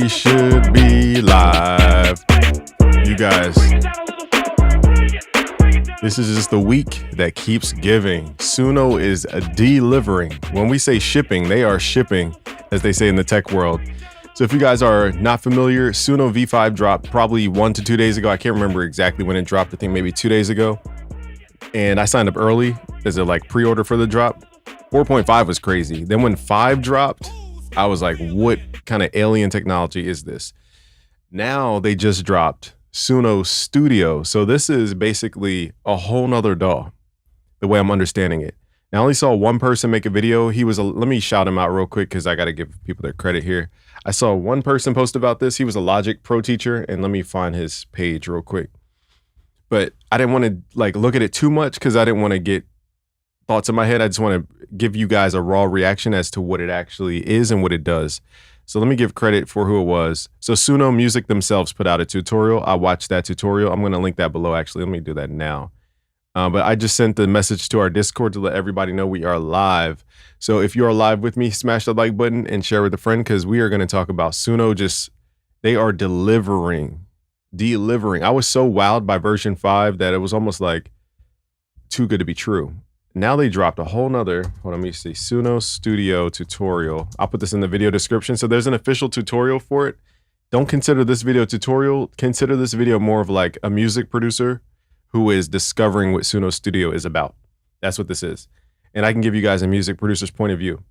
We should be live. You guys, this is just the week that keeps giving. Suno is delivering. When we say shipping, they are shipping, as they say in the tech world. So if you guys are not familiar, Suno V5 dropped probably 1 to 2 days ago. I can't remember exactly when it dropped. I think maybe 2 days ago. And I signed up early as a pre-order for the drop. 4.5 was crazy. Then when 5 dropped, I was like, what kind of alien technology is this? Now they just dropped Suno Studio. So this is basically a whole nother DAW, the way I'm understanding it. Now, I only saw one person make a video. Let me shout him out real quick because I got to give people their credit here. I saw one person post about this. He was a Logic Pro teacher, and let me find his page real quick. But I didn't want to look at it too much because I didn't want to get thoughts in my head. I just want to give you guys a raw reaction as to what it actually is and what it does. So let me give credit for who it was. So Suno Music themselves put out a tutorial. I watched that tutorial. I'm going to link that below, actually. Let me do that now. But I just sent the message to our Discord to let everybody know we are live. So if you are live with me, smash the like button and share with a friend because we are going to talk about Suno. They are delivering. I was so wowed by version 5 that it was almost like too good to be true. Now they dropped a whole nother, hold on, let me see, Suno Studio tutorial. I'll put this in the video description. So there's an official tutorial for it. Don't consider this video tutorial. Consider this video more of like a music producer who is discovering what Suno Studio is about. That's what this is. And I can give you guys a music producer's point of view.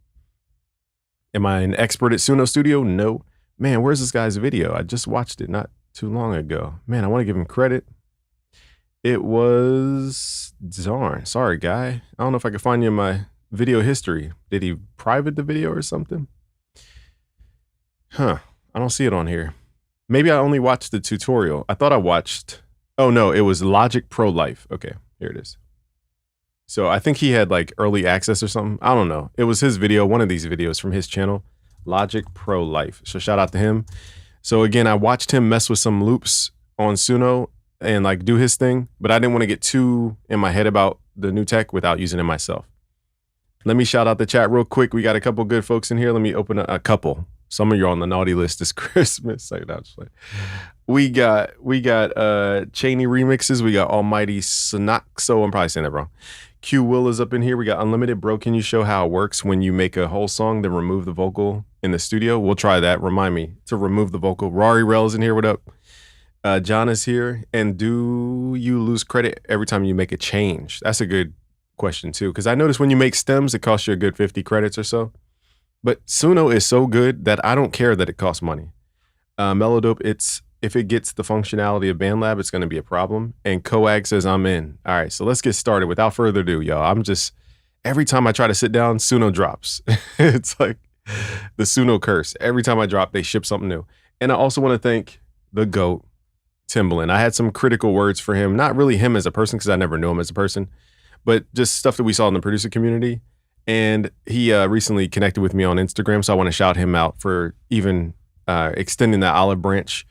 Am I an expert at Suno Studio? No. Man, where's this guy's video? I just watched it not too long ago. Man, I want to give him credit. It was, darn, sorry guy. I don't know if I can find you in my video history. Did he private the video or something? I don't see it on here. Maybe I only watched the tutorial. I thought I watched, oh no, it was Logic Pro Life. Okay, here it is. So I think he had early access or something. I don't know. It was his video, one of these videos from his channel, Logic Pro Life. So shout out to him. So again, I watched him mess with some loops on Suno and do his thing, but I didn't want to get too in my head about the new tech without using it myself. Let me shout out the chat real quick. We got a couple good folks in here. Let me open a couple. Some of you are on the naughty list this Christmas. We got Cheney remixes. We got Almighty Sonaxo. I'm probably saying that wrong. Q Will is up in here. We got Unlimited. Bro, can you show how it works when you make a whole song, then remove the vocal in the studio? We'll try that. Remind me to remove the vocal. Rari Rel's in here. What up? John is here. And do you lose credit every time you make a change? That's a good question too, because I noticed when you make stems, it costs you a good 50 credits or so. But Suno is so good that I don't care that it costs money. Melodope, if it gets the functionality of BandLab, it's going to be a problem. And Coag says I'm in. All right, so let's get started. Without further ado, y'all, every time I try to sit down, Suno drops. It's like the Suno curse. Every time I drop, they ship something new. And I also want to thank the GOAT, Timbaland. I had some critical words for him, not really him as a person because I never knew him as a person, but just stuff that we saw in the producer community. And he recently connected with me on Instagram, so I want to shout him out for even extending that olive branch.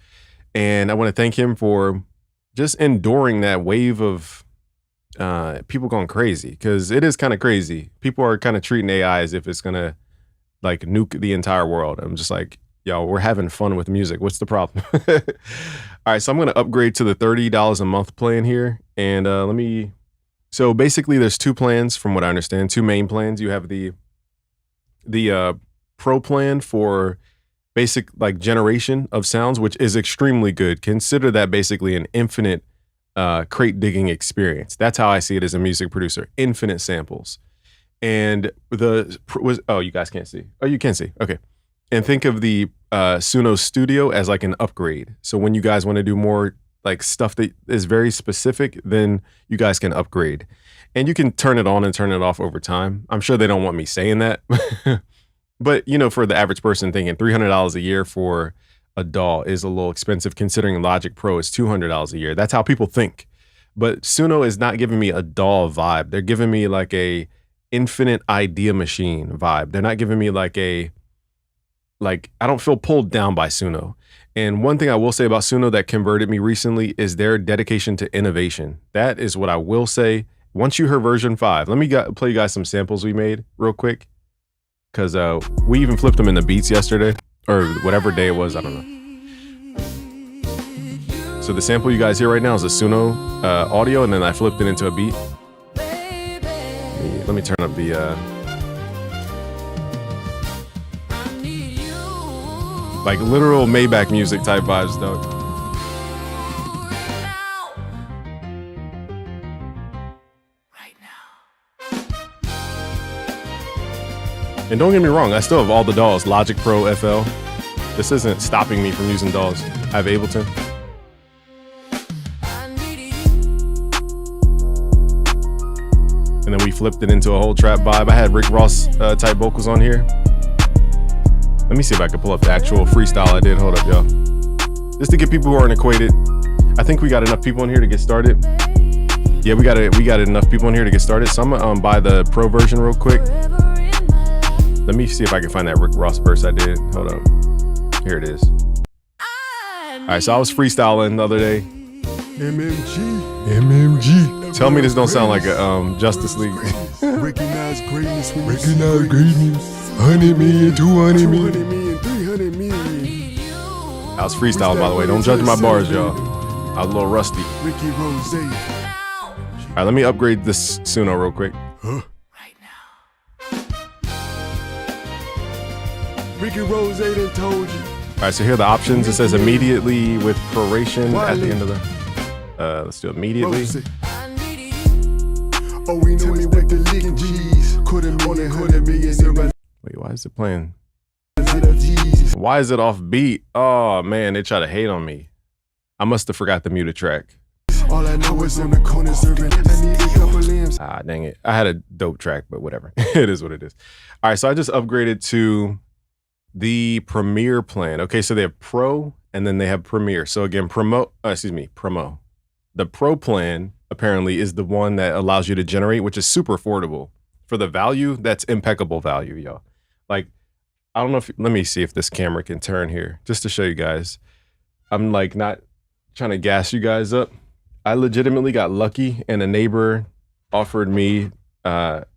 And I want to thank him for just enduring that wave of people going crazy, because it is kind of crazy. People are kind of treating AI as if it's going to nuke the entire world. I'm just like, yo, we're having fun with music. What's the problem? All right, so I'm going to upgrade to the $30 a month plan here. And so basically there's 2 plans from what I understand, 2 main plans. You have the Pro plan for basic generation of sounds, which is extremely good. Consider that basically an infinite crate digging experience. That's how I see it as a music producer, infinite samples. And you guys can't see. Oh, you can see. Okay. And think of the Suno Studio as an upgrade. So when you guys want to do more stuff that is very specific, then you guys can upgrade. And you can turn it on and turn it off over time. I'm sure they don't want me saying that. But, for the average person thinking $300 a year for a DAW is a little expensive considering Logic Pro is $200 a year. That's how people think. But Suno is not giving me a DAW vibe. They're giving me a infinite idea machine vibe. They're not giving me I don't feel pulled down by Suno. And one thing I will say about Suno that converted me recently is their dedication to innovation. That is what I will say. Once you hear version 5, let me play you guys some samples we made real quick. Because we even flipped them in the beats yesterday. or whatever day it was. I don't know. So the sample you guys hear right now is a Suno audio, and then I flipped it into a beat. Let me turn up the like literal Maybach music type vibes, though. And don't get me wrong, I still have all the DAWs, Logic Pro FL. This isn't stopping me from using DAWs. I have Ableton. And then we flipped it into a whole trap vibe. I had Rick Ross type vocals on here. Let me see if I can pull up the actual freestyle I did. Hold up, y'all. Just to get people who aren't acquainted. I think we got enough people in here to get started. Yeah, we got enough people in here to get started. So I'm gonna buy the pro version real quick. Let me see if I can find that Rick Ross verse I did. Hold up. Here it is. All right, so I was freestyling the other day. MMG. Tell me this don't sound like a Justice League. Recognize greatness. 100 million, 200 million, 300 million. I was freestyling, by the way. Don't judge my bars, y'all. I was a little rusty. Ricky Rose. All right, let me upgrade this Suno real quick. Ricky Rose done told you. All right, so here are the options. It says immediately with proration at the end of the. Let's do immediately. Oh, we know me with the licking G's. Couldn't on that 100 million. Wait, why is it playing? Why is it off beat? Oh man, they try to hate on me. I must have forgot to mute a track. All I know is on the corner serving. I need a couple limbs. Ah, dang it. I had a dope track, but whatever. It is what it is. All right, so I just upgraded to the Premiere plan. Okay, so they have Pro and then they have Premiere. So again, Promo. The Pro plan apparently is the one that allows you to generate, which is super affordable. For the value, that's impeccable value, y'all. Like, I don't know if, let me see if this camera can turn here, just to show you guys. I'm like not trying to gas you guys up. I legitimately got lucky and a neighbor offered me offered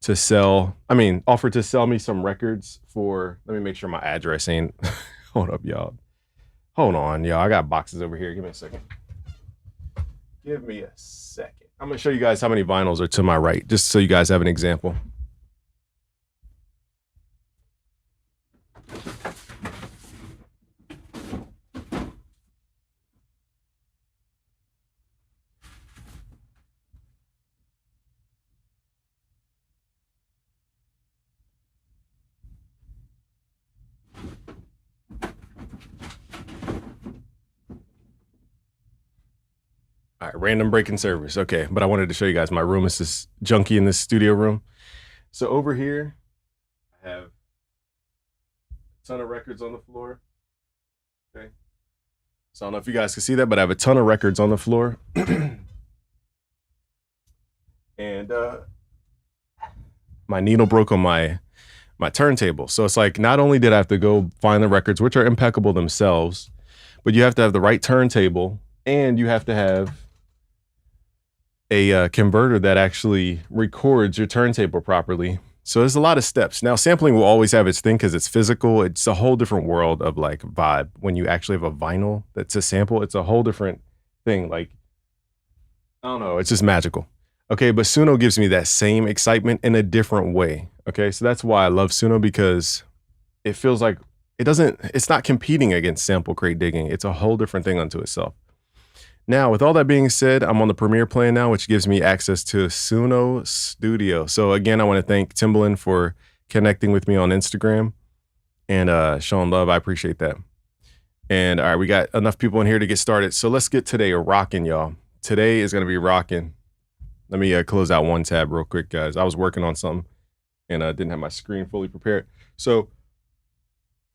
to sell me some records for, let me make sure my address ain't, hold up, y'all. Hold on, y'all. I got boxes over here. Give me a second. Give me a second. I'm gonna show you guys how many vinyls are to my right, just so you guys have an example. All right, random break in service. Okay, but I wanted to show you guys my room. It's this junky in this studio room. So over here, I have a ton of records on the floor. Okay. So I don't know if you guys can see that, but I have a ton of records on the floor. And my needle broke on my turntable. So it's like, not only did I have to go find the records, which are impeccable themselves, but you have to have the right turntable and you have to have a converter that actually records your turntable properly. So there's a lot of steps. Now, sampling will always have its thing because it's physical. It's a whole different world of like vibe. When you actually have a vinyl that's a sample, it's a whole different thing. Like, I don't know, it's just magical. Okay, but Suno gives me that same excitement in a different way. Okay, so that's why I love Suno, because it feels like it's not competing against sample crate digging. It's a whole different thing unto itself. Now, with all that being said, I'm on the Premiere plan now, which gives me access to Suno Studio. So again, I want to thank Timbaland for connecting with me on Instagram and showing love. I appreciate that. And all right, we got enough people in here to get started. So let's get today rocking, y'all. Today is going to be rocking. Let me close out one tab real quick, guys. I was working on something and I didn't have my screen fully prepared. So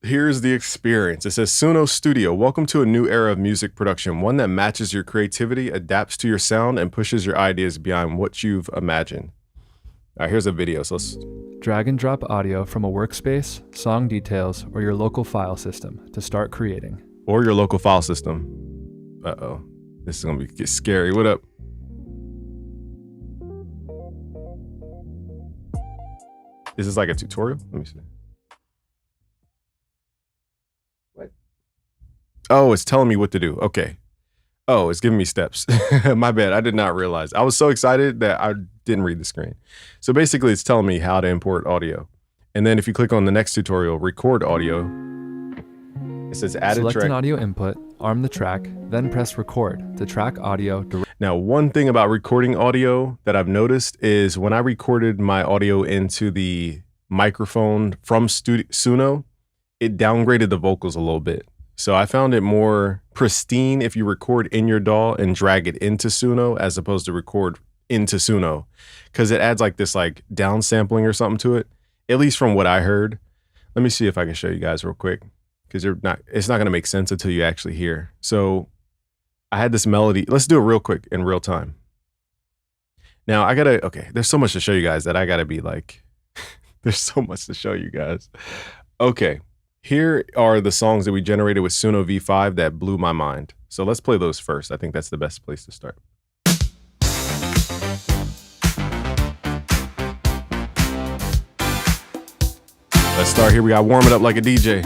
here's the experience. It says Suno Studio. Welcome to a new era of music production, one that matches your creativity, adapts to your sound, and pushes your ideas beyond what you've imagined. All right, here's a video. So let's drag and drop audio from a workspace, song details, or your local file system to start creating. Or your local file system. Uh-oh. This is gonna get scary. What up? Is this like a tutorial? Let me see. Oh, it's telling me what to do. Okay. Oh, it's giving me steps. My bad. I did not realize. I was so excited that I didn't read the screen. So basically, it's telling me how to import audio. And then if you click on the next tutorial, record audio, it says add a Select track. an audio input, arm the track, then press record to track audio directly. Now, one thing about recording audio that I've noticed is when I recorded my audio into the microphone from Suno, it downgraded the vocals a little bit. So I found it more pristine if you record in your DAW and drag it into Suno as opposed to record into Suno, because it adds like this like downsampling or something to it, at least from what I heard. Let me see if I can show you guys real quick, because it's not going to make sense until you actually hear. So I had this melody. Let's do it real quick in real time. Now okay, there's so much to show you guys that I gotta be like, there's so much to show you guys. Okay. Here are the songs that we generated with Suno V5 that blew my mind. So let's play those first. I think that's the best place to start. Let's start here. We got Warm It Up Like a DJ.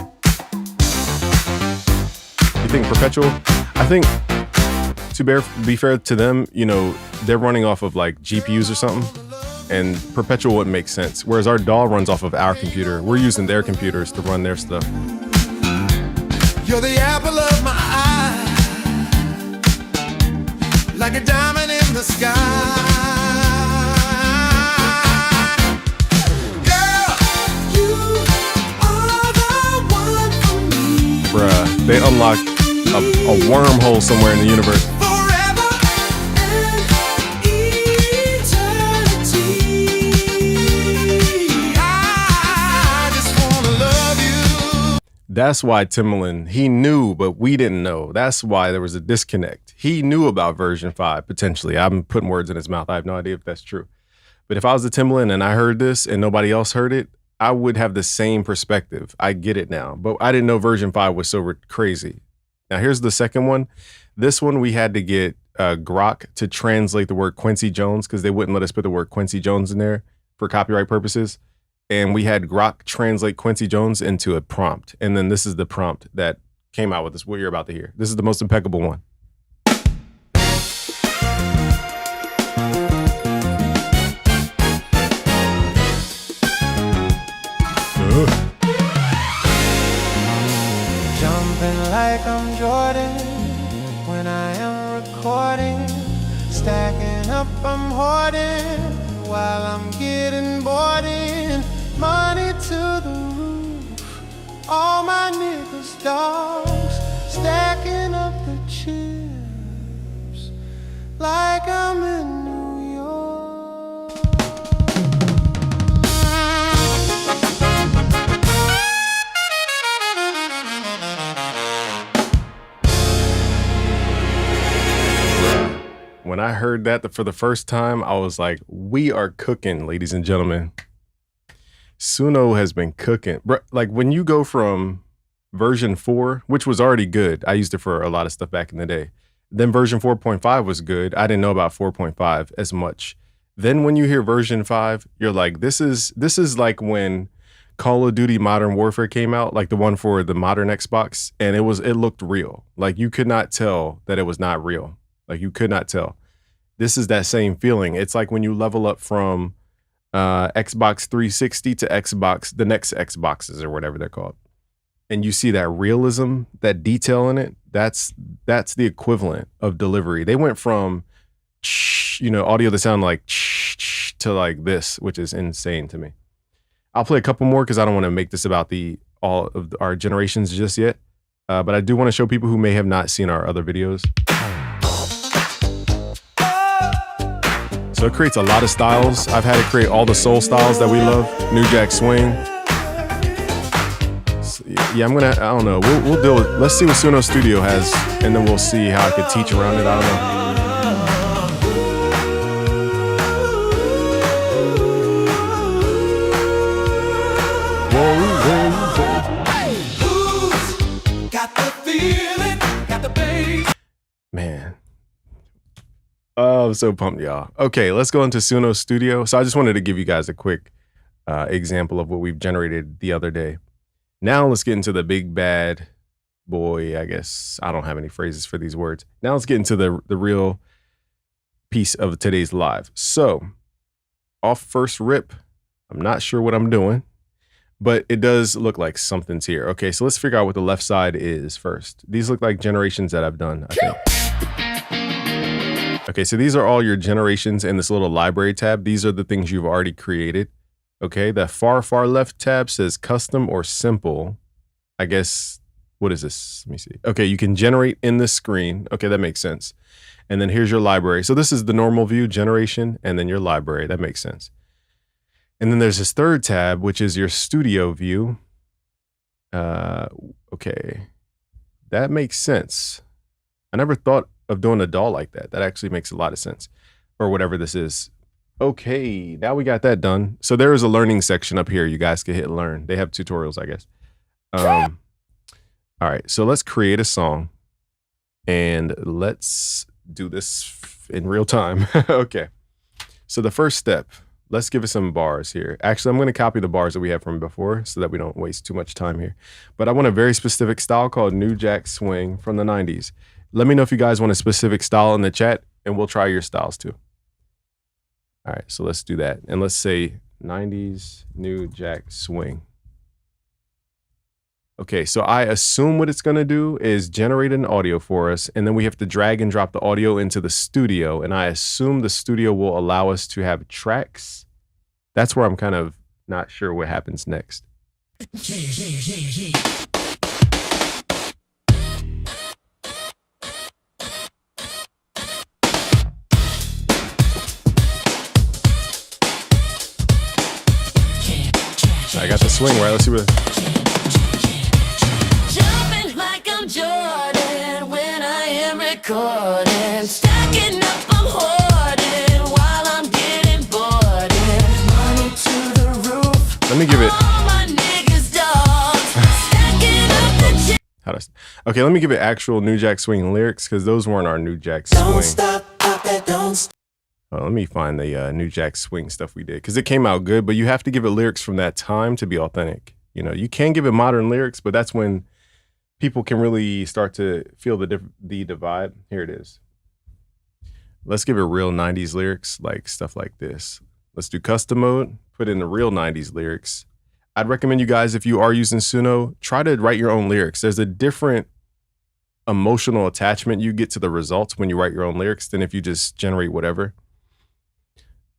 You think Perpetual? I think, to be fair to them, you know, they're running off of like GPUs or something. And Perpetual wouldn't make sense. Whereas our DAW runs off of our computer. We're using their computers to run their stuff. You're the apple of my eye, like a diamond in the sky. Girl, you are the one for me. Bruh, they unlocked a wormhole somewhere in the universe. Forever and eternity. I just wanna love you. That's why Timbaland, he knew, but we didn't know. That's why there was a disconnect. He knew about version 5, potentially. I'm putting words in his mouth. I have no idea if that's true. But if I was the Timbaland and I heard this and nobody else heard it, I would have the same perspective. I get it now. But I didn't know version 5 was so crazy. Now, here's the second one. This one, we had to get Grok to translate the word Quincy Jones because they wouldn't let us put the word Quincy Jones in there for copyright purposes. And we had Grok translate Quincy Jones into a prompt. And then this is the prompt that came out with this, what you're about to hear. This is the most impeccable one. Jumping like I'm Jordan when I am recording. Stacking up, I'm hoarding while I'm getting boarding. Money to the roof, all my niggas dogs. Stacking up the chips like I'm in New York. When I heard that for the first time, I was like, we are cooking, ladies and gentlemen. Suno has been cooking. Like when you go from version 4, which was already good. I used it for a lot of stuff back in the day. Then version 4.5 was good. I didn't know about 4.5 as much. Then when you hear version 5, you're like, this is like when Call of Duty Modern Warfare came out, like the one for the modern Xbox, and it looked real. Like you could not tell that it was not real. Like you could not tell. This is that same feeling. It's like when you level up from Xbox 360 to the next Xboxes or whatever they're called. And you see that realism, that detail in it. That's the equivalent of delivery. They went from, audio that sound like to like this, which is insane to me. I'll play a couple more because I don't want to make this about all of our generations just yet. But I do want to show people who may have not seen our other videos. So it creates a lot of styles. I've had it create all the soul styles that we love. New Jack Swing. So, yeah, I don't know. We'll deal with, let's see what Suno Studio has, and then we'll see how I could teach around it. I don't know. Got the feeling, got the bass. Man. Oh, I'm so pumped, y'all. Okay, let's go into Suno Studio. So I just wanted to give you guys a quick example of what we've generated the other day. Now let's get into the big bad boy, I guess I don't have any phrases for these words. Now let's get into the real piece of today's live. So off first rip, I'm not sure what I'm doing, but it does look like something's here. Okay, so let's figure out what the left side is first. These look like generations that I've done, I think. Okay, so these are all your generations in this little library tab. These are the things you've already created. Okay, that far left tab says custom or simple. I guess, what is this? Let me see. Okay, you can generate in the screen. Okay, that makes sense. And then here's your library. So this is the normal view, generation, and then your library. That makes sense. And then there's this third tab, which is your studio view. Okay, that makes sense. I never thought of doing a DAW like that. That actually makes a lot of sense, or whatever this is. Okay, now we got that done. So there is a learning section up here. You guys can hit learn. They have tutorials, I guess. All right, so let's create a song and let's do this in real time. Okay, so the first step, let's give it some bars here. Actually, I'm going to copy the bars that we have from before so that we don't waste too much time here. But I want a very specific style called New Jack Swing from the 90s. Let me know if you guys want a specific style in the chat, and we'll try your styles too. All right, so let's do that. And let's say 90s New Jack Swing. Okay, so I assume what it's going to do is generate an audio for us, and then we have to drag and drop the audio into the studio, and I assume the studio will allow us to have tracks. That's where I'm kind of not sure what happens next. I got the swing, right? Let's see what... Jordan when I am recording, stacking up, I'm hoarding while I'm getting bored. Money to the roof. Let me give it. All my niggas dogs stacking up the How does? Okay, let me give it actual New Jack Swing lyrics because those weren't our New Jack Swing. Don't stop, pop that, don't stop. Oh, let me find the New Jack Swing stuff we did because it came out good, but you have to give it lyrics from that time to be authentic. You know, you can give it modern lyrics, but that's when people can really start to feel the divide. Here it is. Let's give it real 90s lyrics, like stuff like this. Let's do custom mode, put in the real 90s lyrics. I'd recommend you guys, if you are using Suno, try to write your own lyrics. There's a different emotional attachment you get to the results when you write your own lyrics than if you just generate whatever.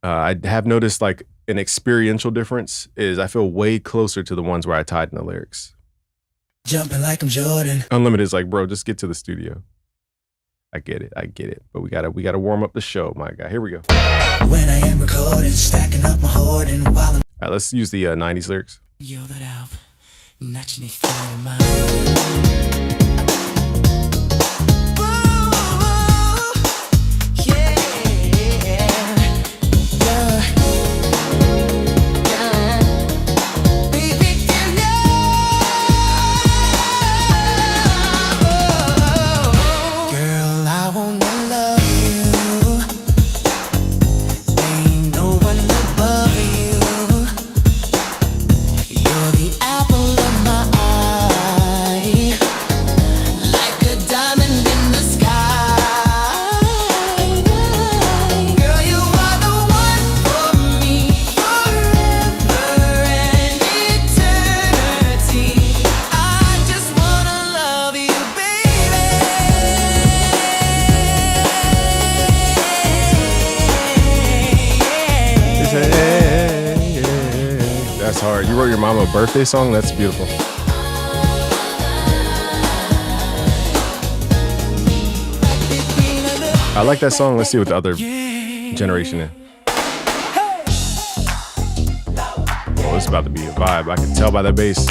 I have noticed like an experiential difference is I feel way closer to the ones where I tied in the lyrics. Jumping like I'm Jordan. Unlimited is like, bro, just get to the studio. I get it. But we gotta warm up the show, my guy. Here we go. When I am recording, stacking up my hoarding while I'm All right, let's use the 90s lyrics. Yo, that out. Not your mind. That's hard. You wrote your mama a birthday song? That's beautiful. I like that song. Let's see what the other generation is. Oh, it's about to be a vibe. I can tell by that bass.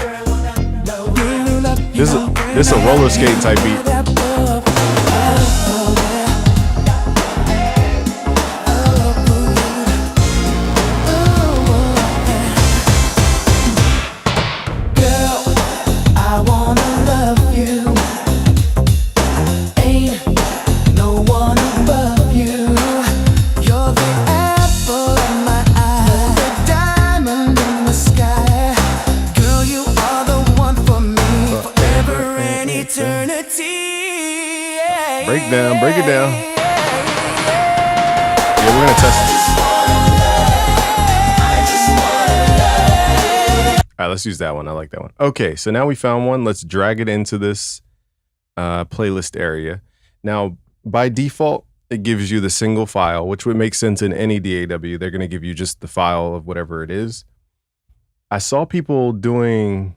This is a roller skate type beat. eternity. Breakdown, break it down. Yeah, we're gonna test this. All right, let's use that one. I like that one. Okay, so now we found one. Let's drag it into this playlist area. Now, by default, it gives you the single file, which would make sense in any DAW. They're going to give you just the file of whatever it is. I saw people doing,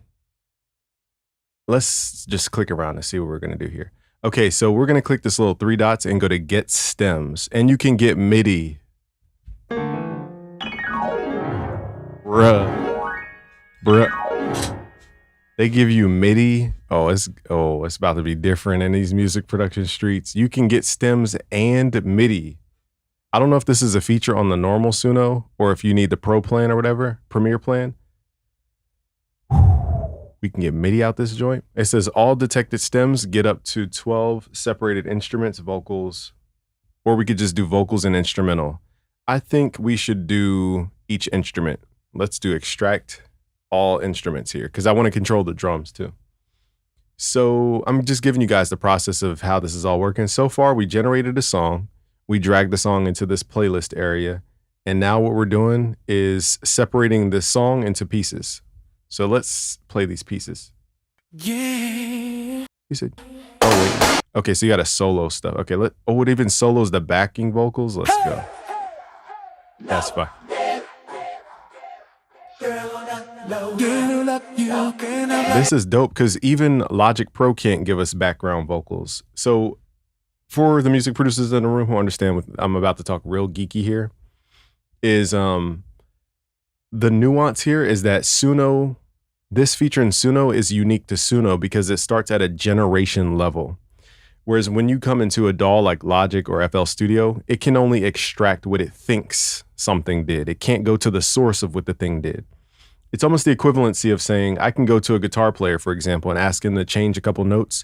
let's just click around and see what we're going to do here. Okay, so we're going to click this little 3 dots and go to Get Stems, and you can get MIDI. Bruh. They give you MIDI. Oh, it's about to be different in these music production streets. You can get stems and MIDI. I don't know if this is a feature on the normal Suno or if you need the Pro plan or whatever, Premiere plan. We can get MIDI out this joint. It says all detected stems get up to 12 separated instruments, vocals, or we could just do vocals and instrumental. I think we should do each instrument. Let's do extract all instruments here because I want to control the drums too. So I'm just giving you guys the process of how this is all working. So far, we generated a song. We dragged the song into this playlist area. And now what we're doing is separating this song into pieces. So let's play these pieces. Yeah. You said, oh wait. Okay, so you got a solo stuff. Okay, it even solos the backing vocals. Let's go. That's fine. This is dope because even Logic Pro can't give us background vocals. So for the music producers in the room who understand what I'm about to talk real geeky here, is the nuance here is that Suno, this feature in Suno is unique to Suno because it starts at a generation level. Whereas when you come into a DAW like Logic or FL Studio, it can only extract what it thinks something did. It can't go to the source of what the thing did. It's almost the equivalency of saying, I can go to a guitar player, for example, and ask him to change a couple notes.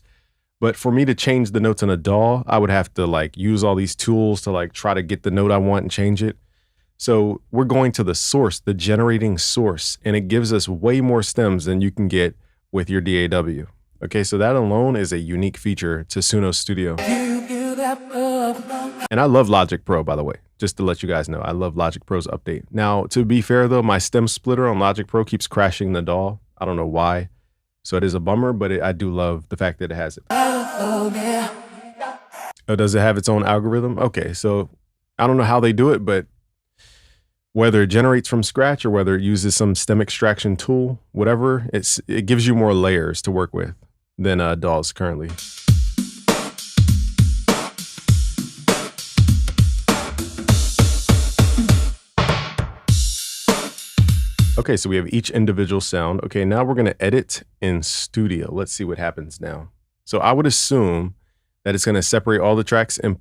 But for me to change the notes in a DAW, I would have to like use all these tools to like try to get the note I want and change it. So we're going to the source, the generating source, and it gives us way more stems than you can get with your DAW. Okay, so that alone is a unique feature to Suno Studio. And I love Logic Pro, by the way, just to let you guys know. I love Logic Pro's update. Now, to be fair though, my stem splitter on Logic Pro keeps crashing the DAW. I don't know why. So it is a bummer, but I do love the fact that it has it. Oh, does it have its own algorithm? Okay, so I don't know how they do it, but whether it generates from scratch or whether it uses some stem extraction tool, whatever, it gives you more layers to work with than DAWs currently. Okay, so we have each individual sound. Okay, now we're gonna edit in Studio. Let's see what happens now. So I would assume that it's gonna separate all the tracks and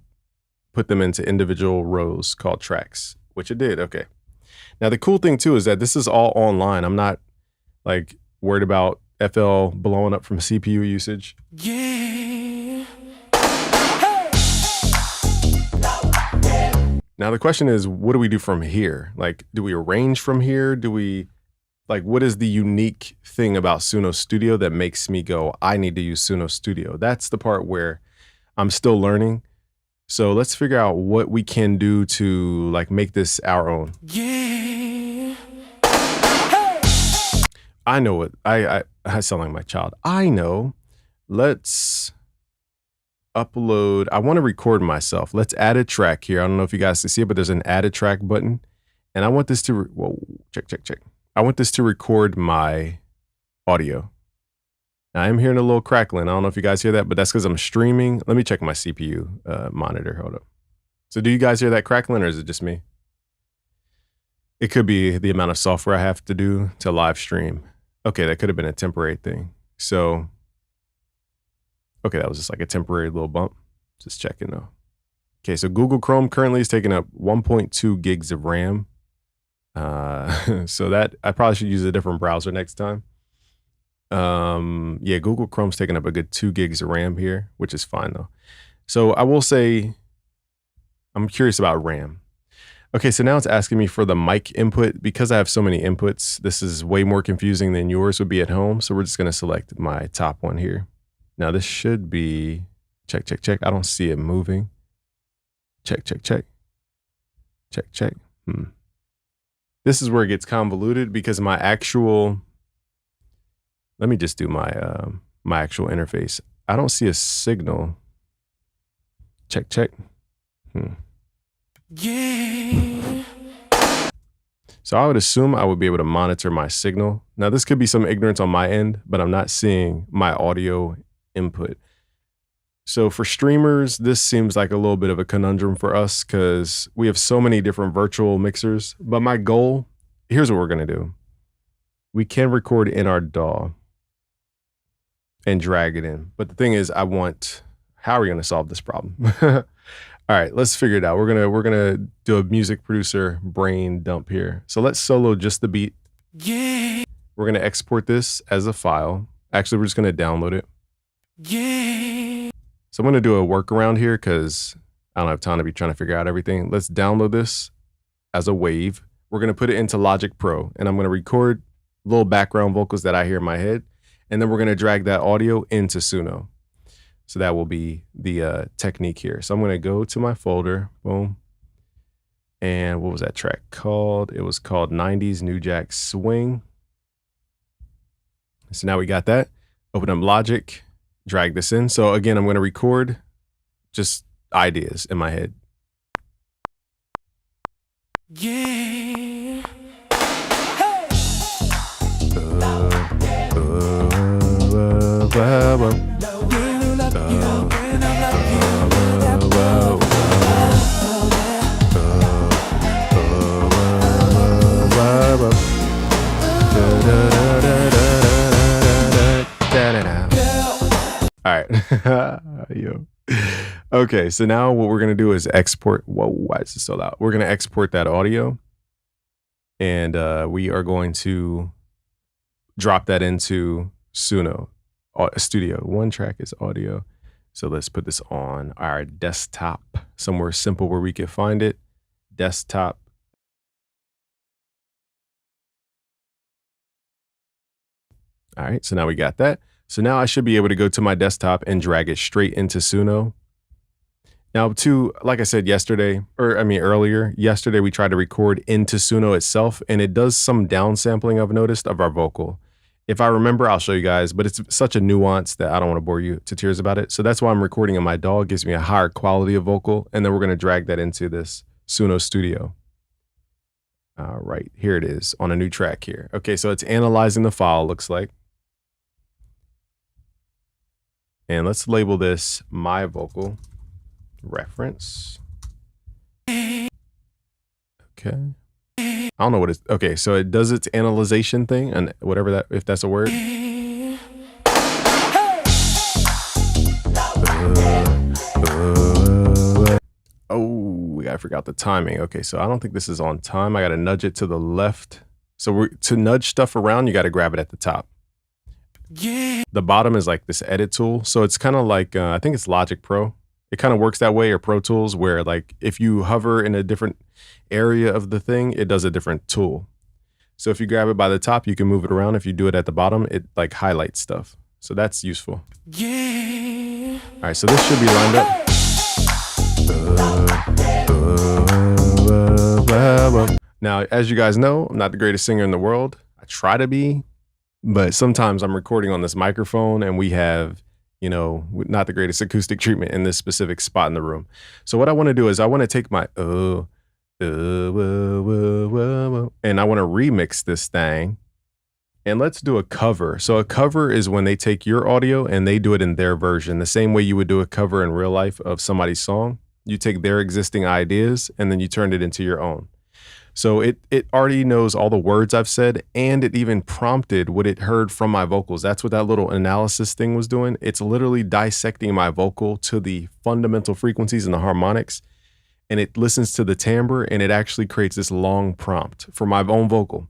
put them into individual rows called tracks, which it did, okay. Now the cool thing too is that this is all online. I'm not like worried about FL blowing up from CPU usage. Yeah. Now the question is, what do we do from here? Like, do we arrange from here? What is the unique thing about Suno Studio that makes me go, I need to use Suno Studio? That's the part where I'm still learning. So let's figure out what we can do to like make this our own. Yeah. I know it. I sound like my child. I know. Let's upload. I want to record myself. Let's add a track here. I don't know if you guys can see it, but there's an add a track button. And I want this to, whoa, check. I want this to record my audio. Now, I am hearing a little crackling. I don't know if you guys hear that, but that's because I'm streaming. Let me check my CPU monitor. Hold up. So do you guys hear that crackling or is it just me? It could be the amount of software I have to do to live stream. Okay, that could have been a temporary thing. So, okay, that was just like a temporary little bump. Just checking though. Okay, so Google Chrome currently is taking up 1.2 gigs of RAM. So that I probably should use a different browser next time. Yeah, Google Chrome's taking up a good 2 gigs of RAM here, which is fine though. So I will say, I'm curious about RAM. Okay, so now it's asking me for the mic input. Because I have so many inputs, this is way more confusing than yours would be at home. So we're just gonna select my top one here. Now this should be check, check, check. I don't see it moving. Check, check, check. Check, check. This is where it gets convoluted because my actual, let me just do my my actual interface. I don't see a signal. Check, check. Yeah. So I would assume I would be able to monitor my signal. Now this could be some ignorance on my end, but I'm not seeing my audio input. So for streamers, this seems like a little bit of a conundrum for us because we have so many different virtual mixers. But my goal, here's what we're going to do. We can record in our DAW and drag it in. But the thing is, how are we going to solve this problem? All right, let's figure it out. We're gonna do a music producer brain dump here. So let's solo just the beat. Yeah. We're gonna export this as a file. Actually, we're just gonna download it. Yeah. So I'm gonna do a workaround here because I don't have time to be trying to figure out everything. Let's download this as a wave. We're gonna put it into Logic Pro, and I'm gonna record little background vocals that I hear in my head, and then we're gonna drag that audio into Suno. So that will be the technique here. So I'm going to go to my folder, boom. And what was that track called? It was called 90s New Jack Swing. So now we got that. Open up Logic, drag this in. So again, I'm going to record just ideas in my head. Yeah. All right. Yo. Okay, so now what we're going to do is export. Whoa, why is it so loud? We're going to export that audio, and we are going to drop that into Suno Studio. One track is audio. So let's put this on our desktop, somewhere simple where we can find it. Desktop. All right, so now we got that. So now I should be able to go to my desktop and drag it straight into Suno. Now like I said earlier, yesterday we tried to record into Suno itself, and it does some downsampling I've noticed of our vocal. If I remember, I'll show you guys, but it's such a nuance that I don't want to bore you to tears about it. So that's why I'm recording in my DAW. It gives me a higher quality of vocal, and then we're going to drag that into this Suno Studio. All right, here it is on a new track here. Okay, so it's analyzing the file, looks like. And let's label this my vocal reference. Okay. I don't know what it's, okay, so it does its analyzation thing, and whatever that, if that's a word. Oh, I forgot the timing. Okay, so I don't think this is on time. I got to nudge it to the left. So to nudge stuff around, you got to grab it at the top. Yeah. The bottom is like this edit tool. So it's kind of like, I think it's Logic Pro. It kind of works that way, or Pro Tools, where like if you hover in a different area of the thing, it does a different tool. So if you grab it by the top, you can move it around. If you do it at the bottom, it like highlights stuff. So that's useful. Yeah. All right, so this should be lined up. Now, as you guys know, I'm not the greatest singer in the world. I try to be, but sometimes I'm recording on this microphone and we have, you know, not the greatest acoustic treatment in this specific spot in the room. So what I want to do is I want to take my and I want to remix this thing, and let's do a cover. So a cover is when they take your audio and they do it in their version, the same way you would do a cover in real life of somebody's song. You take their existing ideas and then you turn it into your own. So it already knows all the words I've said, and it even prompted what it heard from my vocals. That's what that little analysis thing was doing. It's literally dissecting my vocal to the fundamental frequencies and the harmonics, and it listens to the timbre, and it actually creates this long prompt for my own vocal.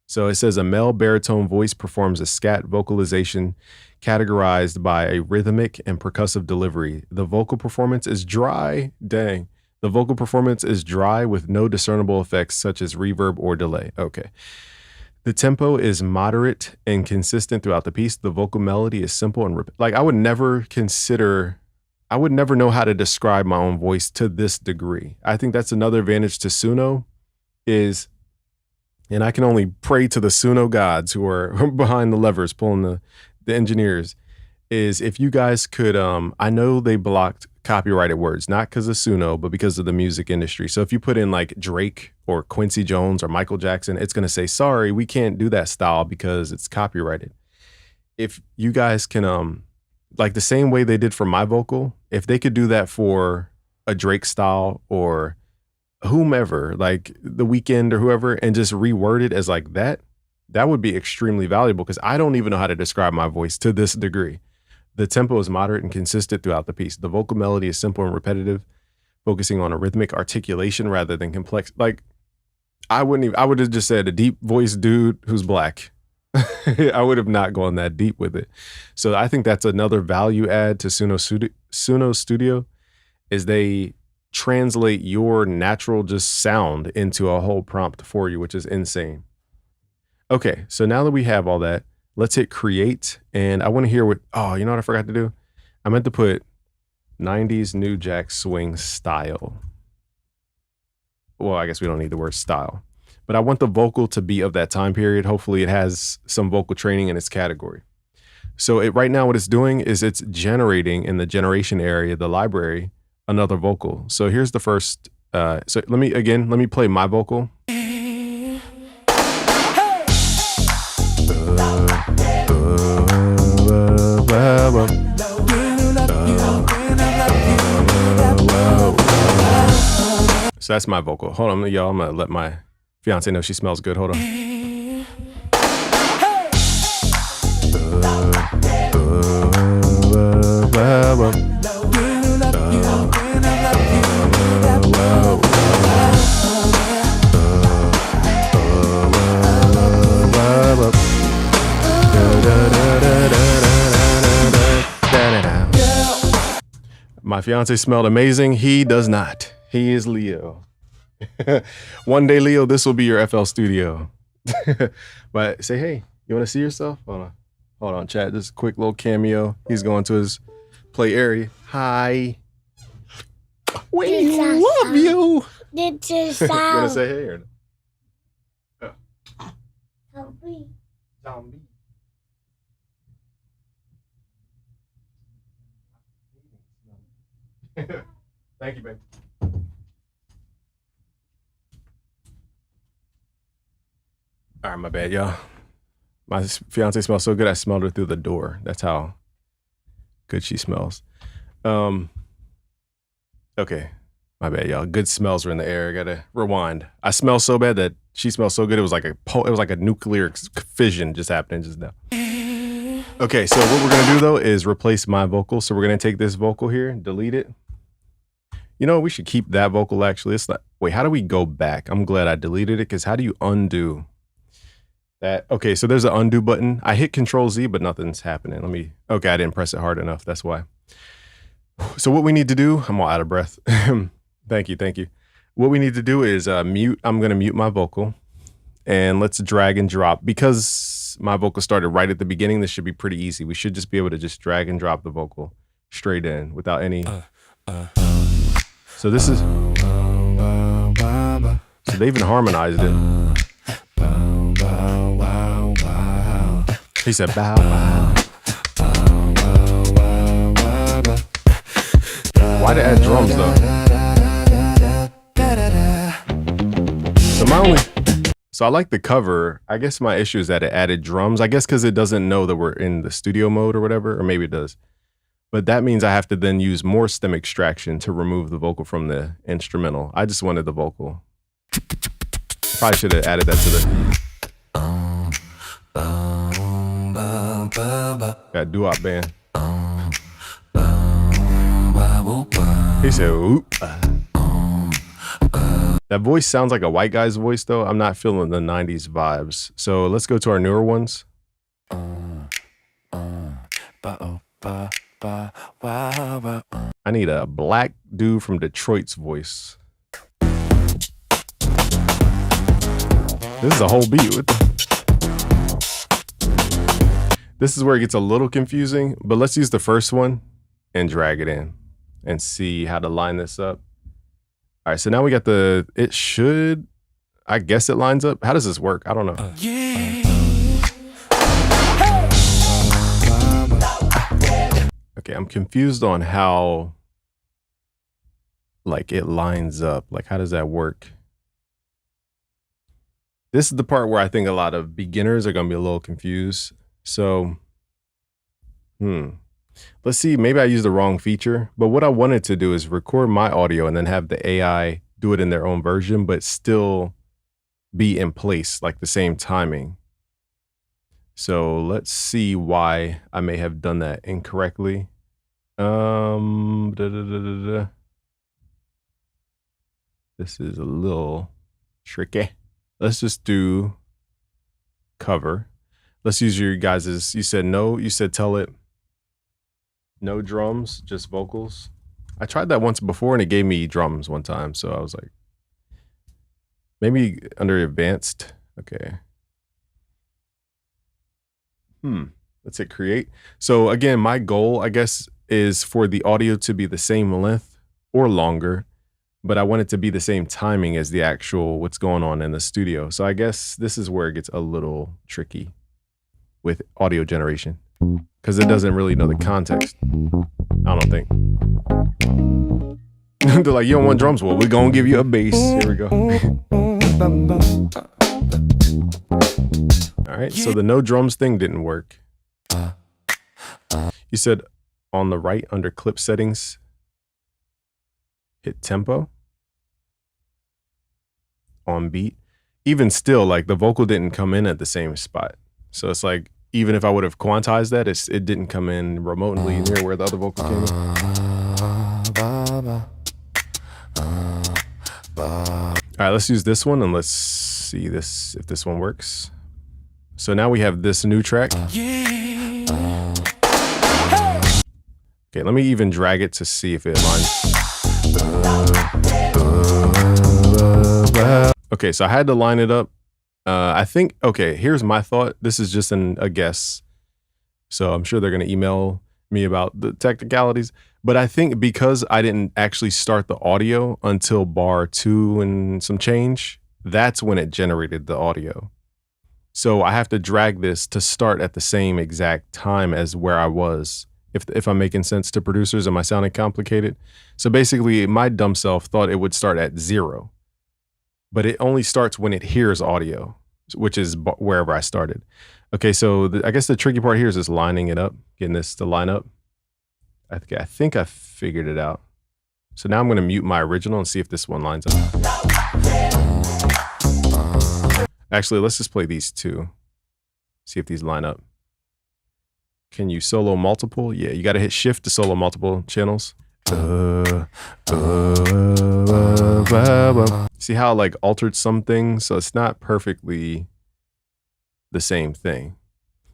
So it says a male baritone voice performs a scat vocalization categorized by a rhythmic and percussive delivery. The vocal performance is dry. Dang. The vocal performance is dry with no discernible effects such as reverb or delay. Okay. The tempo is moderate and consistent throughout the piece. The vocal melody is simple and like I would never know how to describe my own voice to this degree. I think that's another advantage to Suno is, and I can only pray to the Suno gods who are behind the levers, pulling the engineers, is if you guys could, I know they blocked copyrighted words, not because of Suno, but because of the music industry. So if you put in like Drake or Quincy Jones or Michael Jackson, it's going to say, sorry, we can't do that style because it's copyrighted. If you guys can, like the same way they did for my vocal, if they could do that for a Drake style or whomever, like The Weeknd or whoever, and just reword it as like that, that would be extremely valuable because I don't even know how to describe my voice to this degree. The tempo is moderate and consistent throughout the piece. The vocal melody is simple and repetitive, focusing on a rhythmic articulation rather than complex. Like I would have just said a deep voice dude who's black. I would have not gone that deep with it. So I think that's another value add to Suno Studio is they translate your natural just sound into a whole prompt for you, which is insane. Okay, so now that we have all that, let's hit create. And I want to hear what, oh, you know what I forgot to do? I meant to put 90s New Jack Swing style. Well, I guess we don't need the word style. But I want the vocal to be of that time period. Hopefully it has some vocal training in its category. So right now what it's doing is it's generating in the generation area, the library, another vocal. So here's the first, so let me play my vocal. So that's my vocal. Hold on, y'all. I'm gonna let my fiance know she smells good. Hold on. My fiance smelled amazing. He does not. He is Leo. One day, Leo, this will be your FL Studio. But say, hey, you want to see yourself? Hold on, chat. Just a quick little cameo. He's going to his play area. Hi. We love you. This is You want to say hey or no? Zombie. Thank you, babe. All right, my bad, y'all. My fiance smells so good, I smelled her through the door. That's how good she smells. Okay, my bad, y'all. Good smells are in the air. I gotta rewind. I smell so bad that she smells so good. It was like a nuclear fission just happening just now. Okay, so what we're gonna do though is replace my vocal. So we're gonna take this vocal here, delete it. You know, we should keep that vocal actually. It's like, wait, how do we go back? I'm glad I deleted it because how do you undo that? Okay, so there's an undo button. I hit Control Z, but nothing's happening. Okay, I didn't press it hard enough. That's why. So what we need to do, I'm all out of breath. Thank you. What we need to do is mute. I'm going to mute my vocal and let's drag and drop. Because my vocal started right at the beginning, this should be pretty easy. We should just be able to just drag and drop the vocal straight in without any. So this is, so they even harmonized it. He said, bow, wow. Why to add drums though? So I like the cover. I guess my issue is that it added drums. I guess because it doesn't know that we're in the studio mode or whatever, or maybe it does. But that means I have to then use more stem extraction to remove the vocal from the instrumental. I just wanted the vocal. Probably should have added that to the. Got doo-wop band. He said, oop. That voice sounds like a white guy's voice though. I'm not feeling the 90s vibes. So let's go to our newer ones. I need a black dude from Detroit's voice. This is a whole beat. This is where it gets a little confusing, but let's use the first one and drag it in and see how to line this up. All right, so now we got it should, I guess it lines up. How does this work? I don't know. Yeah. Okay, I'm confused on how, like, it lines up. Like, how does that work? This is the part where I think a lot of beginners are going to be a little confused. So, let's see. Maybe I used the wrong feature, but what I wanted to do is record my audio and then have the AI do it in their own version, but still be in place, like the same timing. So let's see why I may have done that incorrectly. This is a little tricky. Let's just do cover. Let's use your guys's, you said tell it no drums, just vocals. I tried that once before and it gave me drums one time. So I was like, maybe under advanced. Okay. Let's hit create. So again, my goal, I guess, is for the audio to be the same length or longer, but I want it to be the same timing as the actual what's going on in the studio. So I guess this is where it gets a little tricky with audio generation because it doesn't really know the context. I don't think. They're like, you don't want drums? Well, we're going to give you a bass. Here we go. All right, so the no drums thing didn't work. You said on the right under clip settings, hit tempo on beat. Even still, like the vocal didn't come in at the same spot. So it's like, even if I would have quantized that, it didn't come in remotely near where the other vocal came in. All right, let's use this one and let's see if this one works. So now we have this new track. Okay, let me even drag it to see if it lines. Okay, so I had to line it up. I think, okay, here's my thought. This is just a guess. So I'm sure they're going to email me about the technicalities. But I think because I didn't actually start the audio until bar 2 and some change, that's when it generated the audio. So I have to drag this to start at the same exact time as where I was. If I'm making sense to producers, am I sounding complicated? So basically, my dumb self thought it would start at 0. But it only starts when it hears audio, which is wherever I started. Okay, so I guess the tricky part here is just lining it up, getting this to line up. I think I figured it out. So now I'm going to mute my original and see if this one lines up. Actually, let's just play these two. See if these line up. Can you solo multiple? Yeah, you got to hit shift to solo multiple channels. See how like altered some things? So it's not perfectly the same thing.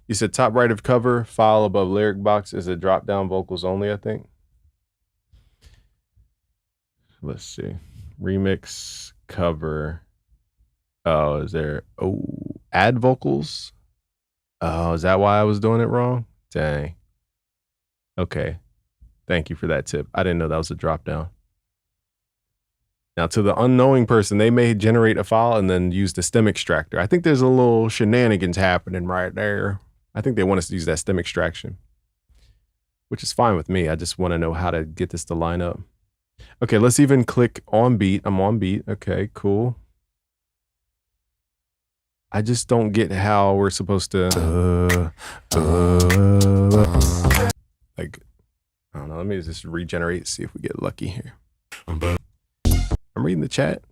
You said top right of cover, file above lyric box is a drop down vocals only, I think. Let's see. Remix, cover. Oh, is there, add vocals? Oh, is that why I was doing it wrong? Dang. Okay. Thank you for that tip. I didn't know that was a drop down. Now, to the unknowing person, they may generate a file and then use the stem extractor. I think there's a little shenanigans happening right there. I think they want us to use that stem extraction, which is fine with me. I just want to know how to get this to line up. Okay, let's even click on beat. I'm on beat. Okay, cool. I just don't get how we're supposed to, like, I don't know. Let me just regenerate, see if we get lucky here. I'm reading the chat.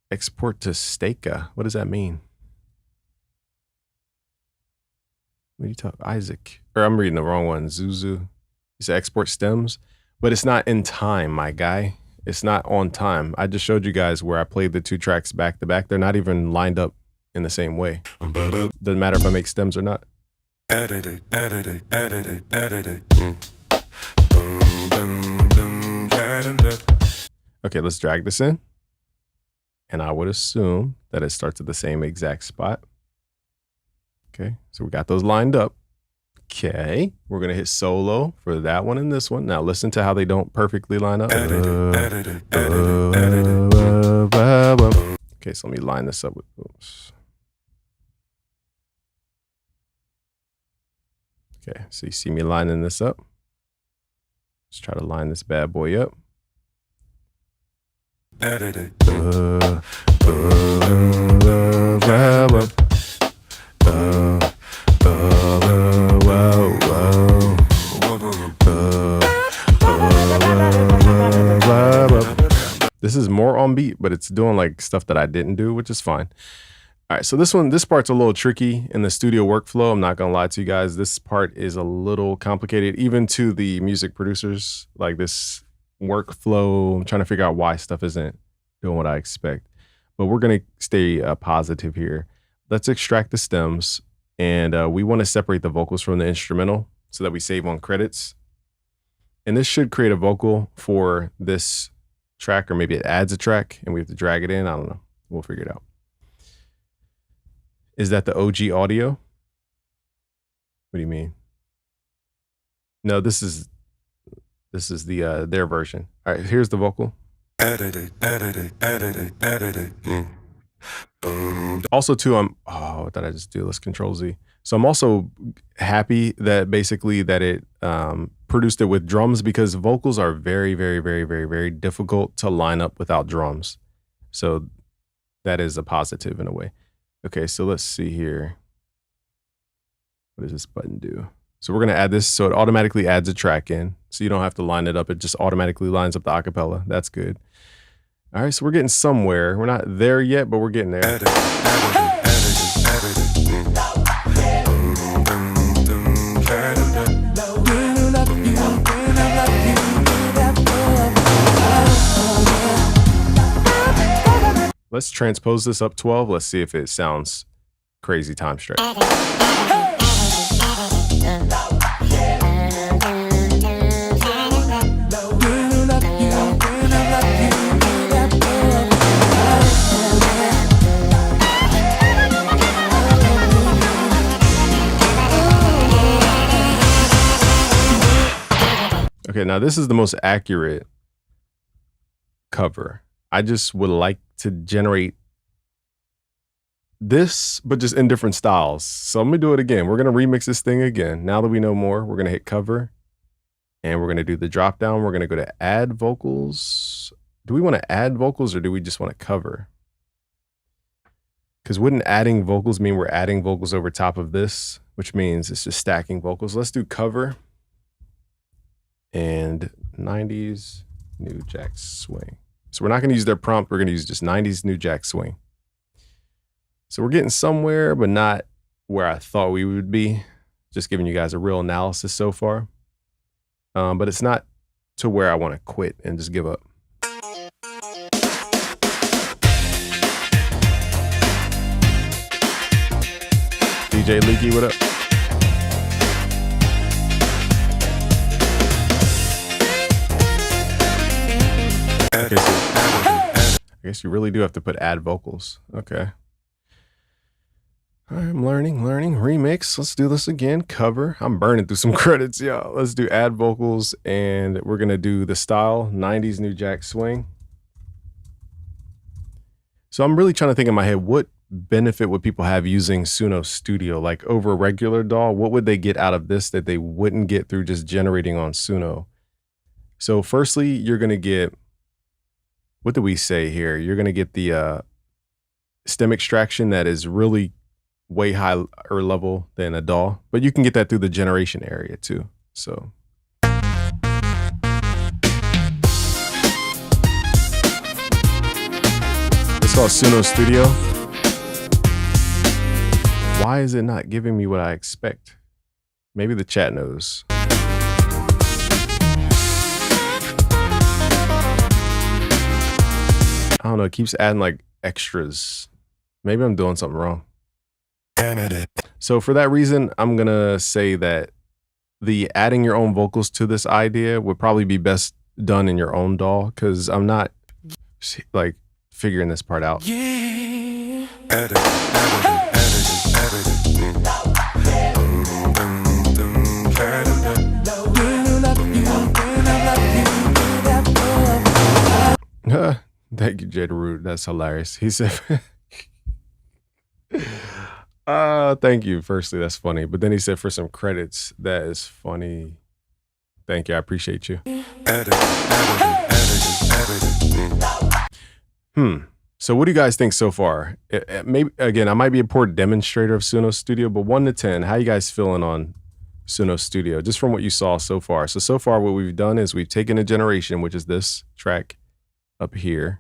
Export to Steka. What does that mean? What are you talking? Isaac. Or I'm reading the wrong one. Zuzu. It's export stems, but it's not in time, my guy. It's not on time. I just showed you guys where I played the 2 tracks back to back. They're not even lined up in the same way. Doesn't matter if I make stems or not. Okay, let's drag this in. And I would assume that it starts at the same exact spot. Okay, so we got those lined up. Okay, we're gonna hit solo for that one and this one. Now listen to how they don't perfectly line up. Okay, so let me line this up with. Oops. Okay, so you see me lining this up. Let's try to line this bad boy up. This is more on beat, but it's doing like stuff that I didn't do, which is fine. All right, so this part's a little tricky in the studio workflow. I'm not gonna lie to you guys. This part is a little complicated, even to the music producers. Like this workflow, I'm trying to figure out why stuff isn't doing what I expect. But we're gonna stay positive here. Let's extract the stems, and we want to separate the vocals from the instrumental so that we save on credits. And this should create a vocal for this track, or maybe it adds a track and we have to drag it in. I don't know. We'll figure it out. Is that the OG audio? What do you mean? No, this is the their version. All right, here's the vocal. Also too, what did I just do? Let's Control Z. So I'm also happy that basically that it produced it with drums, because vocals are very, very, very, very, very difficult to line up without drums. So that is a positive in a way. Okay, so let's see here. What does this button do? So we're gonna add this, so it automatically adds a track in. So you don't have to line it up, it just automatically lines up the acapella. That's good. All right, so we're getting somewhere. We're not there yet, but we're getting there. Let's transpose this up 12. Let's see if it sounds crazy time stretch. Okay, now this is the most accurate cover. I just would like to generate this, but just in different styles. So let me do it again. We're gonna remix this thing again. Now that we know more, we're gonna hit cover and we're gonna do the drop down. We're gonna go to add vocals. Do we wanna add vocals or do we just wanna cover? Because wouldn't adding vocals mean we're adding vocals over top of this, which means it's just stacking vocals. Let's do cover and 90s New Jack Swing. So we're not gonna use their prompt, we're gonna use just 90s New Jack Swing. So we're getting somewhere, but not where I thought we would be. Just giving you guys a real analysis so far. But it's not to where I wanna quit and just give up. DJ Leaky, what up? Okay, so I guess you really do have to put add vocals. Okay. All right, I'm learning. Remix. Let's do this again. Cover. I'm burning through some credits, y'all. Let's do add vocals, and we're gonna do the style 90s New Jack Swing. So I'm really trying to think in my head, what benefit would people have using Suno Studio? Like over a regular DAW, what would they get out of this that they wouldn't get through just generating on Suno? So firstly, you're gonna get, what do we say here? You're gonna get the stem extraction that is really way higher level than a DAW, but you can get that through the generation area too. So it's called Suno Studio. Why is it not giving me what I expect? Maybe the chat knows. I don't know, it keeps adding like extras. Maybe I'm doing something wrong. So for that reason, I'm gonna say that the adding your own vocals to this idea would probably be best done in your own DAW, because I'm not like figuring this part out. Yeah. Thank you, Jada Root. That's hilarious. He said, thank you. Firstly, that's funny. But then he said for some credits, that is funny. Thank you. I appreciate you. So what do you guys think so far? Maybe again, I might be a poor demonstrator of Suno Studio, but 1 to 10, how you guys feeling on Suno Studio, just from what you saw so far? So far what we've done is we've taken a generation, which is this track up here.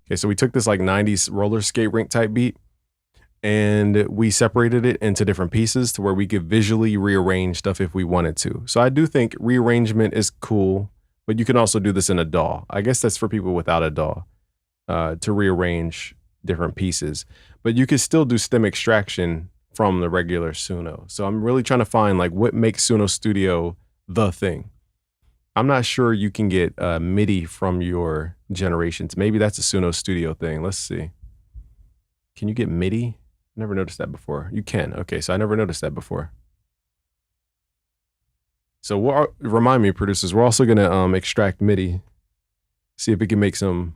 Okay, so we took this like 90s roller skate rink type beat and we separated it into different pieces to where we could visually rearrange stuff if we wanted to. So I do think rearrangement is cool, but you can also do this in a DAW. I guess that's for people without a DAW, to rearrange different pieces. But you can still do stem extraction from the regular Suno. So I'm really trying to find like what makes Suno Studio the thing. I'm not sure you can get MIDI from your generations. Maybe that's a Suno Studio thing. Let's see. Can you get MIDI? Never noticed that before. You can. Okay, so I never noticed that before. So remind me, producers, we're also gonna extract MIDI. See if we can make some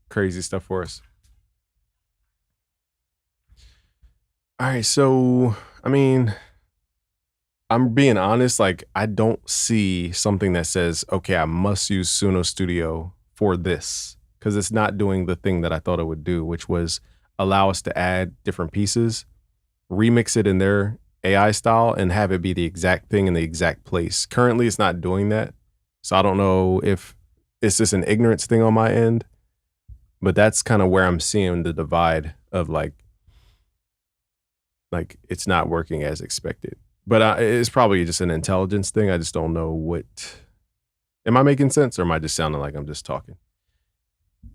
crazy stuff for us. All right, so I mean, I'm being honest, like I don't see something that says, okay, I must use Suno Studio for this, because it's not doing the thing that I thought it would do, which was allow us to add different pieces, remix it in their AI style, and have it be the exact thing in the exact place. Currently, it's not doing that. So I don't know if it's just an ignorance thing on my end, but that's kind of where I'm seeing the divide of like it's not working as expected. But it's probably just an intelligence thing. I just don't know what. Am I making sense, or am I just sounding like I'm just talking?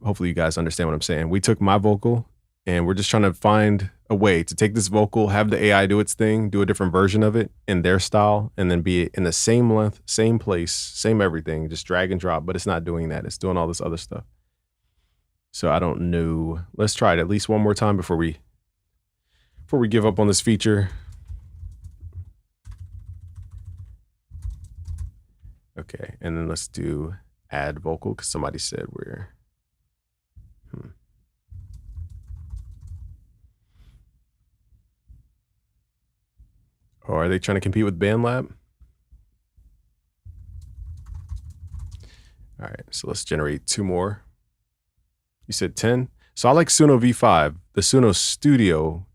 Hopefully you guys understand what I'm saying. We took my vocal and we're just trying to find a way to take this vocal, have the AI do its thing, do a different version of it in their style, and then be in the same length, same place, same everything, just drag and drop. But it's not doing that. It's doing all this other stuff. So I don't know. Let's try it at least one more time before we give up on this feature. Okay, and then let's do add vocal, because somebody said we're Or are they trying to compete with BandLab? All right, so let's generate 2 more. You said 10? So I like Suno V5. The Suno Studio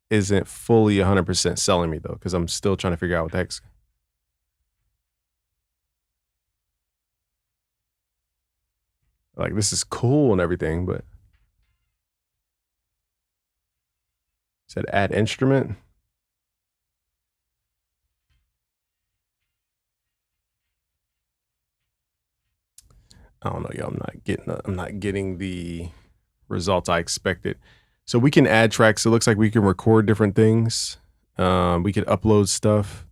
isn't fully 100% selling me though, because I'm still trying to figure out what the heck's. Like, this is cool and everything, but said add instrument. I don't know, y'all. I'm not getting the results I expected. So we can add tracks. It looks like we can record different things. We could upload stuff.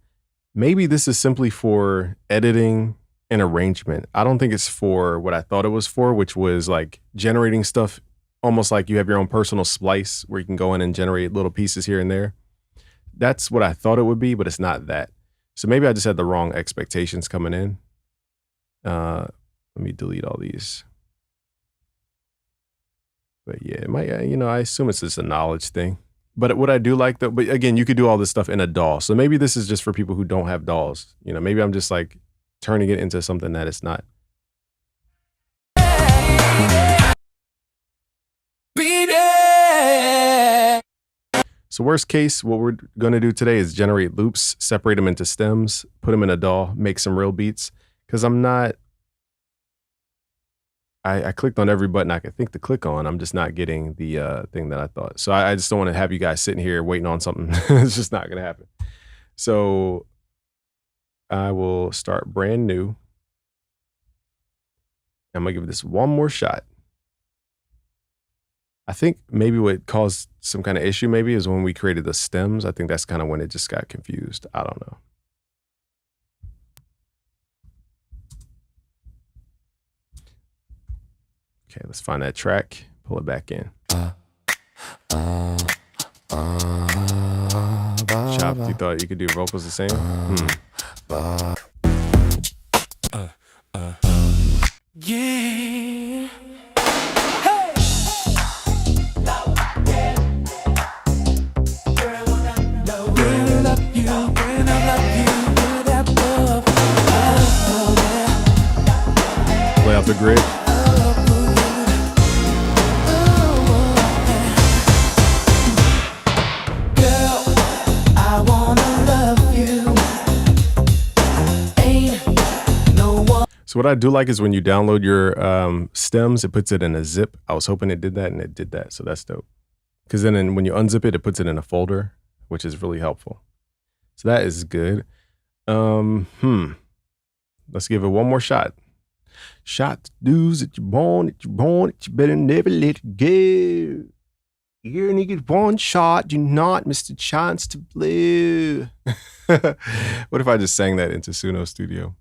Maybe this is simply for editing and arrangement. I don't think it's for what I thought it was for, which was like generating stuff, almost like you have your own personal splice where you can go in and generate little pieces here and there. That's what I thought it would be, but it's not that. So maybe I just had the wrong expectations coming in. Let me delete all these. But yeah, it might, I assume it's just a knowledge thing. But what I do like though, but again, you could do all this stuff in a DAW. So maybe this is just for people who don't have DAWs. Maybe I'm just like turning it into something that it's not. So worst case, what we're going to do today is generate loops, separate them into stems, put them in a DAW, make some real beats. Because I'm not, I clicked on every button I could think to click on. I'm just not getting the thing that I thought. So I just don't want to have you guys sitting here waiting on something. It's just not going to happen. So I will start brand new. I'm going to give this one more shot. I think maybe what caused some kind of issue maybe is when we created the stems. I think that's kind of when it just got confused. I don't know. Okay, let's find that track, pull it back in. Chop stopped. You thought you could do vocals the same? Yeah. Play off the grid. So what I do like is when you download your stems, it puts it in a zip. I was hoping it did that, and it did that. So that's dope. Because then when you unzip it, it puts it in a folder, which is really helpful. So that is good. Let's give it one more shot. Shot to dudes that you want, you better never let it go. You only get one shot, you not miss the chance to blow. What if I just sang that into Suno Studio?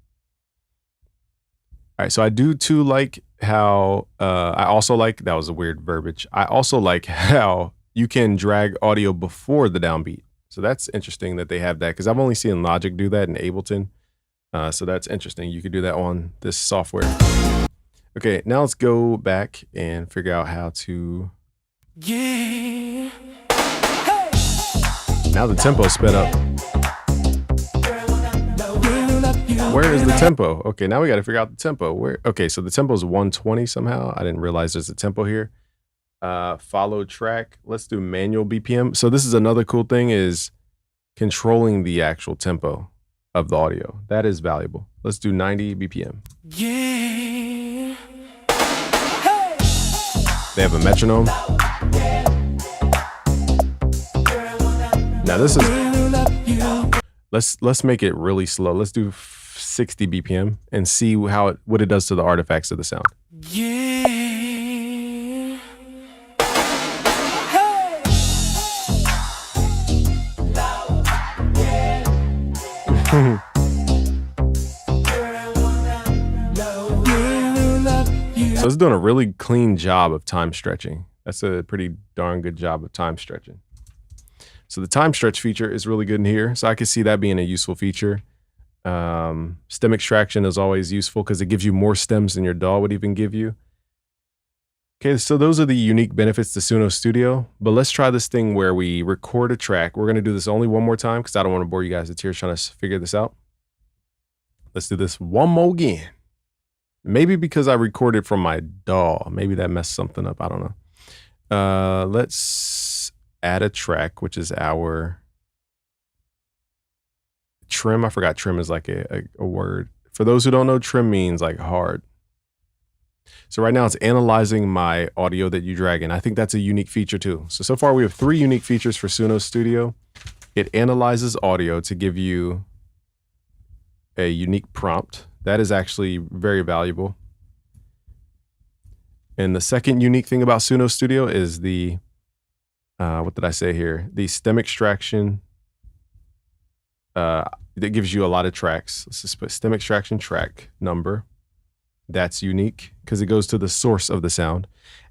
All right, so I do too like how, I also like, that was a weird verbiage. I also like how you can drag audio before the downbeat. So that's interesting that they have that, because I've only seen Logic do that in Ableton. So that's interesting. You could do that on this software. Okay, now let's go back and figure out how to. Yeah. Now the tempo sped up. Where is the tempo? Okay, now we got to figure out the tempo. Where? Okay, so the tempo is 120 somehow. I didn't realize there's a tempo here. Follow track. Let's do manual BPM. So this is another cool thing, is controlling the actual tempo of the audio. That is valuable. Let's do 90 BPM. Yeah. They have a metronome. Now this is, let's make it really slow. Let's do 60 BPM and see what it does to the artifacts of the sound. Yeah. So it's doing a really clean job of time stretching. That's a pretty darn good job of time stretching. So the time stretch feature is really good in here. So I can see that being a useful feature. Stem extraction is always useful because it gives you more stems than your DAW would even give you. Okay, so those are the unique benefits to Suno Studio. But let's try this thing where we record a track. We're going to do this only one more time because I don't want to bore you guys to tears trying to figure this out. Let's do this one more again. Maybe because I recorded from my DAW. Maybe that messed something up. I don't know. Let's add a track, which is our trim. I forgot trim is like a word. For those who don't know, trim means like hard. So right now it's analyzing my audio that you drag in. I think that's a unique feature too. So far we have 3 unique features for Suno Studio. It analyzes audio to give you a unique prompt. That is actually very valuable. And the second unique thing about Suno Studio is the, what did I say here? The stem extraction that gives you a lot of tracks. Let's just put stem extraction track number. That's unique because it goes to the source of the sound.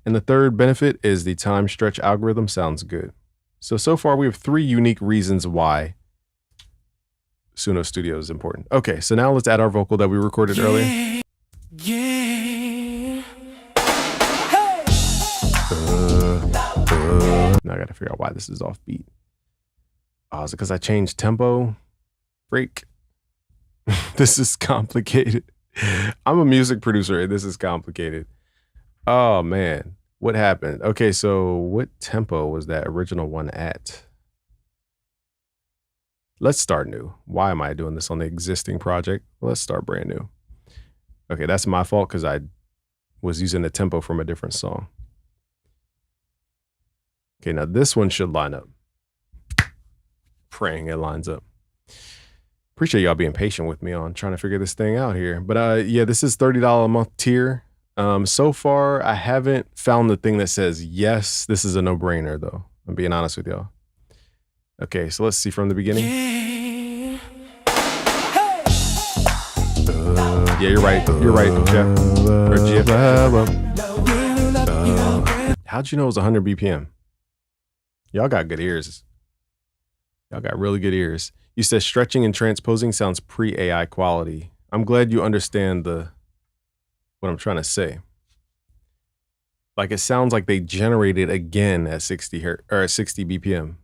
And the third benefit is the time stretch algorithm sounds good. So far we have 3 unique reasons why Suno Studio is important. Okay, so now let's add our vocal that we recorded earlier. Yeah. Now I gotta figure out why this is off beat. Oh, is it because I changed tempo? Freak. This is complicated. I'm a music producer and this is complicated. Oh man, what happened? Okay, so what tempo was that original one at? Let's start new. Why am I doing this on the existing project? Let's start brand new. Okay, that's my fault because I was using the tempo from a different song. Okay, now this one should line up. Praying it lines up. Appreciate y'all being patient with me on trying to figure this thing out here. But yeah, this is $30 a month tier. So far, I haven't found the thing that says, yes, this is a no-brainer though. I'm being honest with y'all. Okay, so let's see from the beginning. Yeah, you're right. You're right, Jeff. Or Jeff. How'd you know it was 100 BPM? Y'all got good ears. Y'all got really good ears. You said stretching and transposing sounds pre-AI quality. I'm glad you understand what I'm trying to say. Like, it sounds like they generated again at 60 hertz or at 60 BPM.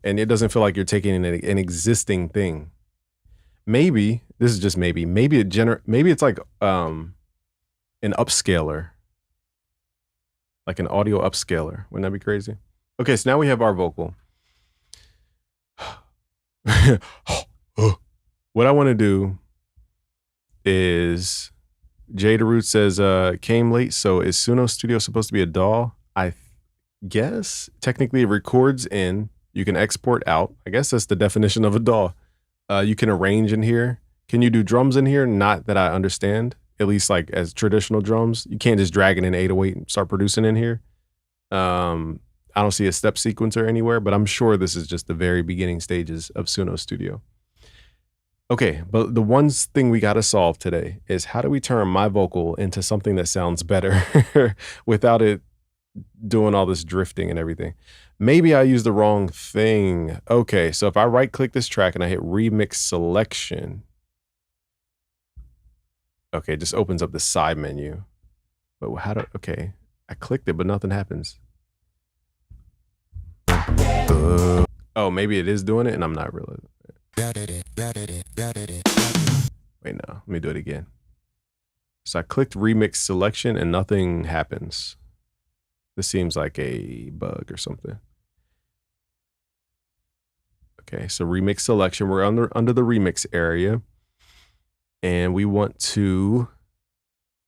And it doesn't feel like you're taking an existing thing. Maybe, this is just maybe it's like an upscaler. Like an audio upscaler. Wouldn't that be crazy? Okay, so now we have our vocal. What I want to do is, Jada Root says, came late, so is Suno Studio supposed to be a DAW? I guess. Technically, it records in. You can export out. I guess that's the definition of a DAW. You can arrange in here. Can you do drums in here? Not that I understand. At least like as traditional drums. You can't just drag in an 808 and start producing in here. I don't see a step sequencer anywhere, but I'm sure this is just the very beginning stages of Suno Studio. Okay, but the one thing we got to solve today is how do we turn my vocal into something that sounds better without it doing all this drifting and everything. Maybe I used the wrong thing. Okay, so if I right click this track and I hit remix selection, okay, it just opens up the side menu. But okay, I clicked it, but nothing happens. Oh, maybe it is doing it and I'm not really. Wait, no, let me do it again. So I clicked remix selection and nothing happens. This seems like a bug or something. Okay, so remix selection, we're under the remix area. And we want to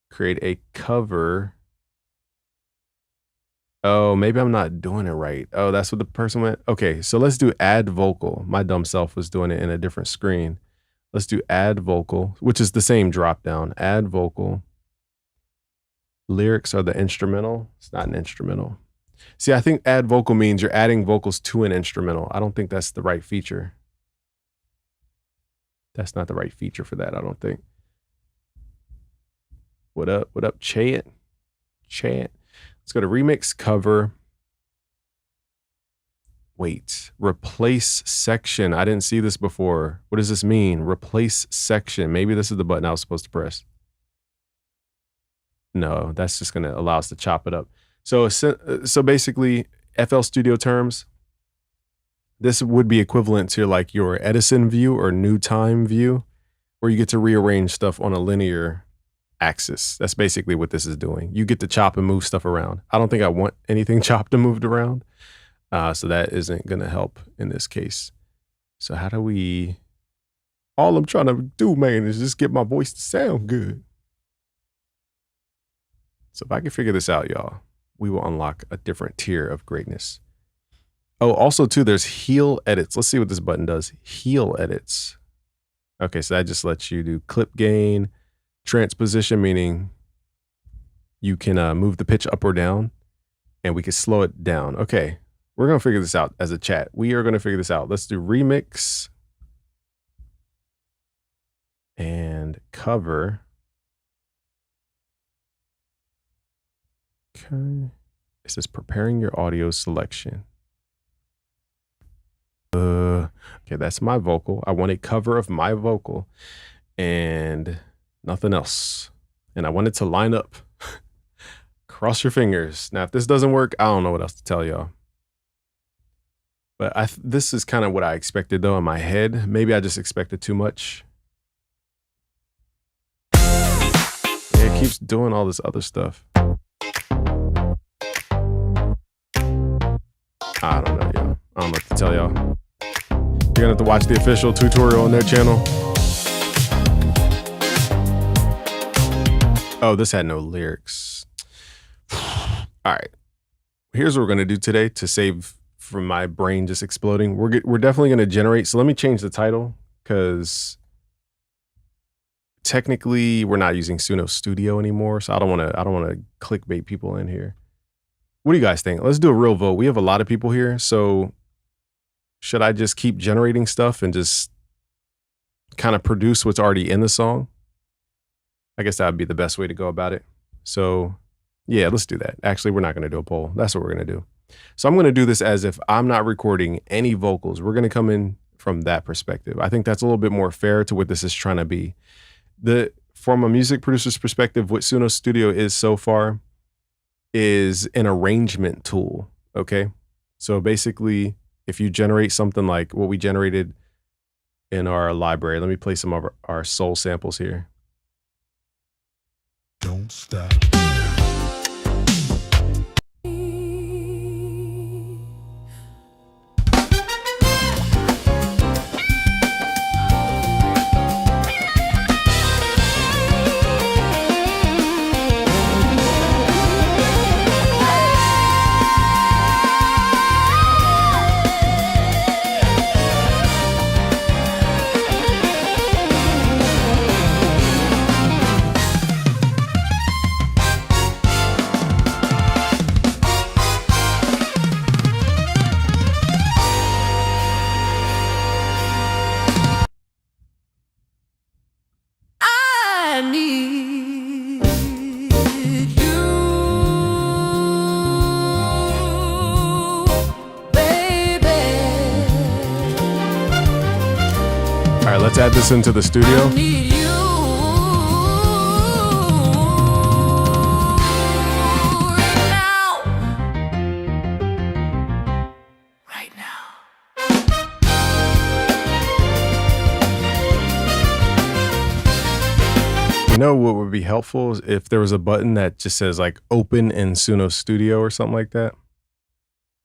create a cover. Oh, maybe I'm not doing it right. Oh, that's what the person went. Okay, so let's do add vocal. My dumb self was doing it in a different screen. Let's do add vocal, which is the same drop down. Add vocal. Lyrics are the instrumental. It's not an instrumental. See, I think add vocal means you're adding vocals to an instrumental. I don't think that's the right feature. That's not the right feature for that, I don't think. What up? What up, Chad? Chad. Let's go to remix cover. Wait, replace section. I didn't see this before. What does this mean? Replace section. Maybe this is the button I was supposed to press. No, that's just going to allow us to chop it up. So basically, FL Studio terms, this would be equivalent to like your Edison view or New Time view, where you get to rearrange stuff on a linear axis. That's basically what this is doing. You get to chop and move stuff around. I don't think I want anything chopped and moved around. So that isn't going to help in this case. So how do we, all I'm trying to do, man, is just get my voice to sound good. So if I can figure this out, y'all, we will unlock a different tier of greatness. Oh, also too, there's heal edits. Let's see what this button does. Heal edits. Okay, so that just lets you do clip gain, transposition, meaning you can move the pitch up or down, and we can slow it down. Okay, we're going to figure this out as a chat. We are going to figure this out. Let's do remix and cover. Okay, it says preparing your audio selection. Okay, that's my vocal. I want a cover of my vocal and nothing else. And I want it to line up. Cross your fingers. Now, if this doesn't work, I don't know what else to tell y'all. But this is kind of what I expected though in my head. Maybe I just expected too much. Yeah, it keeps doing all this other stuff. I don't know, y'all. I don't know what to tell y'all. You're gonna have to watch the official tutorial on their channel. Oh, this had no lyrics. All right. Here's what we're gonna do today to save from my brain just exploding. We're definitely gonna generate. So let me change the title because technically we're not using Suno Studio anymore. So I don't wanna clickbait people in here. What do you guys think? Let's do a real vote. We have a lot of people here. So should I just keep generating stuff and just kind of produce what's already in the song? I guess that would be the best way to go about it. So yeah, let's do that. Actually, we're not going to do a poll. That's what we're going to do. So I'm going to do this as if I'm not recording any vocals. We're going to come in from that perspective. I think that's a little bit more fair to what this is trying to be. From a music producer's perspective, what Suno Studio is so far is an arrangement tool, okay? So basically, if you generate something like what we generated in our library, let me play some of our soul samples here. Don't stop. I need you, baby. All right, let's add this into the studio. I need you right now. Right now. You know what would be helpful is if there was a button that just says like open in Suno Studio or something like that.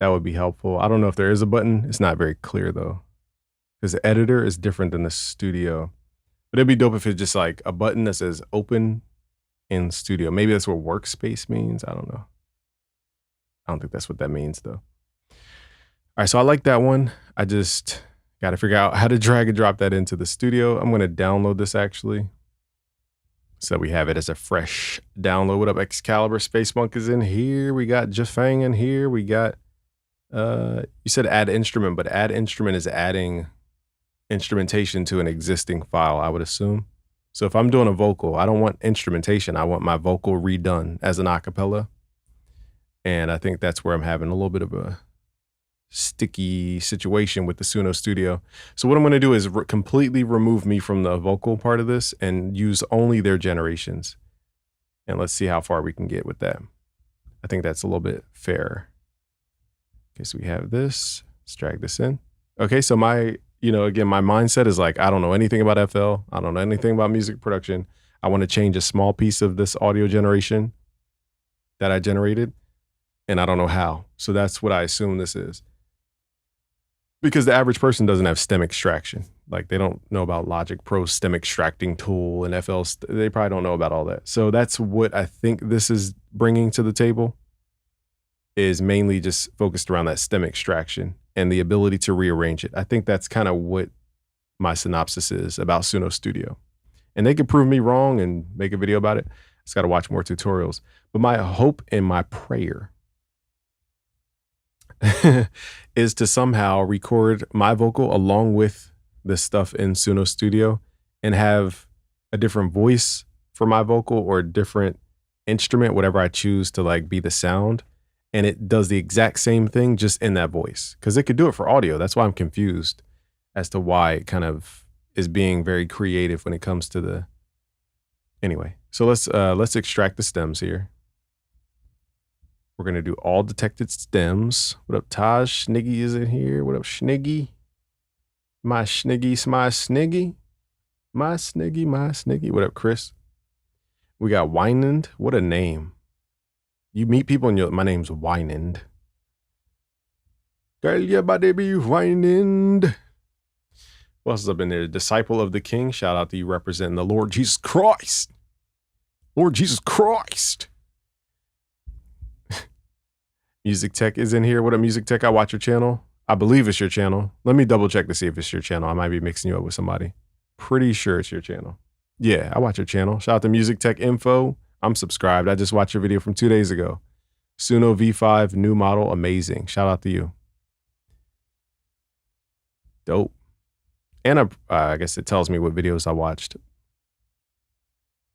That would be helpful. I don't know if there is a button. It's not very clear though, because the editor is different than the studio. But it'd be dope if it's just like a button that says open in studio. Maybe that's what workspace means. I don't know. I don't think that's what that means though. All right, so I like that one. I just got to figure out how to drag and drop that into the studio. I'm going to download this actually, so we have it as a fresh download. What up, Excalibur? Space Monk is in here. We got Jafang in here. We got, you said add instrument, but add instrument is adding instrumentation to an existing file, I would assume. So if I'm doing a vocal, I don't want instrumentation. I want my vocal redone as an acapella. And I think that's where I'm having a little bit of a sticky situation with the Suno Studio. So what I'm going to do is completely remove me from the vocal part of this and use only their generations. And let's see how far we can get with that. I think that's a little bit fair. Okay, so we have this. Let's drag this in. Okay, so my, again, my mindset is like, I don't know anything about FL. I don't know anything about music production. I want to change a small piece of this audio generation that I generated, and I don't know how. So that's what I assume this is. Because the average person doesn't have stem extraction. Like they don't know about Logic Pro stem extracting tool and FL. They probably don't know about all that. So that's what I think this is bringing to the table, is mainly just focused around that stem extraction and the ability to rearrange it. I think that's kind of what my synopsis is about Suno Studio. And they could prove me wrong and make a video about it. I just got to watch more tutorials. But my hope and my prayer is to somehow record my vocal along with this stuff in Suno Studio and have a different voice for my vocal or a different instrument, whatever I choose to like be the sound. And it does the exact same thing just in that voice, because it could do it for audio. That's why I'm confused as to why it kind of is being very creative when it comes to the, anyway. So let's extract the stems here. We're going to do all detected stems. What up, Taj? Sniggy is in here. What up, Sniggy? My Sniggy, my Sniggy. My Sniggy, my Sniggy. What up, Chris? We got Wynand. What a name. You meet people and you're, my name's Wynand. Girl, your body be Wynand. What else is up in there? Disciple of the King. Shout out to you representing the Lord Jesus Christ. Lord Jesus Christ. Music Tech is in here. What up, Music Tech? I watch your channel. I believe it's your channel. Let me double check to see if it's your channel. I might be mixing you up with somebody. Pretty sure it's your channel. Yeah, I watch your channel. Shout out to Music Tech Info. I'm subscribed. I just watched your video from 2 days ago. Suno V5, new model, amazing. Shout out to you. Dope. And I guess it tells me what videos I watched.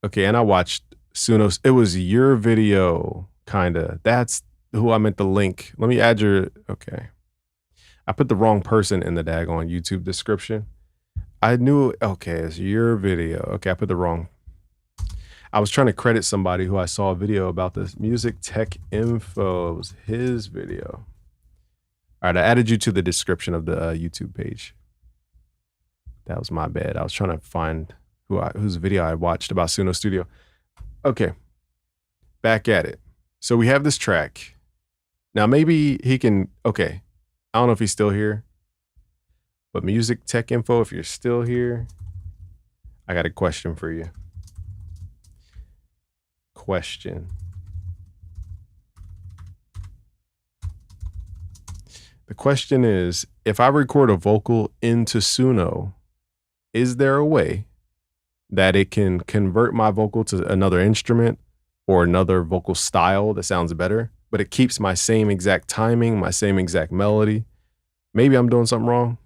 Okay, and I watched Suno's. It was your video, kinda. That's who I meant the link. Let me add your, okay. I put the wrong person in the daggone YouTube description. I knew, okay, it's your video. Okay, I put the wrong. I was trying to credit somebody who I saw a video about this. Music Tech Info. It was his video. All right, I added you to the description of the YouTube page. That was my bad. I was trying to find whose video I watched about Suno Studio. Okay, back at it. So we have this track. Now maybe he can, okay. I don't know if he's still here, but Music Tech Info, if you're still here, I got a question for you. Question. The question is, if I record a vocal into Suno, is there a way that it can convert my vocal to another instrument or another vocal style that sounds better, but it keeps my same exact timing, my same exact melody? Maybe I'm doing something wrong.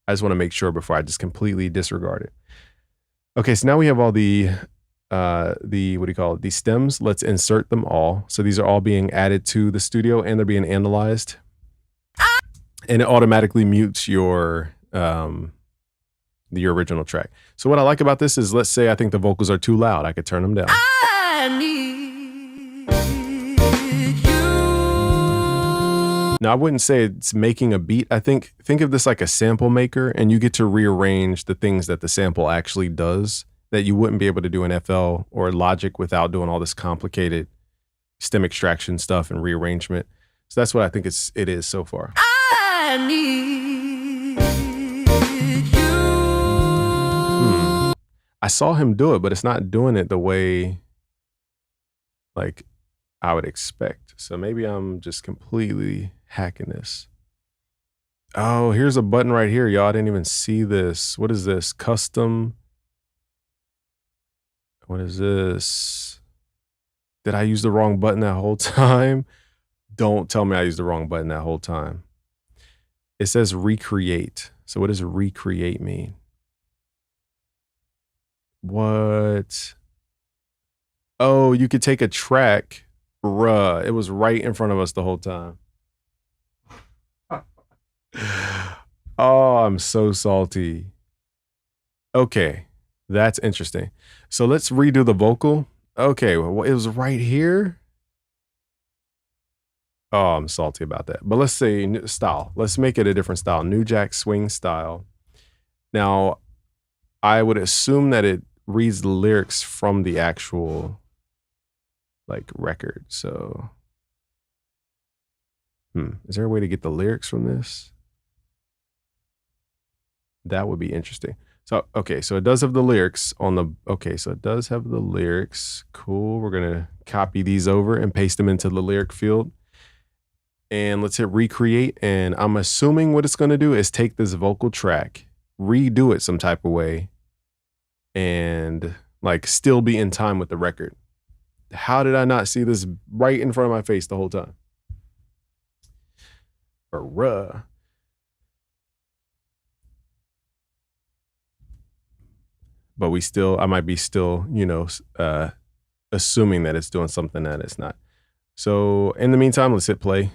I just want to make sure before I just completely disregard it. Okay, so now we have all the what do you call it? The stems. Let's insert them all. So these are all being added to the studio and they're being analyzed. And it automatically mutes your original track. So what I like about this is, let's say I think the vocals are too loud. I could turn them down. I need you. Now, I wouldn't say it's making a beat. I think of this like a sample maker, and you get to rearrange the things that the sample actually does that you wouldn't be able to do in FL or Logic without doing all this complicated stem extraction stuff and rearrangement. So that's what I think it is so far. I need you. I saw him do it, but it's not doing it the way like I would expect. So maybe I'm just completely hacking this. Oh, here's a button right here, y'all. I didn't even see this. What is this? Custom. What is this? Did I use the wrong button that whole time? Don't tell me I used the wrong button that whole time. It says recreate. So what does recreate mean? What? Oh, you could take a track. Bruh, it was right in front of us the whole time. Oh, I'm so salty. Okay, that's interesting. So let's redo the vocal. Okay, well, it was right here. Oh, I'm salty about that. But let's say style. Let's make it a different style. New Jack Swing style. Now, I would assume that it reads the lyrics from the actual like record. So, is there a way to get the lyrics from this? That would be interesting. So, okay, so it does have the lyrics on the, okay, so it does have the lyrics. Cool. We're going to copy these over and paste them into the lyric field. And let's hit recreate. And I'm assuming what it's going to do is take this vocal track, redo it some type of way, and like still be in time with the record. How did I not see this right in front of my face the whole time? Bruh. But I might be still, assuming that it's doing something that it's not. So in the meantime, let's hit play.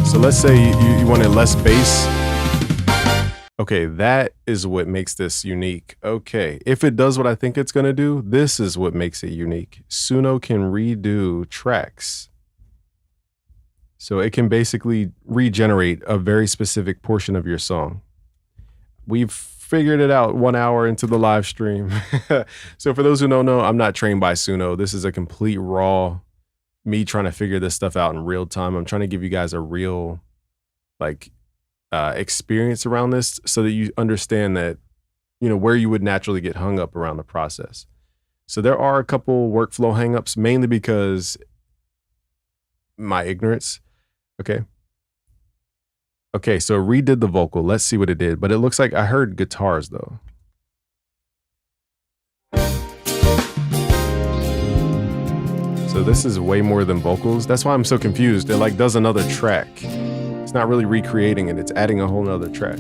So let's say you wanted less bass. Okay, that is what makes this unique. Okay, if it does what I think it's going to do, this is what makes it unique. Suno can redo tracks. So it can basically regenerate a very specific portion of your song. We've figured it out 1 hour into the live stream. So for those who don't know, I'm not trained by Suno. This is a complete raw, me trying to figure this stuff out in real time. I'm trying to give you guys a real, experience around this so that you understand that, where you would naturally get hung up around the process. So there are a couple workflow hangups, mainly because my ignorance. Okay. Okay, so redid the vocal. Let's see what it did. But it looks like I heard guitars though. So this is way more than vocals. That's why I'm so confused. It like does another track. It's not really recreating it. It's adding a whole nother track.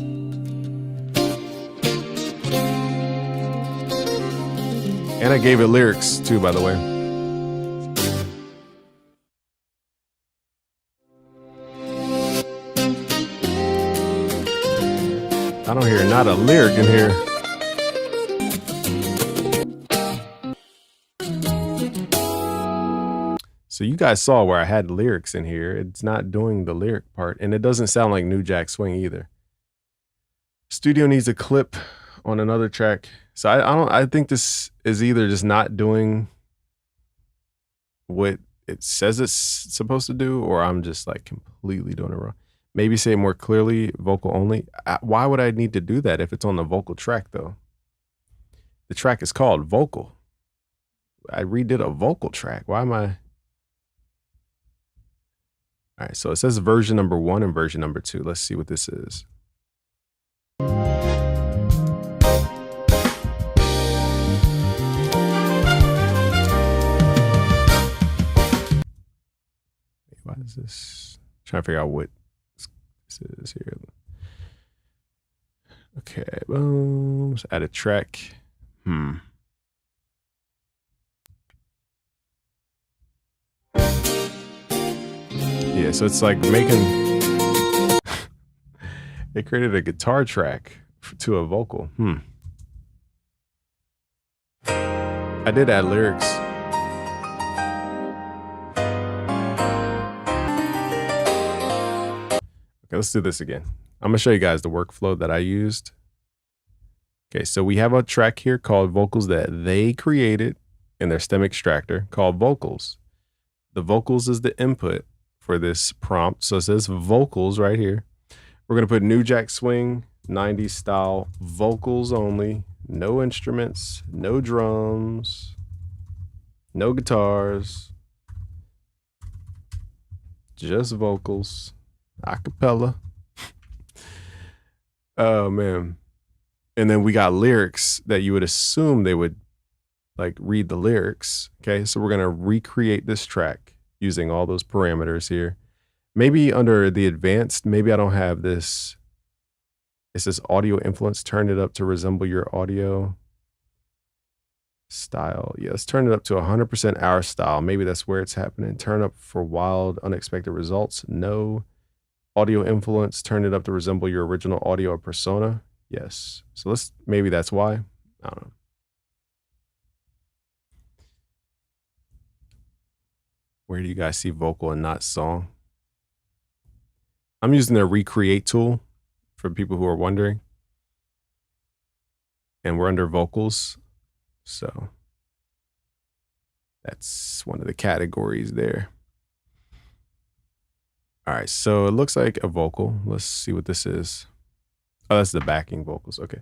And I gave it lyrics too, by the way. I don't hear not a lyric in here. So you guys saw where I had lyrics in here. It's not doing the lyric part, and it doesn't sound like New Jack Swing either. Studio needs a clip on another track. So I think this is either just not doing what it says it's supposed to do, or I'm just like completely doing it wrong. Maybe say it more clearly, vocal only. Why would I need to do that if it's on the vocal track though? The track is called Vocal. I redid a vocal track. Why am I? All right, so it says version number 1 and version number 2. Let's see what this is. Why is this? Trying to figure out what this is here. Okay, boom. Let's add a track. Yeah, so it's like making. It created a guitar track to a vocal. I did add lyrics. Okay, let's do this again. I'm gonna show you guys the workflow that I used. Okay, so we have a track here called Vocals that they created in their stem extractor called Vocals. The vocals is the input for this prompt. So it says vocals right here. We're gonna put New Jack Swing, 90s style, vocals only, no instruments, no drums, no guitars, just vocals, acapella. Oh man. And then we got lyrics that you would assume they would like read the lyrics. Okay, so we're gonna recreate this track using all those parameters here. Maybe under the advanced, maybe I don't have this. It says audio influence, turn it up to resemble your audio style. Yeah, let's turn it up to 100% our style. Maybe that's where it's happening. Turn up for wild, unexpected results. No. Audio influence, turn it up to resemble your original audio or persona. Yes. So maybe that's why. I don't know. Where do you guys see vocal and not song? I'm using the recreate tool for people who are wondering. And we're under vocals. So that's one of the categories there. All right, so it looks like a vocal. Let's see what this is. Oh, that's the backing vocals. Okay.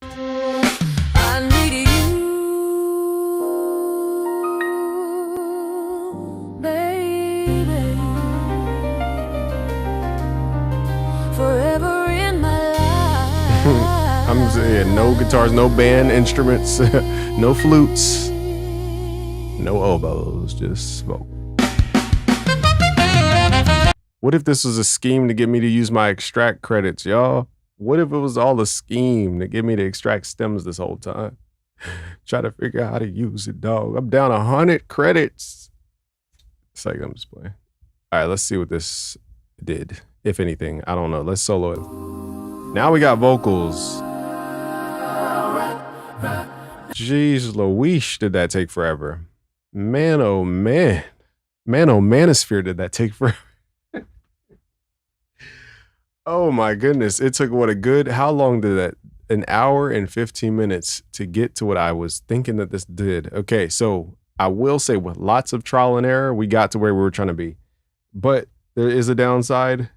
I need you, baby, forever in my life. I'm saying no guitars, no band instruments, no flutes, no oboes, just vocal. What if this was a scheme to get me to use my extract credits, y'all? What if it was all a scheme to get me to extract stems this whole time? Try to figure out how to use it, dog. I'm down 100 credits. It's like I'm just playing. All right, let's see what this did, if anything. I don't know. Let's solo it. Now we got vocals. Jeez Louise, did that take forever? Man, oh man. Man, oh manosphere, did that take forever? Oh my goodness. It took how long did that? An hour and 15 minutes to get to what I was thinking that this did. Okay, so I will say with lots of trial and error, we got to where we were trying to be. But there is a downside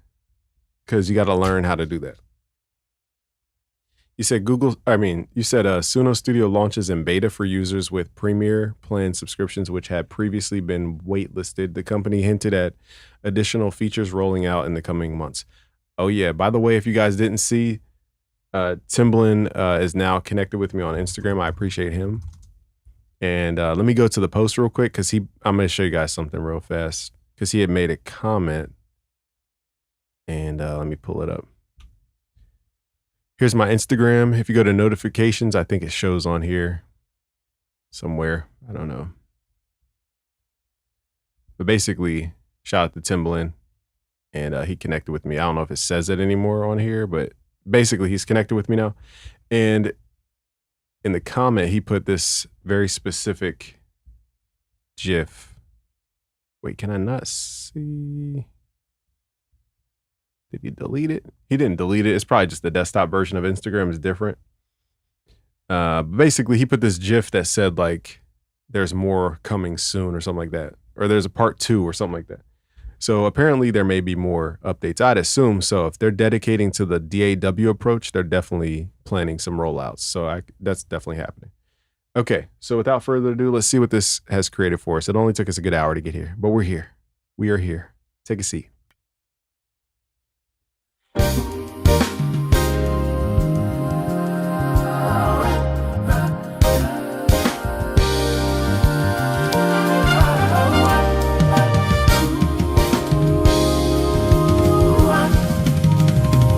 because you got to learn how to do that. You said Suno Studio launches in beta for users with Premiere plan subscriptions, which had previously been waitlisted. The company hinted at additional features rolling out in the coming months. Oh yeah, by the way, if you guys didn't see, Timbaland is now connected with me on Instagram. I appreciate him. And let me go to the post real quick because I'm going to show you guys something real fast because he had made a comment. And let me pull it up. Here's my Instagram. If you go to notifications, I think it shows on here somewhere. I don't know. But basically, shout out to Timbaland. And he connected with me. I don't know if it says it anymore on here, but basically he's connected with me now. And in the comment, he put this very specific GIF. Wait, can I not see? Did he delete it? He didn't delete it. It's probably just the desktop version of Instagram is different. Basically, he put this GIF that said like, there's more coming soon or something like that. Or there's a part 2 or something like that. So apparently there may be more updates. I'd assume so. If they're dedicating to the DAW approach, they're definitely planning some rollouts. So that's definitely happening. Okay, so without further ado, let's see what this has created for us. It only took us a good hour to get here, but we're here. We are here. Take a seat.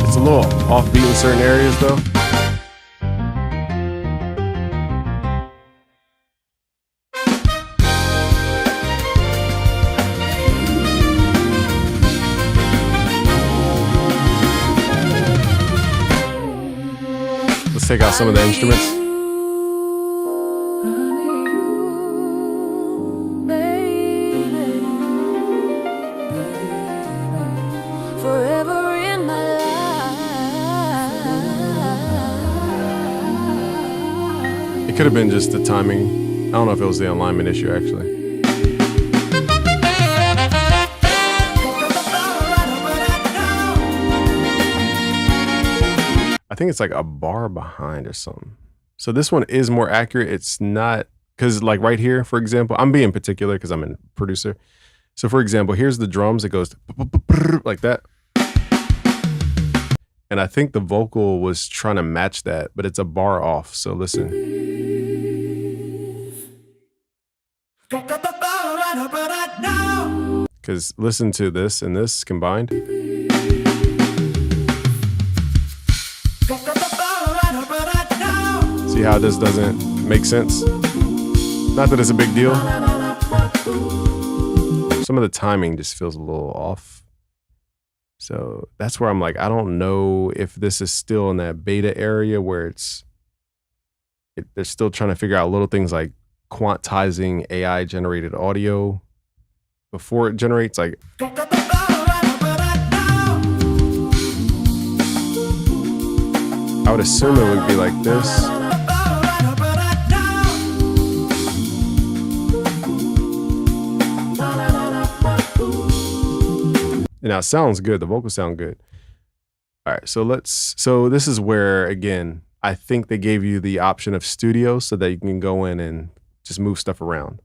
It's a little offbeat in certain areas though. Let's take out some of the instruments. Forever in my life. It could have been just the timing. I don't know if it was the alignment issue actually. I think it's like a bar behind or something. So this one is more accurate. It's not, because like right here, for example, I'm being particular because I'm a producer. So for example, here's the drums. It goes like that. And I think the vocal was trying to match that, but it's a bar off. So listen. Because listen to this and this combined. See how this doesn't make sense? Not that it's a big deal. Some of the timing just feels a little off. So that's where I'm like, I don't know if this is still in that beta area where they're still trying to figure out little things like quantizing AI generated audio before it generates like. I would assume it would be like this. And now it sounds good. The vocals sound good. All right, so this is where, again, I think they gave you the option of studio so that you can go in and just move stuff around.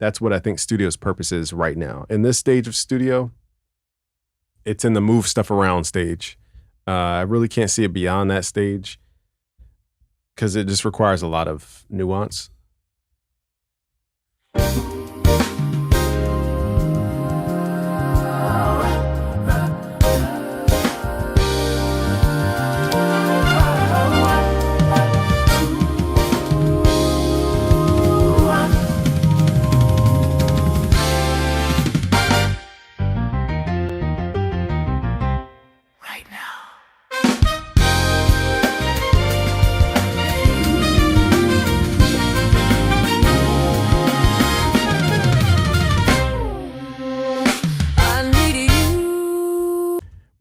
That's what I think studio's purpose is right now. In this stage of studio, it's in the move stuff around stage. I really can't see it beyond that stage because it just requires a lot of nuance.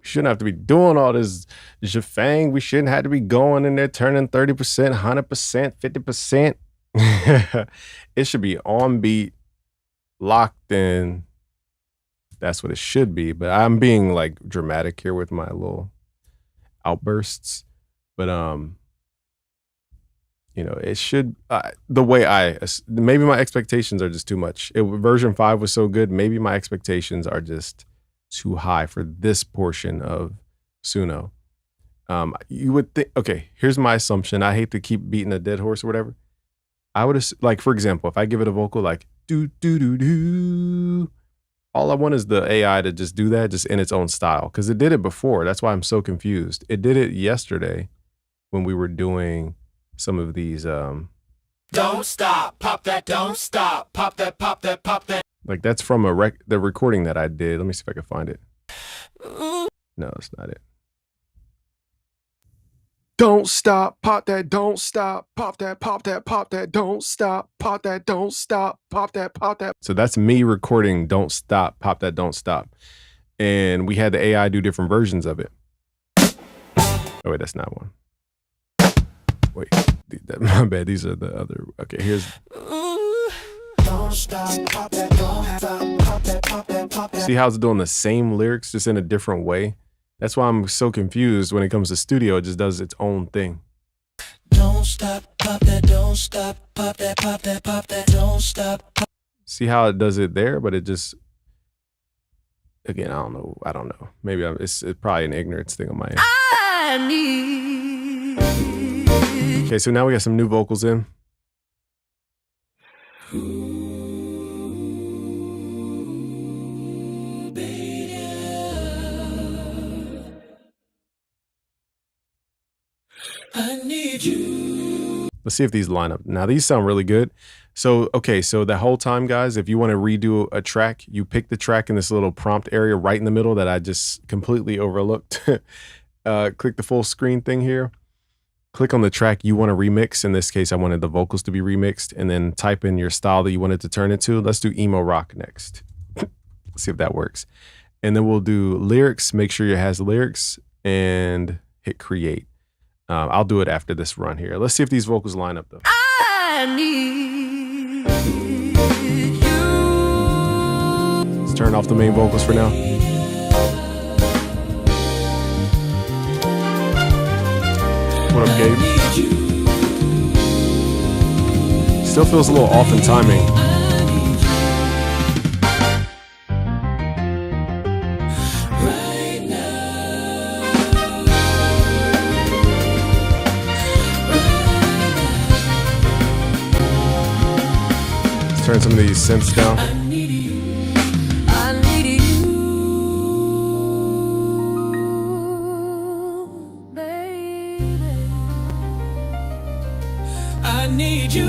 Shouldn't have to be doing all this jafang. We shouldn't have to be going in there turning 30%, 100%, 50%. It should be on beat, locked in. That's what it should be. But I'm being like dramatic here with my little outbursts. But it should the way maybe my expectations are just too much. Version 5 was so good. Maybe my expectations are just too high for this portion of Suno. You would think, okay, here's my assumption. I hate to keep beating a dead horse or whatever. I would like, for example, if I give it a vocal like do do do do, all I want is the AI to just do that just in its own style, because it did it before. That's why I'm so confused. It did it yesterday when we were doing some of these Don't stop, pop that, don't stop, pop that, pop that, pop that. like that's from the recording that I did. Let me see if I can find it. No, that's not it. Don't stop, pop that, don't stop, pop that, pop that, pop that, don't stop, pop that, don't stop, pop that, pop that. So that's me recording Don't Stop, Pop That, Don't Stop. And we had the AI do different versions of it. Oh, wait, that's not one. Wait, my bad. These are the other. Okay, here's. Don't stop, pop that, don't stop, pop that, pop that, pop that. See how it's doing the same lyrics, just in a different way? That's why I'm so confused when it comes to studio. It just does its own thing. Don't stop, pop that, don't stop, pop that, pop that, pop that, don't stop. See how it does it there, but it just, again, I don't know. Maybe it's probably an ignorance thing on my end. I need Okay, so now we got some new vocals in. I need you. Let's see if these line up. Now these sound really good. So, okay, so the whole time, guys, if you want to redo a track, you pick the track in this little prompt area right in the middle that I just completely overlooked. Click the full screen thing here. Click on the track you want to remix. In this case, I wanted the vocals to be remixed, and then type in your style that you want it to turn into. Let's do emo rock next. Let's see if that works. And then we'll do lyrics. Make sure it has lyrics and hit create. I'll do it after this run here. Let's see if these vocals line up though. I need you. Let's turn off the main vocals for now. What up, Gabe? Still feels a little off in timing. Let's turn some of these synths down. I need you, baby. I need you,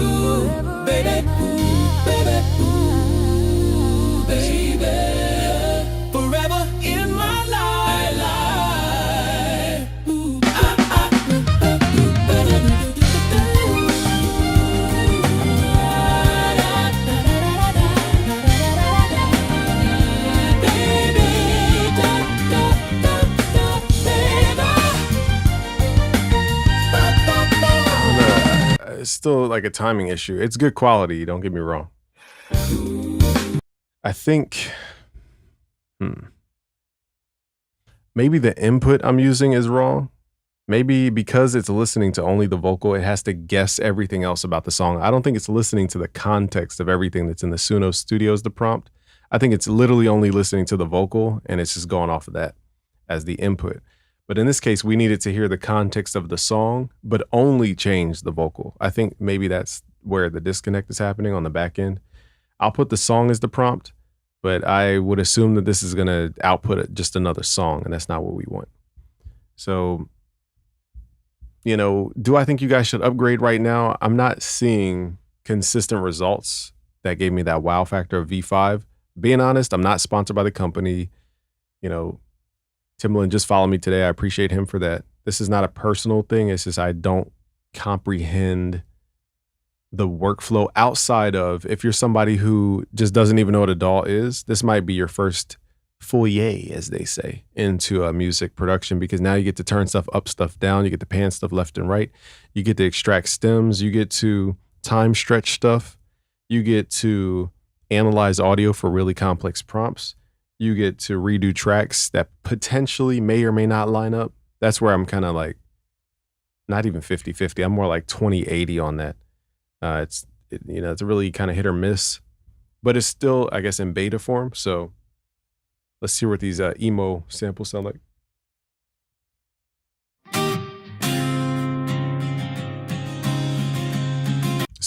baby, ooh, baby, ooh, baby, forever in my life. Ooh, It's still like a timing issue. It's good quality, don't get me wrong. I think, maybe the input I'm using is wrong. Maybe because it's listening to only the vocal, it has to guess everything else about the song. I don't think it's listening to the context of everything that's in the Suno Studios, the prompt. I think it's literally only listening to the vocal, and it's just going off of that as the input. But in this case, we needed to hear the context of the song, but only change the vocal. I think maybe that's where the disconnect is happening on the back end. I'll put the song as the prompt, but I would assume that this is going to output just another song, and that's not what we want. So, you know, do I think you guys should upgrade right now? I'm not seeing consistent results that gave me that wow factor of V5. Being honest, I'm not sponsored by the company. You know, Timbaland just followed me today. I appreciate him for that. This is not a personal thing. It's just I don't comprehend the workflow outside of, if you're somebody who just doesn't even know what a DAW is, this might be your first foyer, as they say, into a music production, because now you get to turn stuff up, stuff down. You get to pan stuff left and right. You get to extract stems. You get to time stretch stuff. You get to analyze audio for really complex prompts. You get to redo tracks that potentially may or may not line up. That's where I'm kind of like, not even 50-50. I'm more like 20-80 on that. It's a really kind of hit or miss, but it's still, I guess, in beta form. So let's see what these emo samples sound like.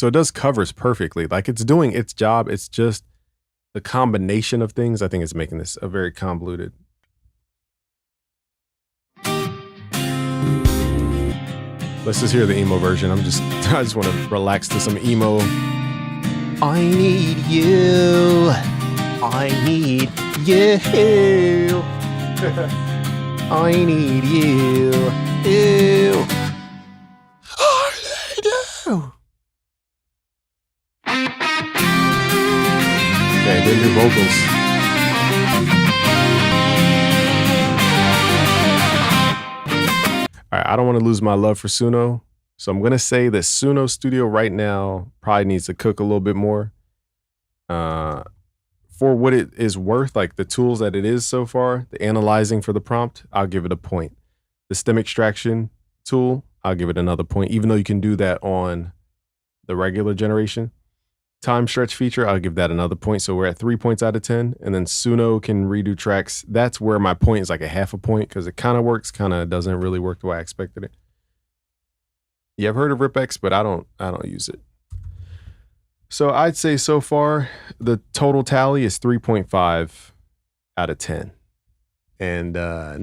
So it does covers perfectly. Like it's doing its job. It's just the combination of things, I think, is making this a very convoluted. Let's just hear the emo version. I just want to relax to some emo. I need you. I need you. I need you. Ew. I need you. Okay, then your vocals. All right, I don't want to lose my love for Suno, so I'm gonna say that Suno Studio right now probably needs to cook a little bit more. For what it is worth, like the tools that it is so far, the analyzing for the prompt, I'll give it a point. The stem extraction tool, I'll give it another point, even though you can do that on the regular generation. Time stretch feature, I'll give that another point. So we're at 3 points out of 10. And then Suno can redo tracks. That's where my point is like a half a point because it kind of works, kind of doesn't really work the way I expected it. Yeah, I've heard of RipX, but I don't use it. So I'd say so far, the total tally is 3.5 out of 10. And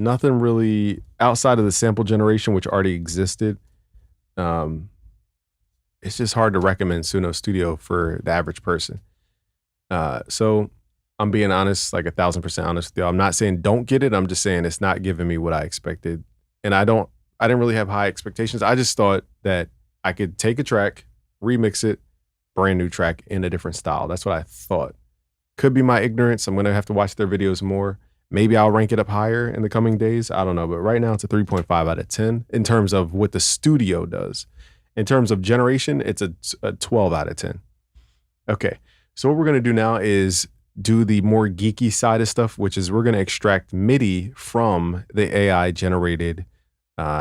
nothing really outside of the sample generation, which already existed. It's just hard to recommend Suno Studio for the average person. So I'm being honest, like 1,000% honest with y'all. I'm not saying don't get it. I'm just saying it's not giving me what I expected. And I didn't really have high expectations. I just thought that I could take a track, remix it, brand new track in a different style. That's what I thought. Could be my ignorance. I'm going to have to watch their videos more. Maybe I'll rank it up higher in the coming days. I don't know. But right now it's a 3.5 out of 10 in terms of what the studio does. In terms of generation, it's a 12 out of 10. Okay. So what we're going to do now is do the more geeky side of stuff, which is we're going to extract MIDI from the AI generated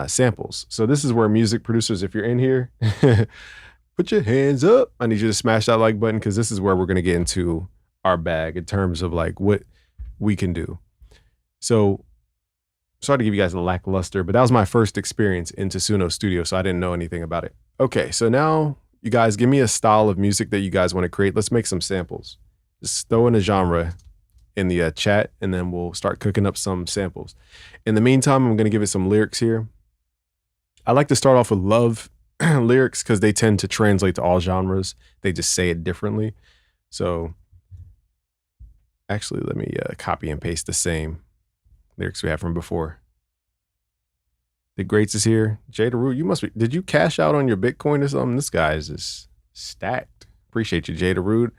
samples. So this is where music producers, if you're in here, put your hands up. I need you to smash that like button because this is where we're going to get into our bag in terms of like what we can do. So sorry to give you guys a lackluster, but that was my first experience into Suno Studio, so I didn't know anything about it. Okay, so now you guys give me a style of music that you guys want to create. Let's make some samples. Just throw in a genre in the chat, and then we'll start cooking up some samples. In the meantime, I'm going to give it some lyrics here. I like to start off with love lyrics because they tend to translate to all genres. They just say it differently. So actually, let me copy and paste the same lyrics we had from before. The Greats is here. Jada Root, you must be, did you cash out on your Bitcoin or something? This guy is just stacked. Appreciate you, Jada Root.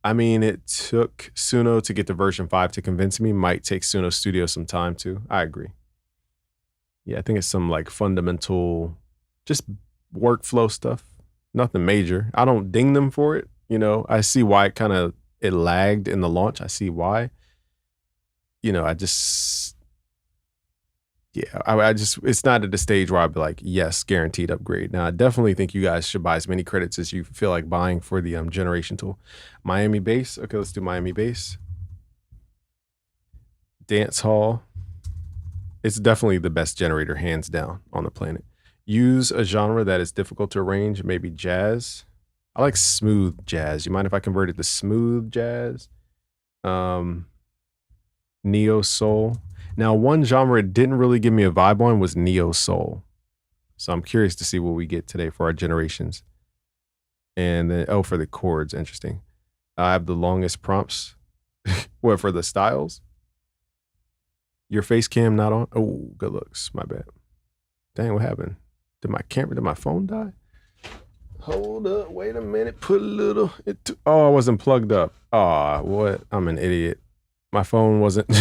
I mean, it took Suno to get to version 5 to convince me. Might take Suno Studio some time too. I agree. Yeah, I think it's some like fundamental, just workflow stuff. Nothing major. I don't ding them for it. You know, I see why it lagged in the launch. I see why. You know, I just it's not at the stage where I'd be like, yes, guaranteed upgrade. Now, I definitely think you guys should buy as many credits as you feel like buying for the generation tool. Miami bass. Okay, let's do Miami bass. Dance hall. It's definitely the best generator, hands down, on the planet. Use a genre that is difficult to arrange, maybe jazz. I like smooth jazz. You mind if I convert it to smooth jazz? Neo soul. Now, one genre it didn't really give me a vibe on was neo soul. So I'm curious to see what we get today for our generations. And then, oh, for the chords, interesting. I have the longest prompts. What, for the styles? Your face cam not on? Oh, good looks. My bad. Dang, what happened? Did my phone die? Hold up, wait a minute. Put a little. Oh, I wasn't plugged up. Oh, what? I'm an idiot. My phone wasn't.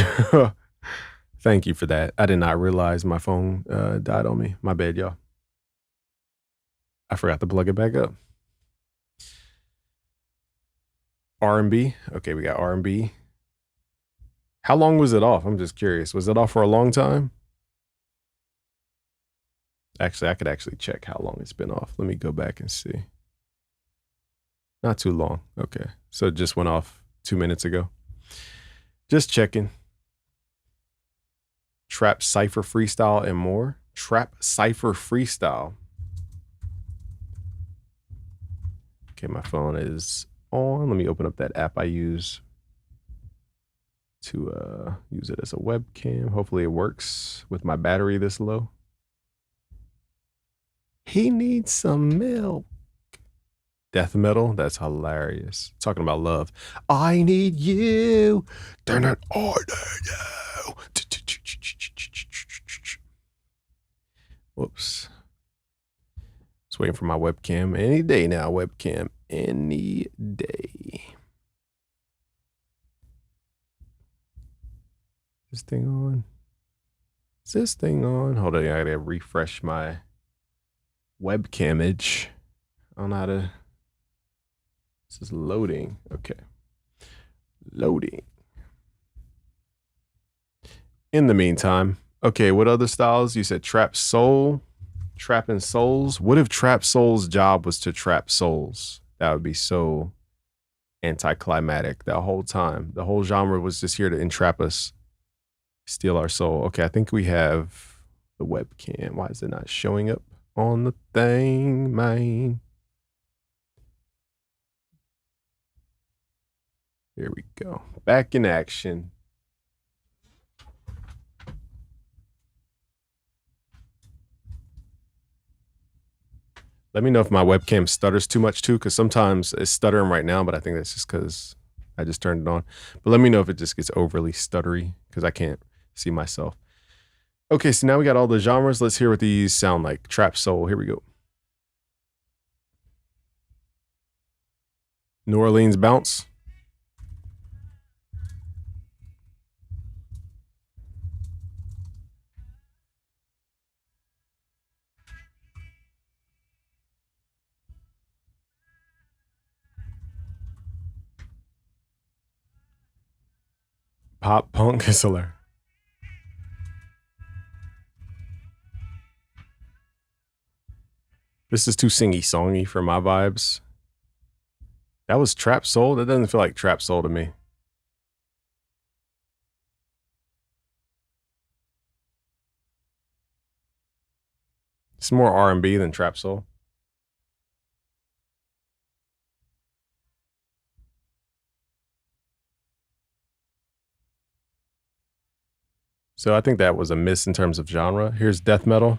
Thank you for that. I did not realize my phone died on me. My bad, y'all. I forgot to plug it back up. R&B. Okay, we got R&B. How long was it off? I'm just curious. Was it off for a long time? Actually, I could actually check how long it's been off. Let me go back and see. Not too long. Okay. So it just went off 2 minutes ago. Just checking. Trap Cypher Freestyle and more. Trap Cypher Freestyle. Okay, my phone is on. Let me open up that app I use to use it as a webcam. Hopefully it works with my battery this low. He needs some milk. Death metal, that's hilarious. Talking about love. I need you. I need you. Whoops. Just waiting for my webcam any day now. Webcam any day. This thing on? Is this thing on? Hold on, I gotta refresh my webcam image. I don't know how to. This is loading. Okay. Loading. In the meantime, okay, what other styles? You said trap soul, trapping souls. What if trap soul's job was to trap souls? That would be so anticlimactic that whole time. The whole genre was just here to entrap us, steal our soul. Okay, I think we have the webcam. Why is it not showing up on the thing, man? Here we go. Back in action. Let me know if my webcam stutters too much too, because sometimes it's stuttering right now, but I think that's just because I just turned it on. But let me know if it just gets overly stuttery, because I can't see myself. Okay, so now we got all the genres. Let's hear what these sound like. Trap soul, here we go. New Orleans bounce. Pop punk is hilarious. This is too singy-songy for my vibes. That was trap soul? That doesn't feel like trap soul to me. It's more R&B than trap soul. So I think that was a miss in terms of genre. Here's death metal.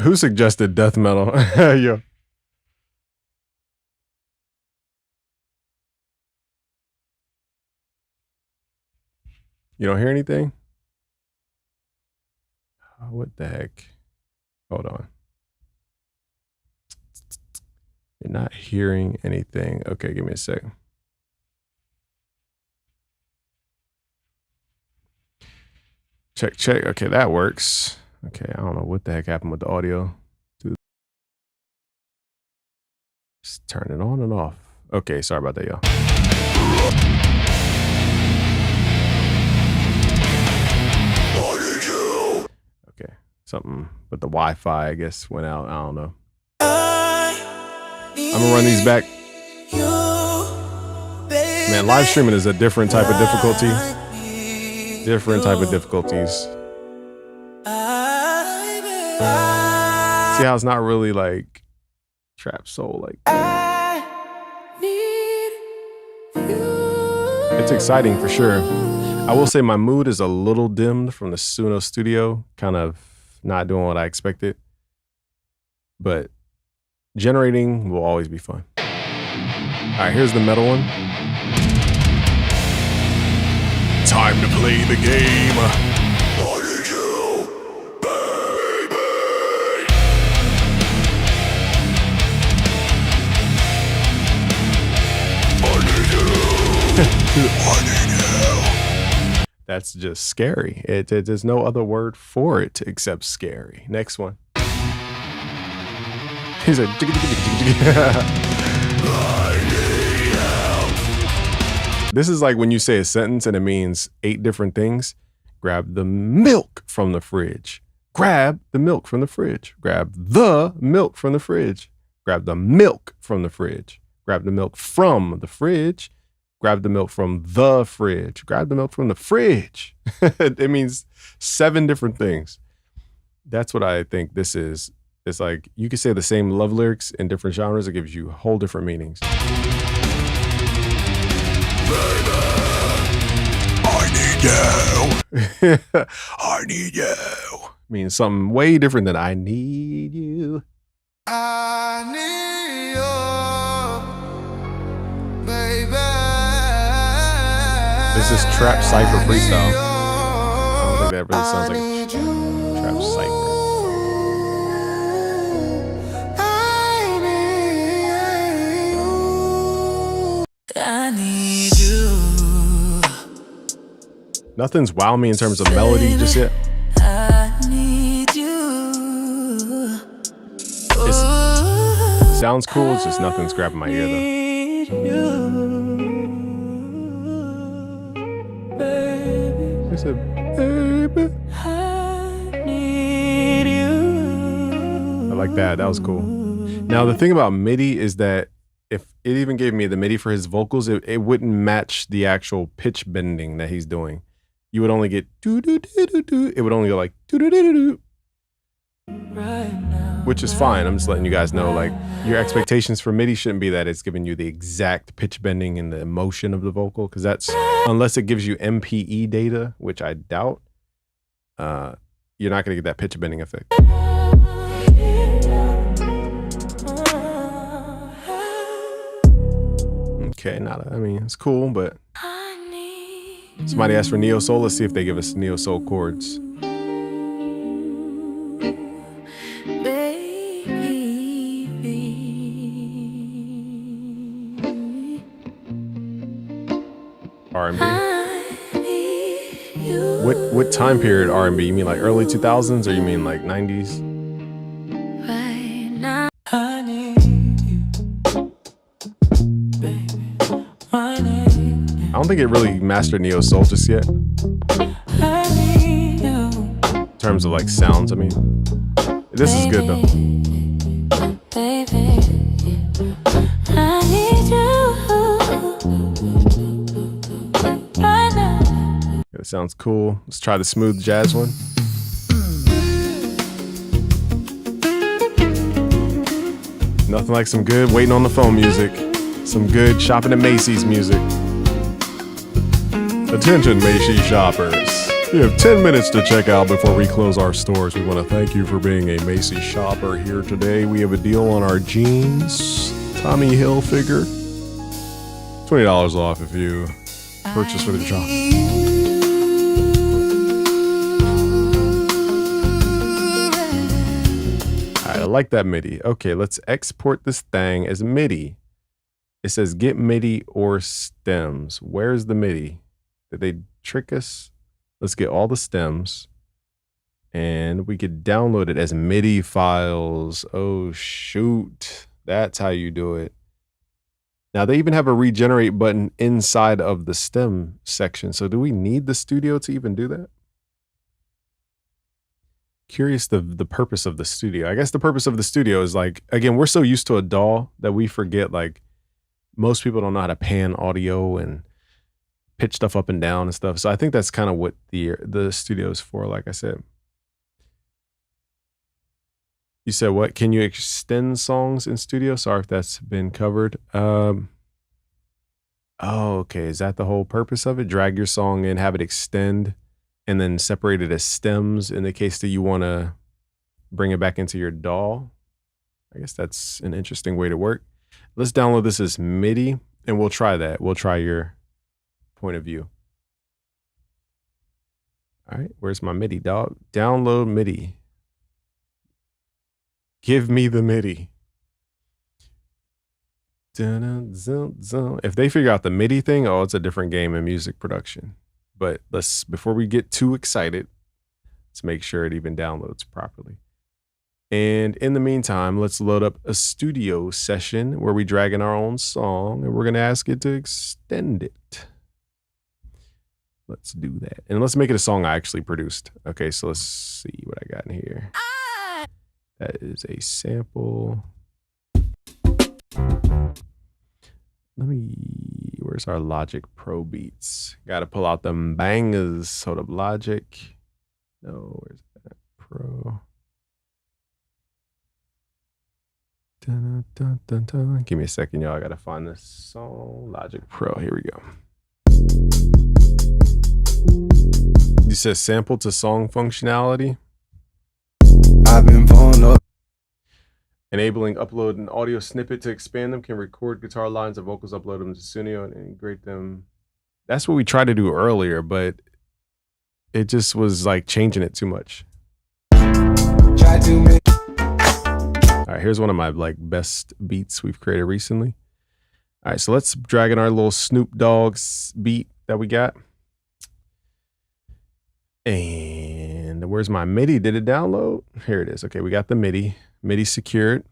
Who suggested death metal? Yo. You don't hear anything? Oh, what the heck? Hold on. You're not hearing anything. Okay, give me a sec. Check, check. Okay, that works. Okay, I don't know what the heck happened with the audio. Dude. Just turn it on and off. Okay, sorry about that, y'all. Okay, something with the Wi-Fi, I guess, went out. I don't know. I'm gonna run these back. Man, live streaming is a different type of difficulty. Different type of difficulties. See how it's not really like trap soul like that. It's exciting for sure. I will say my mood is a little dimmed from the Suno studio, kind of not doing what I expected. But generating will always be fun. All right, here's the metal one. Time to play the game. That's just scary. There's no other word for it except scary. Next one. He's a This is like when you say a sentence and it means 8 different things. Grab the milk from the fridge. Grab the milk from the fridge. Grab the milk from the fridge. Grab the milk from the fridge. Grab the milk from the fridge. Grab the milk from the fridge. Grab the milk from the fridge. It means 7 different things. That's what I think this is. It's like you could say the same love lyrics in different genres. It gives you whole different meanings. I need you. I need you. Means something way different than I need you. I need you, baby. This is Trap Cypher freestyle. I don't think that really sounds like a Trap Cypher. I need you. Nothing's wow me in terms of melody just yet. I need you. It sounds cool, it's just nothing's grabbing my ear though. Need you, baby. He said, baby. I need you. I like that. That was cool. Now the thing about MIDI is that if it even gave me the MIDI for his vocals, it wouldn't match the actual pitch bending that he's doing. You would only get do do do do do. It would only go like do do do do do, Right now. which is fine. I'm just letting you guys know, like, your expectations for MIDI shouldn't be that it's giving you the exact pitch bending and the emotion of the vocal, because that's, unless it gives you MPE data, which I doubt, you're not gonna get that pitch bending effect. Okay, I mean, it's cool, but somebody asked for Neo Soul. Let's see if they give us Neo Soul chords. R&B. What time period R&B? You mean like early 2000s, or you mean like 90s? I need you, baby. I need you. I don't think it really mastered Neo Soul just yet, I need you. in terms of like sounds. I mean, this is good though. Baby, I need you right now. It sounds cool. Let's try the smooth jazz one. Nothing like some good waiting on the phone music. Some good shopping at Macy's music. Attention, Macy's shoppers. You have 10 minutes to check out before we close our stores. We want to thank you for being a Macy's shopper here today. We have a deal on our jeans, Tommy Hilfiger. $20 off if you purchase for the shop. All right, I like that MIDI. Okay, let's export this thing as MIDI. It says get MIDI or stems. Where's the MIDI? Did they trick us? Let's get all the stems. And we could download it as MIDI files. Oh, shoot. That's how you do it. Now, they even have a regenerate button inside of the stem section. So do we need the studio to even do that? Curious the purpose of the studio. I guess the purpose of the studio is like, again, we're so used to a DAW that we forget, like, most people don't know how to pan audio and pitch stuff up and down and stuff. So I think that's kind of what the studio is for, like I said. You said what? Can you extend songs in studio? Sorry if that's been covered. Oh, okay. Is that the whole purpose of it? Drag your song in, have it extend, and then separate it as stems in the case that you want to bring it back into your DAW. I guess that's an interesting way to work. Let's download this as MIDI, and we'll try that. We'll try your point of view. All right, where's my MIDI, dog? Download MIDI. Give me the MIDI. If they figure out the MIDI thing, oh, it's a different game in music production. But before we get too excited, let's make sure it even downloads properly. And in the meantime, let's load up a studio session where we drag in our own song, and we're going to ask it to extend it. Let's do that. And let's make it a song I actually produced. Okay, so let's see what I got in here. That is a sample. Where's our Logic Pro beats? Got to pull out them bangers. Hold up, Logic. No, where's that? Pro. Dun, dun, dun, dun. Give me a second, y'all. I gotta find this song. Logic Pro. Here we go. You said sample to song functionality. I've been falling up. Enabling upload an audio snippet to expand them, can record guitar lines and vocals, upload them to Suno and integrate them. That's what we tried to do earlier, but it just was like changing it too much. Try to make All right, here's one of my like best beats we've created recently. All right, so let's drag in our little Snoop Dogg's beat that we got. And where's my MIDI? Did it download? Here it is. Okay, we got the MIDI. MIDI secured.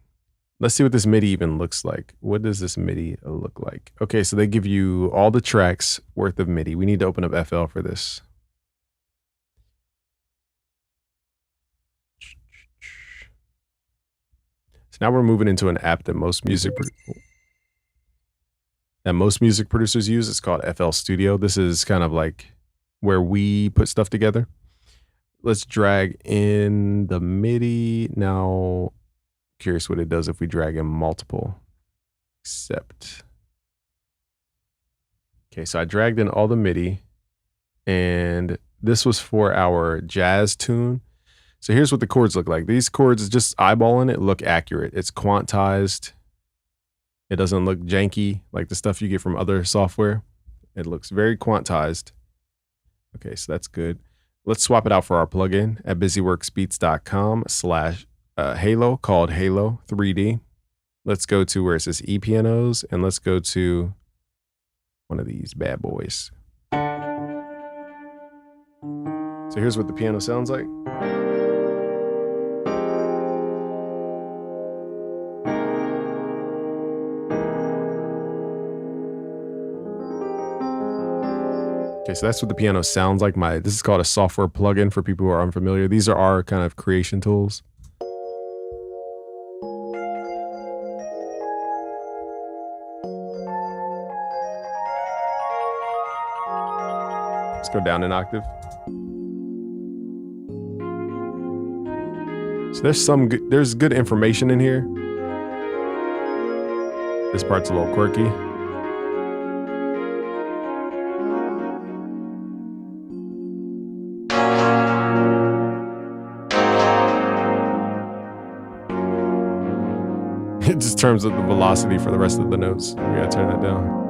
Let's see what this MIDI even looks like. What does this MIDI look like? Okay, so they give you all the tracks worth of MIDI. We need to open up FL for this. So now we're moving into an app that most music producers use. It's called FL Studio. This is kind of like where we put stuff together. Let's drag in the MIDI. Now, curious what it does if we drag in multiple. Accept. Okay, so I dragged in all the MIDI, and this was for our jazz tune. So here's what the chords look like. These chords, just eyeballing it, look accurate. It's quantized. It doesn't look janky like the stuff you get from other software. It looks very quantized. Okay, so that's good. Let's swap it out for our plugin at busyworksbeats.com/Halo called Halo 3D. Let's go to where it says ePianos, and let's go to one of these bad boys. So here's what the piano sounds like. Okay, so that's what the piano sounds like. This is called a software plugin for people who are unfamiliar. These are our kind of creation tools. Let's go down an octave. So there's good information in here. This part's a little quirky. It just turns up the velocity for the rest of the notes. We gotta turn that down.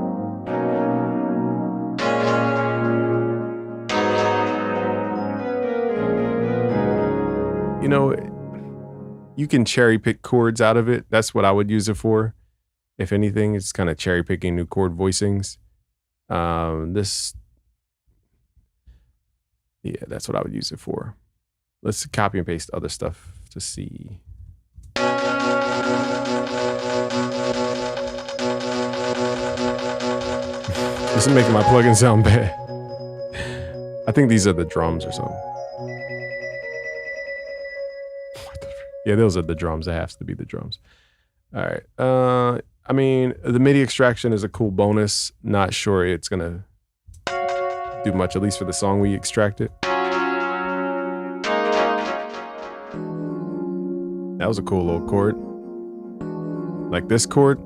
You know, you can cherry pick chords out of it. That's what I would use it for. If anything, it's kind of cherry picking new chord voicings. Yeah, that's what I would use it for. Let's copy and paste other stuff to see. This is making my plugin sound bad. I think these are the drums or something. Yeah, those are the drums. It has to be the drums. All right. I mean, the MIDI extraction is a cool bonus. Not sure it's going to do much, at least for the song we extracted. That was a cool little chord. Like this chord.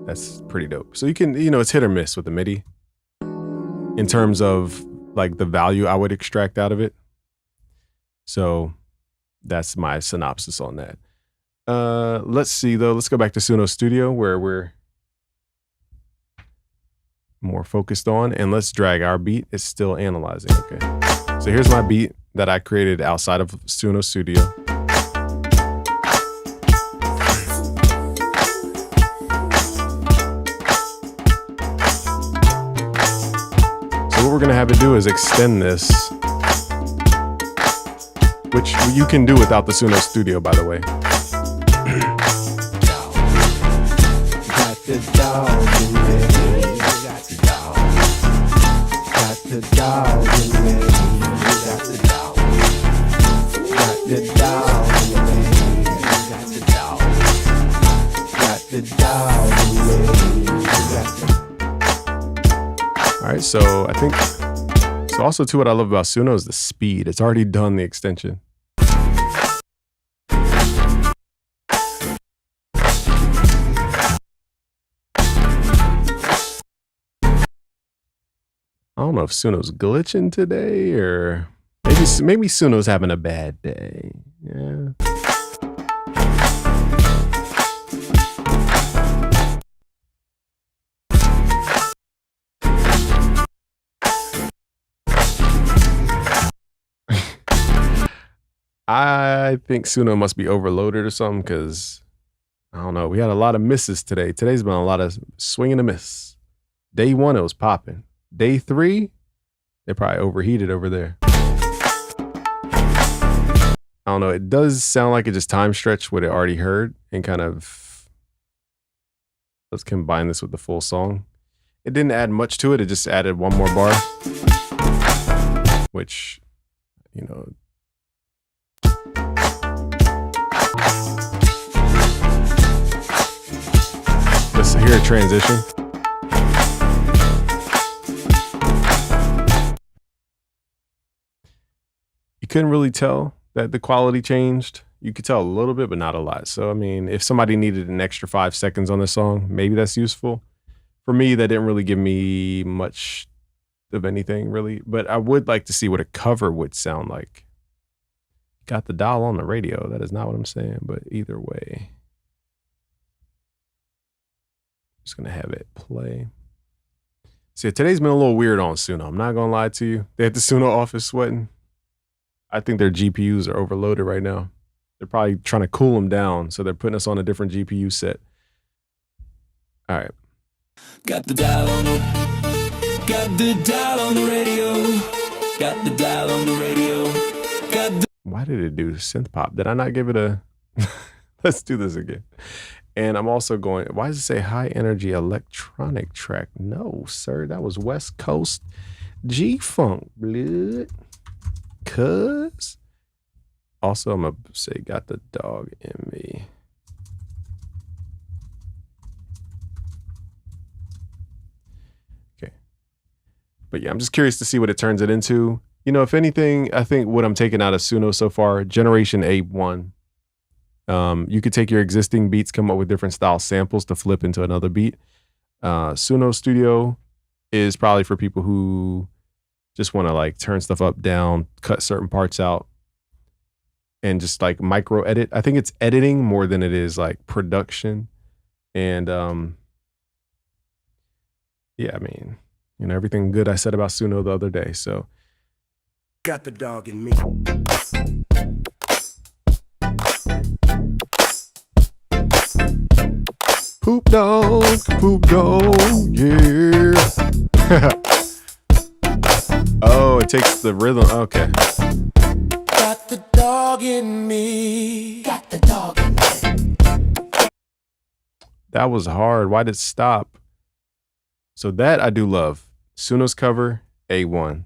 That's pretty dope. So you can, it's hit or miss with the MIDI in terms of like the value I would extract out of it. So that's my synopsis on that. Let's see though. Let's go back to Suno Studio where we're more focused on, and let's drag our beat. It's still analyzing. Okay. So here's my beat that I created outside of Suno Studio. What we're gonna have to do is extend this, which you can do without the Suno Studio, by the way. All right, so I think, so also too, what I love about Suno is the speed. It's already done the extension. I don't know if Suno's glitching today or maybe Suno's having a bad day. Yeah. I think Suno must be overloaded or something because I don't know. We had a lot of misses today. Today's been a lot of swing and a miss. Day 1, it was popping. Day 3, they probably overheated over there. I don't know. It does sound like it just time stretched what it already heard and kind of let's combine this with the full song. It didn't add much to it. It just added one more bar, which, you know, let's hear a transition. You couldn't really tell that the quality changed. You could tell a little bit, but not a lot. So, I mean, if somebody needed an extra 5 seconds on the song, maybe that's useful. For me, that didn't really give me much of anything, really. But I would like to see what a cover would sound like. Got the dial on the radio. That is not what I'm saying, but either way. Just going to have it play. See, today's been a little weird on Suno. I'm not going to lie to you. They at the Suno office sweating. I think their GPUs are overloaded right now. They're probably trying to cool them down, so they're putting us on a different GPU set. All right. Got the dial on the radio. Got the dial on the radio. Why did it do synth pop? Did I not give it a... Let's do this again. And I'm also going, why does it say high energy electronic track? No, sir, that was West Coast G-Funk, blood. Cuz. Also, I'm going to say got the dog in me. Okay. But yeah, I'm just curious to see what it turns it into. You know, if anything, I think what I'm taking out of Suno so far, Generation A1. You could take your existing beats, come up with different style samples to flip into another beat. Suno Studio is probably for people who just want to like turn stuff up, down, cut certain parts out, and just like micro edit. I think it's editing more than it is like production. And yeah, I mean, you know, everything good I said about Suno the other day. So Got the dog in me. poop dog, yeah. Oh, it takes the rhythm. Okay. Got the dog in me. Got the dog in me. That was hard. Why did it stop? So that I do love. Suno's cover, A1.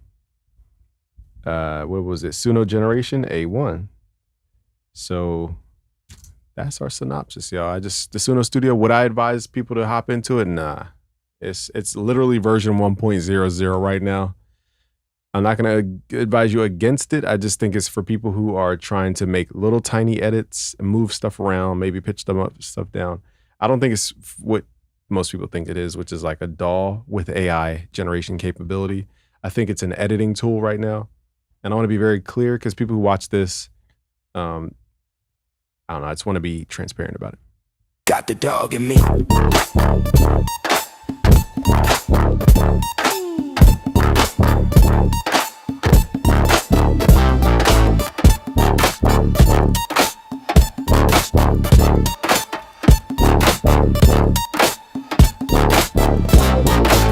What was it? Suno Generation, A1. So that's our synopsis, y'all. The Suno Studio, would I advise people to hop into it? Nah. It's literally version 1.00 right now. I'm not going to advise you against it. I just think it's for people who are trying to make little tiny edits, move stuff around, maybe pitch them up, stuff down. I don't think it's what most people think it is, which is like a DAW with AI generation capability. I think it's an editing tool right now. And I want to be very clear because people who watch this, I don't know, I just want to be transparent about it. Got the dog in me.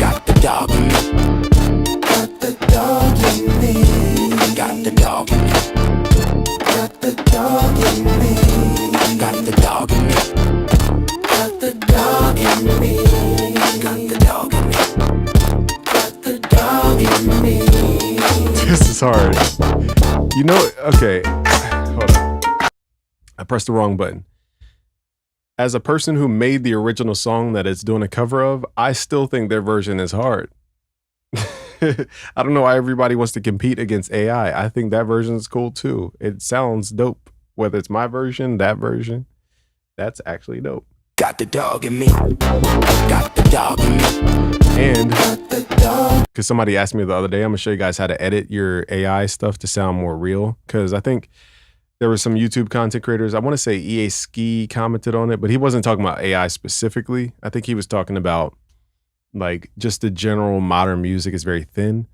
Got the dog in me. Got the dog in me. Got the dog in me. Got the dog in me. Got the dog in me. Got the dog in me. Got the dog in me. Got the dog in me. This is hard. You know, okay, hold on. I pressed the wrong button. As a person who made the original song that it's doing a cover of, I still think their version is hard. I don't know why everybody wants to compete against AI. I think that version is cool too. It sounds dope. Whether it's my version, that version, that's actually dope. Got the dog in me. Got the dog in me. And Got the dog. because somebody asked me the other day, I'm gonna show you guys how to edit your AI stuff to sound more real. Because I think there were some YouTube content creators. I want to say EA Ski commented on it, but he wasn't talking about AI specifically. I think he was talking about like just the general modern music is very thin.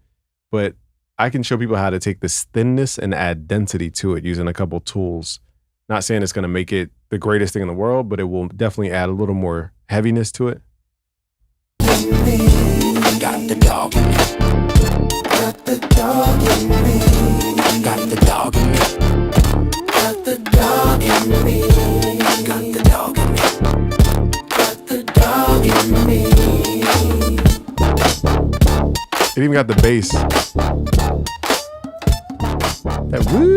But I can show people how to take this thinness and add density to it using a couple tools. Not saying it's gonna make it the greatest thing in the world, but it will definitely add a little more heaviness to it. Got the dog in me. Got the dog in me. Got the dog in me. Got the dog in me. Got the dog in me. Got the dog in me. It even got the bass. That woo.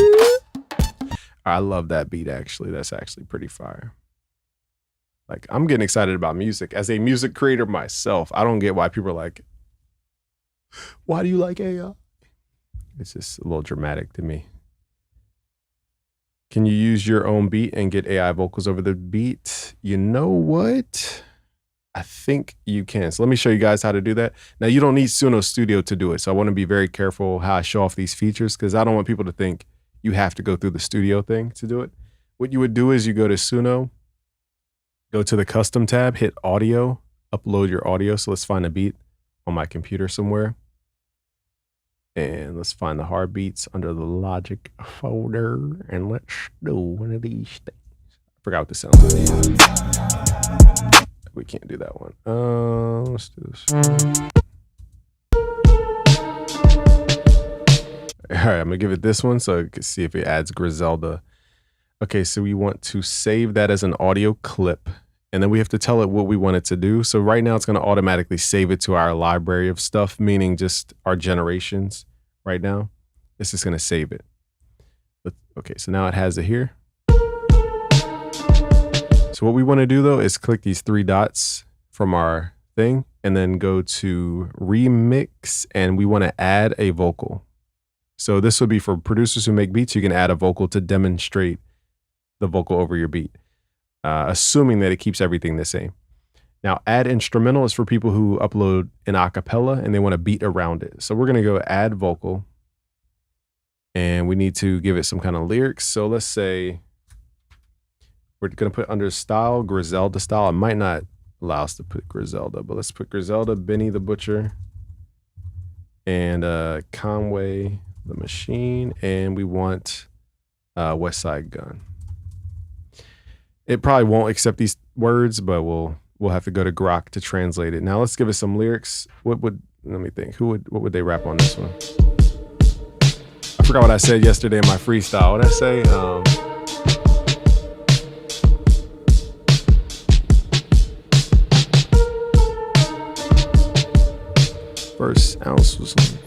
I love that beat actually. That's actually pretty fire. Like, I'm getting excited about music. As a music creator myself, I don't get why people are like, why do you like AI? It's just a little dramatic to me. Can you use your own beat and get AI vocals over the beat? You know what? I think you can. So let me show you guys how to do that. Now, you don't need Suno Studio to do it. So I want to be very careful how I show off these features because I don't want people to think you have to go through the studio thing to do it. What you would do is you go to Suno, go to the custom tab, hit audio, upload your audio. So let's find a beat on my computer somewhere. And let's find the hard beats under the Logic folder. And let's do one of these things. I forgot what this sounds like. We can't do that one. Let's do this. All right, I'm gonna give it this one so you can see if it adds Griselda. Okay, so we want to save that as an audio clip, and then we have to tell it what we want it to do. So right now it's gonna automatically save it to our library of stuff, meaning just our generations right now. It's just gonna save it. Okay, so now it has it here. So what we wanna do though is click these three dots from our thing and then go to remix, and we wanna add a vocal. So this would be for producers who make beats. You can add a vocal to demonstrate the vocal over your beat, assuming that it keeps everything the same. Now, add instrumental is for people who upload an acapella and they want to beat around it. So we're going to go add vocal, and we need to give it some kind of lyrics. So let's say we're going to put under style, Griselda style. It might not allow us to put Griselda, but let's put Griselda, Benny the Butcher, and Conway the Machine, and we want Westside Gun. It probably won't accept these words, but we'll have to go to Grok to translate it. Now let's give it some lyrics. Let me think. What would they rap on this one? I forgot what I said yesterday in my freestyle. What did I say? First ounce was on it.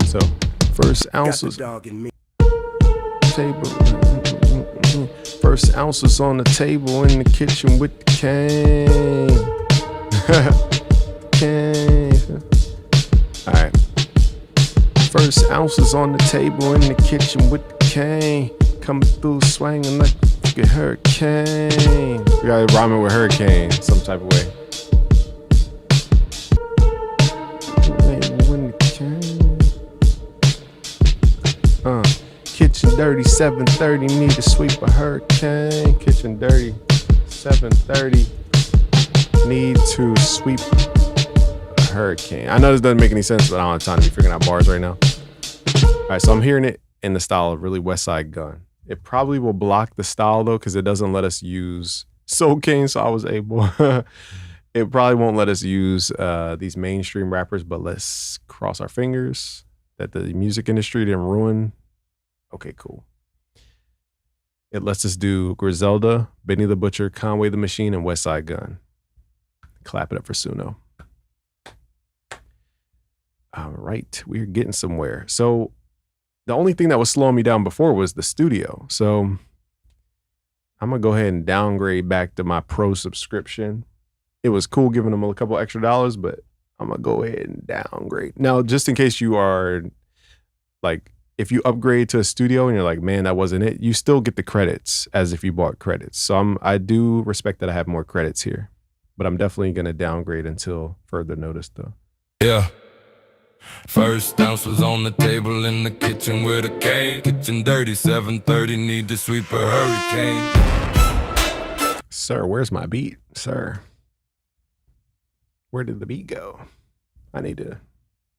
So, first ounce was table. First ounce was on the table in the kitchen with the cane. All right. First ounce was on the table in the kitchen with the cane. Coming through swinging like a hurricane. We gotta rhyme it with hurricane some type of way. Kitchen dirty, 7:30, need to sweep a hurricane. Kitchen dirty, 7:30, need to sweep a hurricane. I know this doesn't make any sense, but I don't have time to be figuring out bars right now. All right, so I'm hearing it in the style of really Westside Gun. It probably will block the style though, because it doesn't let us use Soul King, so I was able. It probably won't let us use these mainstream rappers, but let's cross our fingers that the music industry didn't ruin. Okay, cool. It lets us do Griselda, Benny the Butcher, Conway the Machine, and Westside Gun. Clap it up for Suno. All right, we're getting somewhere. So the only thing that was slowing me down before was the studio. So I'm gonna go ahead and downgrade back to my pro subscription. It was cool giving them a couple extra dollars, but I'm gonna go ahead and downgrade. Now, just in case you are like if you upgrade to a studio and you're like, man, that wasn't it, you still get the credits as if you bought credits. So I do respect that I have more credits here, but I'm definitely going to downgrade until further notice though. Yeah. First ounce was on the table in the kitchen with a cane. Kitchen dirty, 7:30, need to sweep a hurricane. Sir, where's my beat? Sir, where did the beat go?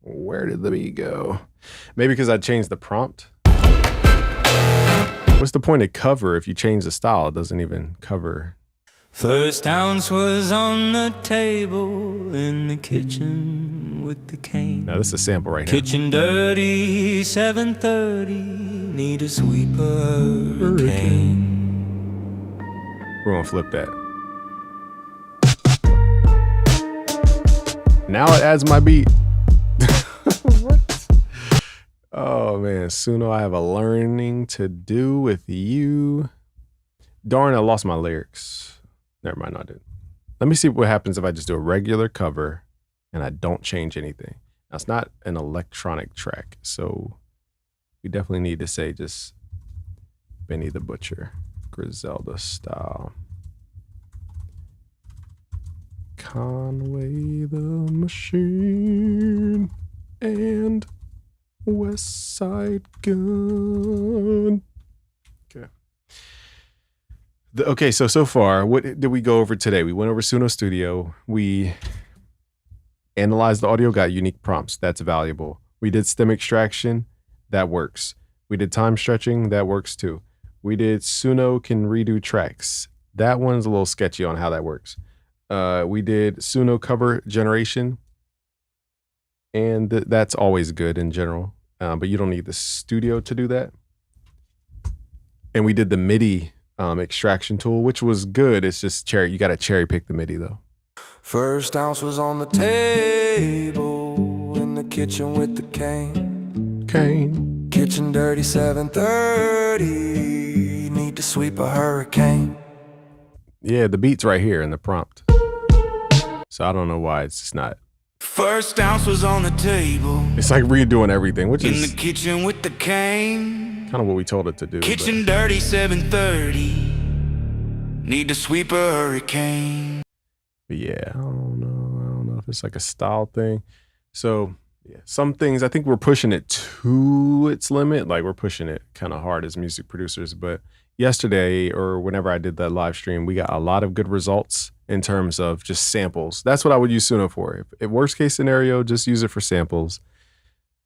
Where did the beat go? Maybe because I changed the prompt. What's the point of cover if you change the style? It doesn't even cover. First ounce was on the table in the kitchen with the cane. Now this is a sample right now. Kitchen dirty, 7:30, need a sweeper hurricane. We're gonna flip that. Now it adds my beat. What? Oh man, Suno, I have a learning to do with you. Darn, I lost my lyrics. Never mind, I did. Let me see what happens if I just do a regular cover and I don't change anything. Now, it's not an electronic track, so we definitely need to say just Benny the Butcher, Griselda style. Conway the Machine and West Side Gun. Okay. Okay, so far, what did we go over today? We went over Suno Studio. We analyzed the audio, got unique prompts. That's valuable. We did stem extraction. That works. We did time stretching. That works too. We did Suno can redo tracks. That one's a little sketchy on how that works. We did Suno cover generation. And that's always good in general. But you don't need the studio to do that. And we did the MIDI extraction tool, which was good. It's just you got to cherry pick the MIDI though. First ounce was on the table in the kitchen with the cane. Kitchen dirty, 7:30, need to sweep a hurricane. Yeah, the beat's right here in the prompt. So I don't know why it's just not. First ounce was on the table It's like redoing everything, which in is the kitchen with the cane. kind of what we told it to do. Kitchen dirty, 7:30, need to sweep a hurricane. But yeah, I don't know if it's like a style thing. So yeah, some things I think we're pushing it to its limit. Like we're pushing it kind of hard as music producers. But yesterday or whenever I did that live stream, we got a lot of good results in terms of just samples. That's what I would use Suno for. If worst case scenario, just use it for samples.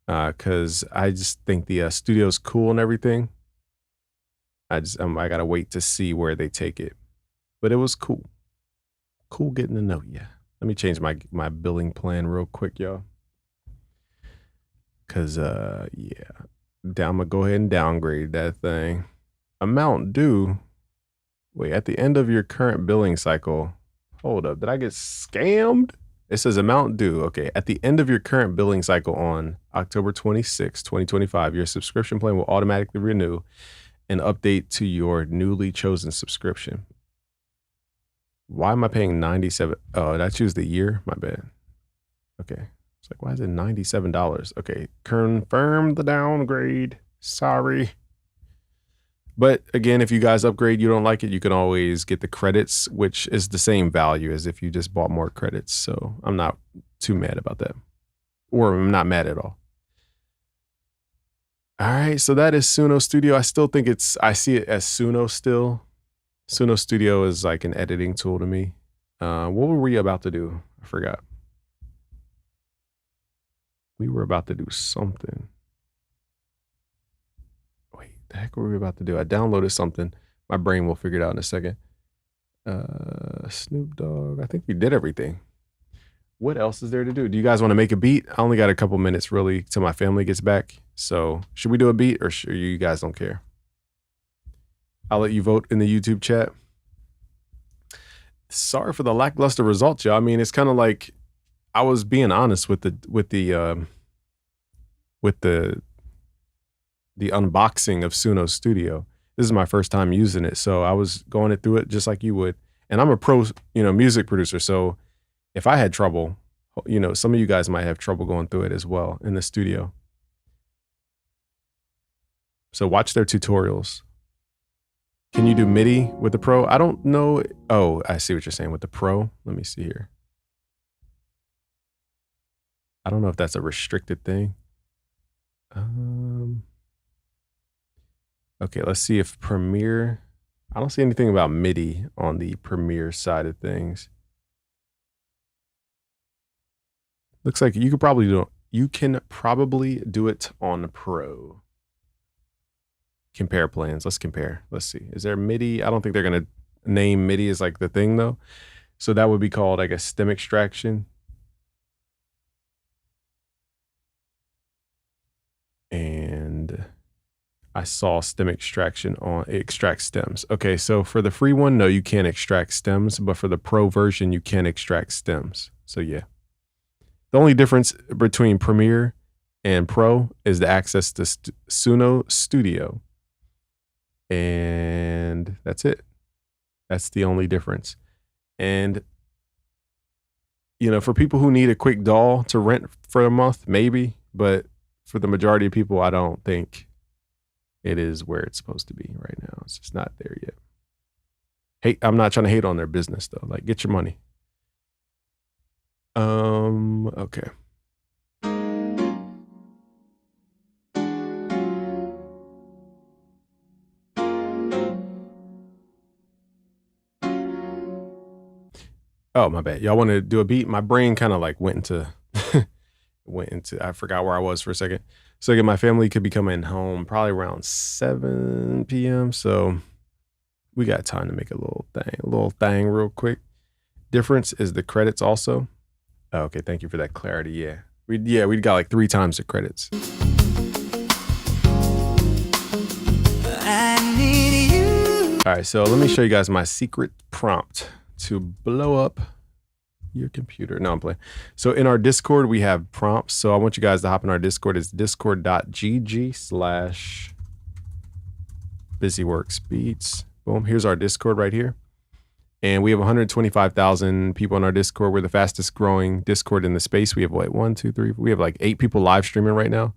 Because I just think the studio's cool and everything. I gotta wait to see where they take it. But it was cool. Cool getting to know you. Let me change my billing plan real quick, y'all. Cause yeah, I'm gonna go ahead and downgrade that thing. Amount due. Wait, at the end of your current billing cycle. Hold up, did I get scammed? It says amount due. Okay, at the end of your current billing cycle on October 26, 2025, your subscription plan will automatically renew and update to your newly chosen subscription. Why am I paying $97? Oh, did I choose the year? My bad. Okay. It's like, why is it $97? Okay. Confirm the downgrade. Sorry. But again, if you guys upgrade, you don't like it, you can always get the credits, which is the same value as if you just bought more credits. So I'm not too mad about that. Or I'm not mad at all. All right. So that is Suno Studio. I still think I see it as Suno still. Suno Studio is like an editing tool to me. What were we about to do? I forgot. We were about to do something. Wait, the heck were we about to do? I downloaded something. My brain will figure it out in a second. Snoop Dogg. I think we did everything. What else is there to do? Do you guys want to make a beat? I only got a couple minutes really till my family gets back. So should we do a beat or should you guys don't care? I'll let you vote in the YouTube chat. Sorry for the lackluster results, y'all. I mean, it's kind of like I was being honest with the unboxing of Suno Studio. This is my first time using it, so I was going through it just like you would. And I'm a pro, music producer, so if I had trouble, some of you guys might have trouble going through it as well in the studio. So watch their tutorials. Can you do MIDI with the Pro? I don't know. Oh, I see what you're saying with the Pro. Let me see here. I don't know if that's a restricted thing. Okay, let's see if Premiere. I don't see anything about MIDI on the Premiere side of things. Looks like you could probably do it. You can probably do it on Pro. Compare plans. Let's compare. Let's see. Is there MIDI? I don't think they're gonna name MIDI as like the thing though. So that would be called, I guess, stem extraction. And I saw stem extraction on extract stems. Okay, so for the free one, no, you can't extract stems, but for the Pro version, you can extract stems. So yeah. The only difference between Premiere and Pro is the access to Suno Studio. And that's it. That's the only difference. And, you know, for people who need a quick DAW to rent for a month, maybe. But for the majority of people, I don't think it is where it's supposed to be right now. It's just not there yet. Hey, I'm not trying to hate on their business, though. Like, get your money. Okay. Oh, my bad. Y'all want to do a beat? My brain kind of like went into, I forgot where I was for a second. So again, my family could be coming home probably around 7 p.m. So we got time to make a little thing real quick. Difference is the credits also. Oh, okay, thank you for that clarity. Yeah, we got like 3 times the credits. I need you. All right, so let me show you guys my secret prompt to blow up your computer. No, I'm playing. So in our Discord, we have prompts. So I want you guys to hop in our Discord. It's discord.gg/busyworksbeats. Boom. Here's our Discord right here. And we have 125,000 people on our Discord. We're the fastest growing Discord in the space. We have what, 1, 2, 3. We have like 8 people live streaming right now.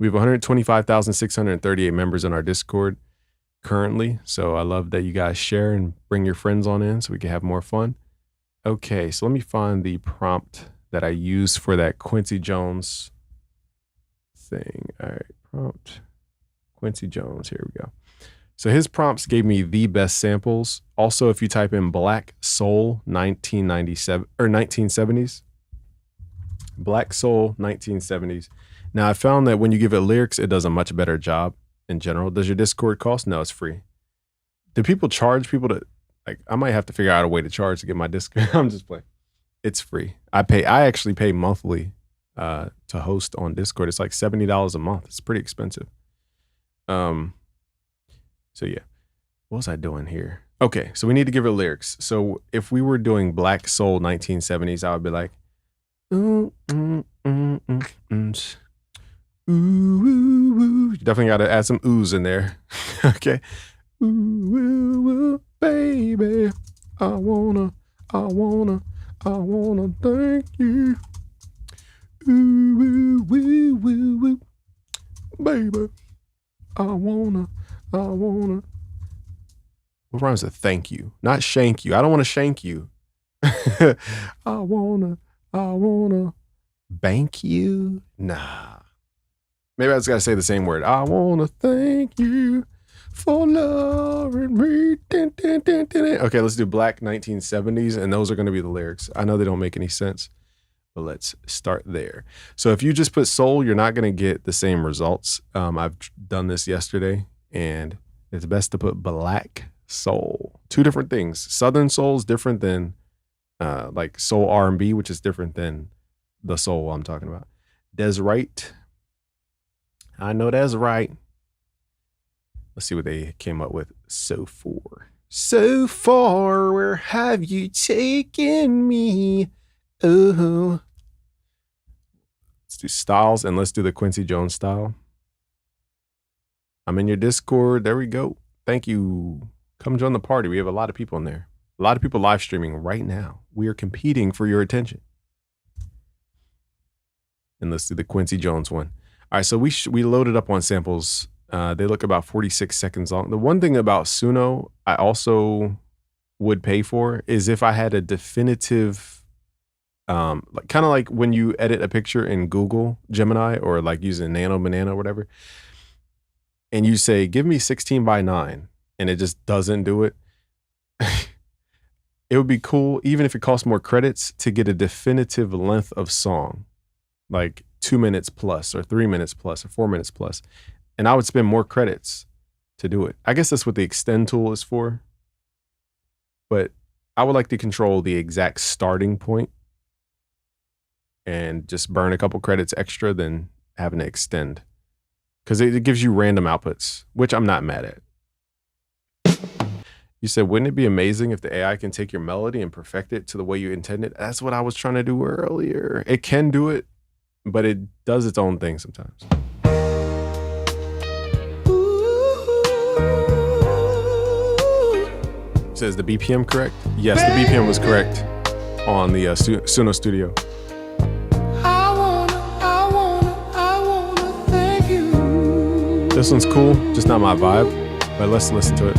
We have 125,638 members in our Discord currently. So I love that you guys share and bring your friends on in so we can have more fun. Okay, so let me find the prompt that I used for that Quincy Jones thing. All right, prompt Quincy Jones. Here we go. So his prompts gave me the best samples. Also, if you type in Black Soul 1997 or 1970s, Black Soul 1970s. Now I found that when you give it lyrics, it does a much better job in general. Does your Discord cost? No, it's free. Do people charge people to, like, I might have to figure out a way to charge to get my Discord. I'm just playing. It's free. I actually pay monthly to host on Discord. It's like $70 a month. It's pretty expensive. So yeah, what was I doing here? Okay, so we need to give it lyrics. So if we were doing Black Soul 1970s, I would be like, ooh, ooh, ooh, ooh. You definitely got to add some oohs in there. Okay. Ooh, ooh, ooh, baby, I wanna thank you. Ooh, ooh, ooh, ooh, ooh. Baby, I wanna. What rhymes with thank you? Not shank you. I don't want to shank you. I wanna bank you. Nah. Maybe I just gotta say the same word. I wanna thank you for loving me. Dun, dun, dun, dun, dun. Okay, let's do Black 1970s, and those are gonna be the lyrics. I know they don't make any sense, but let's start there. So if you just put soul, you're not gonna get the same results. I've done this yesterday, and it's best to put Black Soul. 2 different things. Southern soul is different than like soul R&B, which is different than the soul I'm talking about. Des Right. I know that's right. Let's see what they came up with. So far, where have you taken me? Oh. Let's do styles, and let's do the Quincy Jones style. I'm in your Discord. There we go. Thank you. Come join the party. We have a lot of people in there. A lot of people live streaming right now. We are competing for your attention. And let's do the Quincy Jones one. All right, so we loaded up on samples. They look about 46 seconds long. The one thing about Suno I also would pay for is if I had a definitive, kind of like when you edit a picture in Google Gemini or like using Nano Banana or whatever, and you say, give me 16:9, and it just doesn't do it. It would be cool, even if it costs more credits, to get a definitive length of song, like 2 minutes plus or 3 minutes plus or 4 minutes plus. And I would spend more credits to do it. I guess that's what the extend tool is for. But I would like to control the exact starting point and just burn a couple credits extra than having to extend. Because it gives you random outputs, which I'm not mad at. You said, wouldn't it be amazing if the AI can take your melody and perfect it to the way you intended? That's what I was trying to do earlier. It can do it, but it does its own thing sometimes. Says the BPM correct? Yes, the BPM was correct on the Suno Studio. I wanna thank you. This one's cool, just not my vibe, but let's listen to it.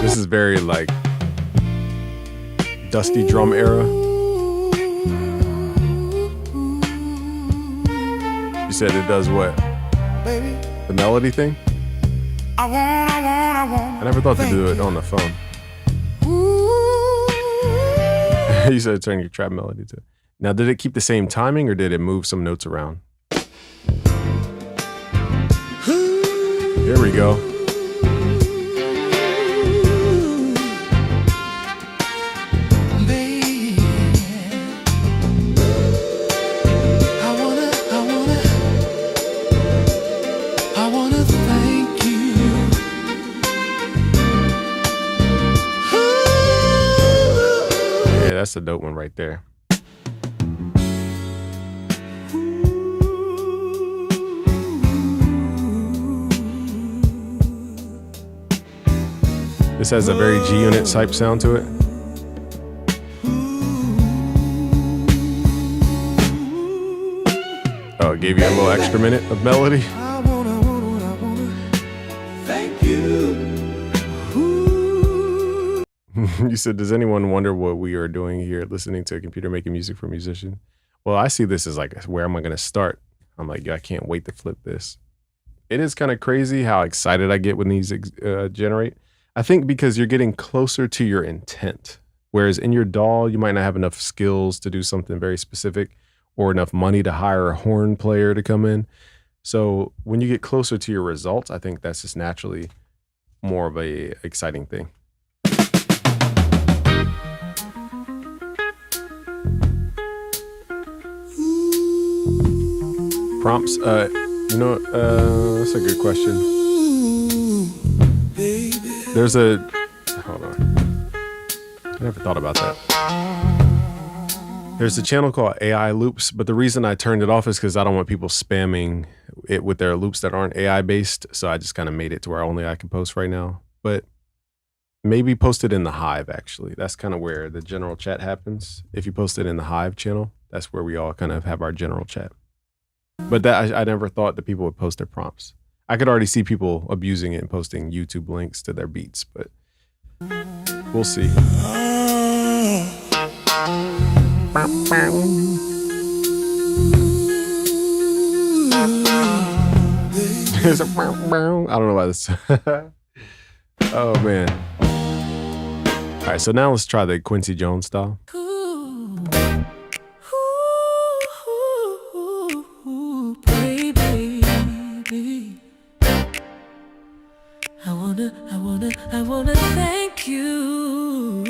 This is very like dusty drum era. You said it does what? The melody thing? I never thought to do it on the phone. You said turn your trap melody to. Now, did it keep the same timing or did it move some notes around? Here we go. That's a dope one right there. This has a very G-Unit type sound to it. Oh, it gave you a little extra minute of melody. Thank you. You said, does anyone wonder what we are doing here, listening to a computer making music for a musician? Well, I see this as like, where am I going to start? I'm like, I can't wait to flip this. It is kind of crazy how excited I get when these generate. I think because you're getting closer to your intent. Whereas in your DAW, you might not have enough skills to do something very specific or enough money to hire a horn player to come in. So when you get closer to your results, I think that's just naturally more of a exciting thing. Prompts, that's a good question. There's hold on. I never thought about that. There's a channel called AI Loops, but the reason I turned it off is because I don't want people spamming it with their loops that aren't AI based. So I just kind of made it to where only I can post right now. But maybe post it in the Hive, actually. That's kind of where the general chat happens. If you post it in the Hive channel, that's where we all kind of have our general chat. But that I never thought that people would post their prompts. I could already see people abusing it and posting YouTube links to their beats, but we'll see. There's a I don't know why this. Oh man. All right, so now let's try the Quincy Jones style. I wanna thank you.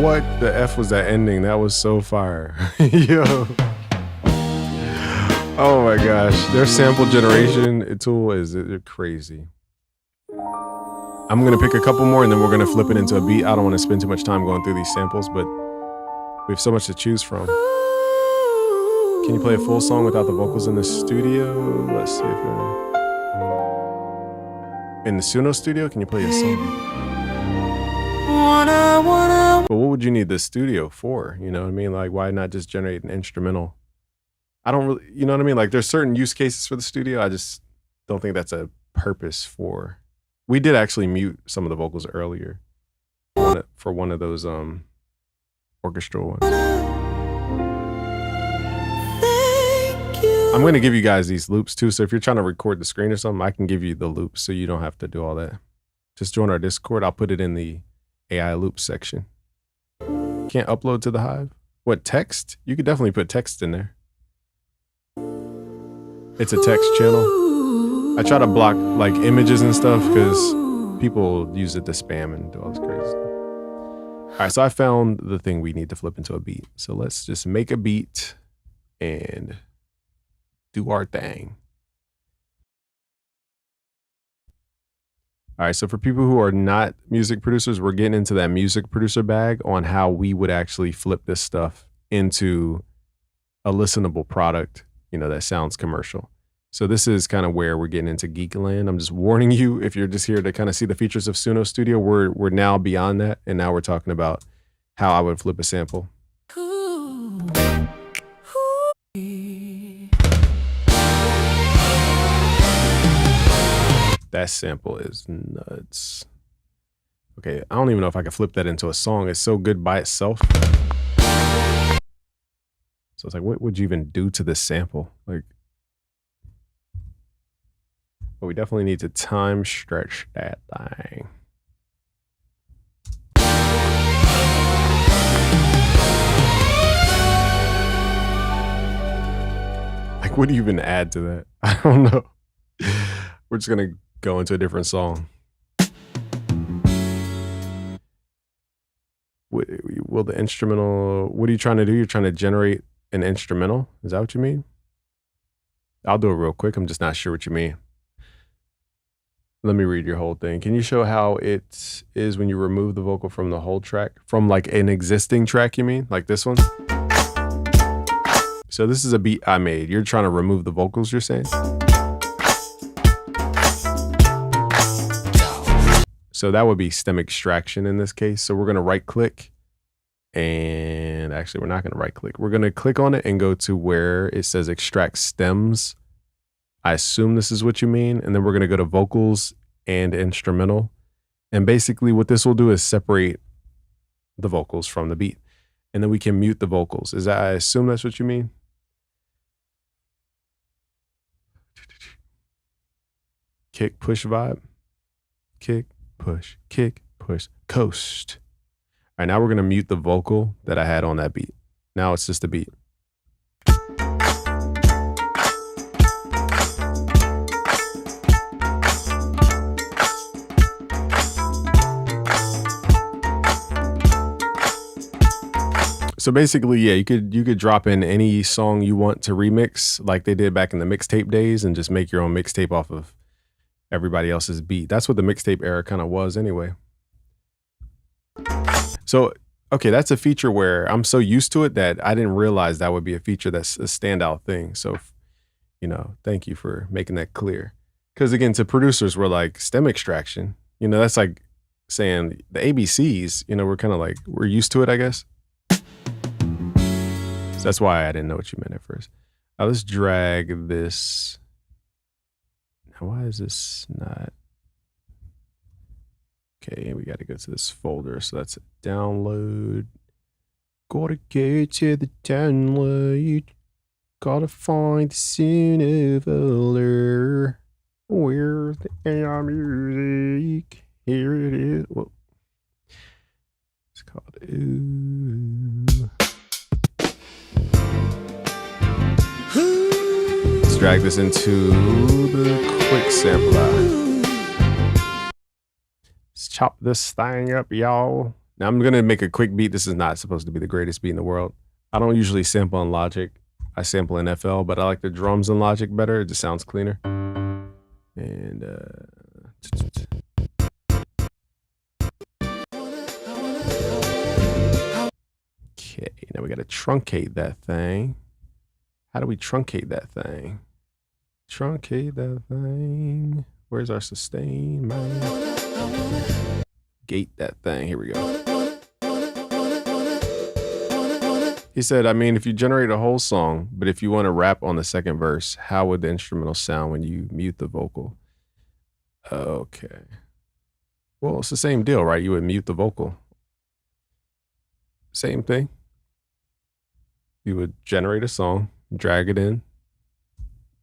What the F was that ending? That was so fire. Yo. Oh my gosh. Their sample generation tool is crazy. I'm going to pick a couple more and then we're going to flip it into a beat. I don't want to spend too much time going through these samples, but we have so much to choose from. Can you play a full song without the vocals in the studio? Let's see if in the Suno studio, can you play a song? But what would you need the studio for? You know what I mean? Like, why not just generate an instrumental? I don't really, you know what I mean? Like, there's certain use cases for the studio. I just don't think that's a purpose for. We did actually mute some of the vocals earlier for one of those orchestral ones. I'm going to give you guys these loops too. So if you're trying to record the screen or something, I can give you the loops so you don't have to do all that. Just join our Discord. I'll put it in the AI loop section. Can't upload to the Hive? What, text? You could definitely put text in there. It's a text channel. I try to block like images and stuff because people use it to spam and do all this crazy stuff. All right, so I found the thing we need to flip into a beat. So let's just make a beat and do our thing. All right, so for people who are not music producers, we're getting into that music producer bag on how we would actually flip this stuff into a listenable product, you know, that sounds commercial. So this is kind of where we're getting into geek land. I'm just warning you, if you're just here to kind of see the features of Suno Studio, we're now beyond that. And now we're talking about how I would flip a sample. That sample is nuts. Okay, I don't even know if I can flip that into a song. It's so good by itself. So it's like, what would you even do to this sample? Like, but we definitely need to time stretch that thing. Like, what do you even add to that? I don't know. We're just gonna go into a different song. Will the instrumental, what are you trying to do? You're trying to generate an instrumental? Is that what you mean? I'll do it real quick. I'm just not sure what you mean. Let me read your whole thing. Can you show how it is when you remove the vocal from the whole track? From like an existing track, you mean? Like this one? So this is a beat I made. You're trying to remove the vocals, you're saying? So that would be stem extraction in this case. So we're going to right click, and actually we're not going to right click. We're going to click on it and go to where it says extract stems. I assume this is what you mean. And then we're going to go to vocals and instrumental. And basically what this will do is separate the vocals from the beat. And then we can mute the vocals. Is that, I assume that's what you mean? Kick, push vibe. Kick, push, kick, push, coast. All right, now we're going to mute the vocal that I had on that beat. Now it's just a beat. So basically, yeah, you could drop in any song you want to remix like they did back in the mixtape days and just make your own mixtape off of everybody else's beat. That's what the mixtape era kind of was anyway. So, okay, that's a feature where I'm so used to it that I didn't realize that would be a feature that's a standout thing. So, you know, thank you for making that clear. Because again, to producers, we're like stem extraction. You know, that's like saying the ABCs, you know, we're kind of like, we're used to it, I guess. So that's why I didn't know what you meant at first. Now let's drag this. Now why is this not? Okay, we got to go to this folder. So that's a download. Gotta go to the download. Gotta find the Suno folder. Where's the AI music? Here it is. Whoa. It's called Ooh. Let's drag this into the quick sampler. Let's chop this thing up, y'all. Now I'm gonna make a quick beat. This is not supposed to be the greatest beat in the world. I don't usually sample in Logic. I sample in FL, but I like the drums in Logic better. It just sounds cleaner. And okay, now we gotta truncate that thing. How do we truncate that thing? Truncate that thing. Where's our sustain, man? Gate that thing. Here we go. He said, I mean, if you generate a whole song, but if you want to rap on the second verse, how would the instrumental sound when you mute the vocal? Okay. Well, it's the same deal, right? You would mute the vocal. Same thing. You would generate a song, drag it in,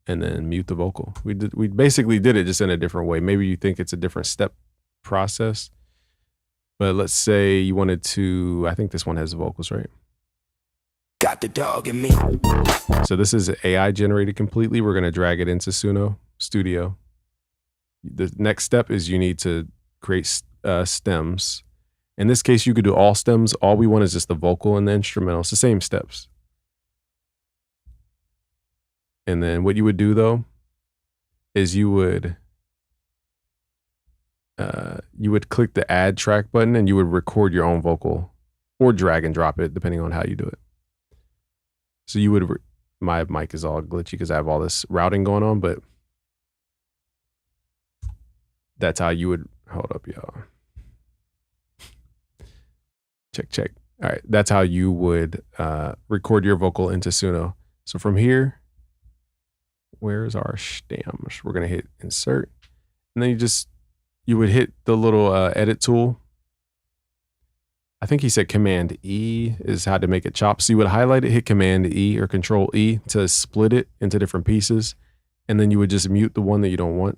and then mute the vocal. We basically did it just in a different way. Maybe you think it's a different step process, but let's say you wanted to, I think this one has the vocals, right? Got the dog in me. So this is AI generated completely. We're going to drag it into Suno Studio. The next step is you need to create stems. In this case, you could do all stems. All we want is just the vocal and the instrumental. It's the same steps. And then what you would do though, is you would click the add track button and you would record your own vocal or drag and drop it depending on how you do it. So you would, my mic is all glitchy because I have all this routing going on, but that's how you would, hold up, y'all. Check. All right, that's how you would record your vocal into Suno. So from here, where's our stems? We're gonna hit insert, and then you would hit the little edit tool. I think he said Command E is how to make it chop. So you would highlight it, hit Command E or Control E to split it into different pieces. And then you would just mute the one that you don't want.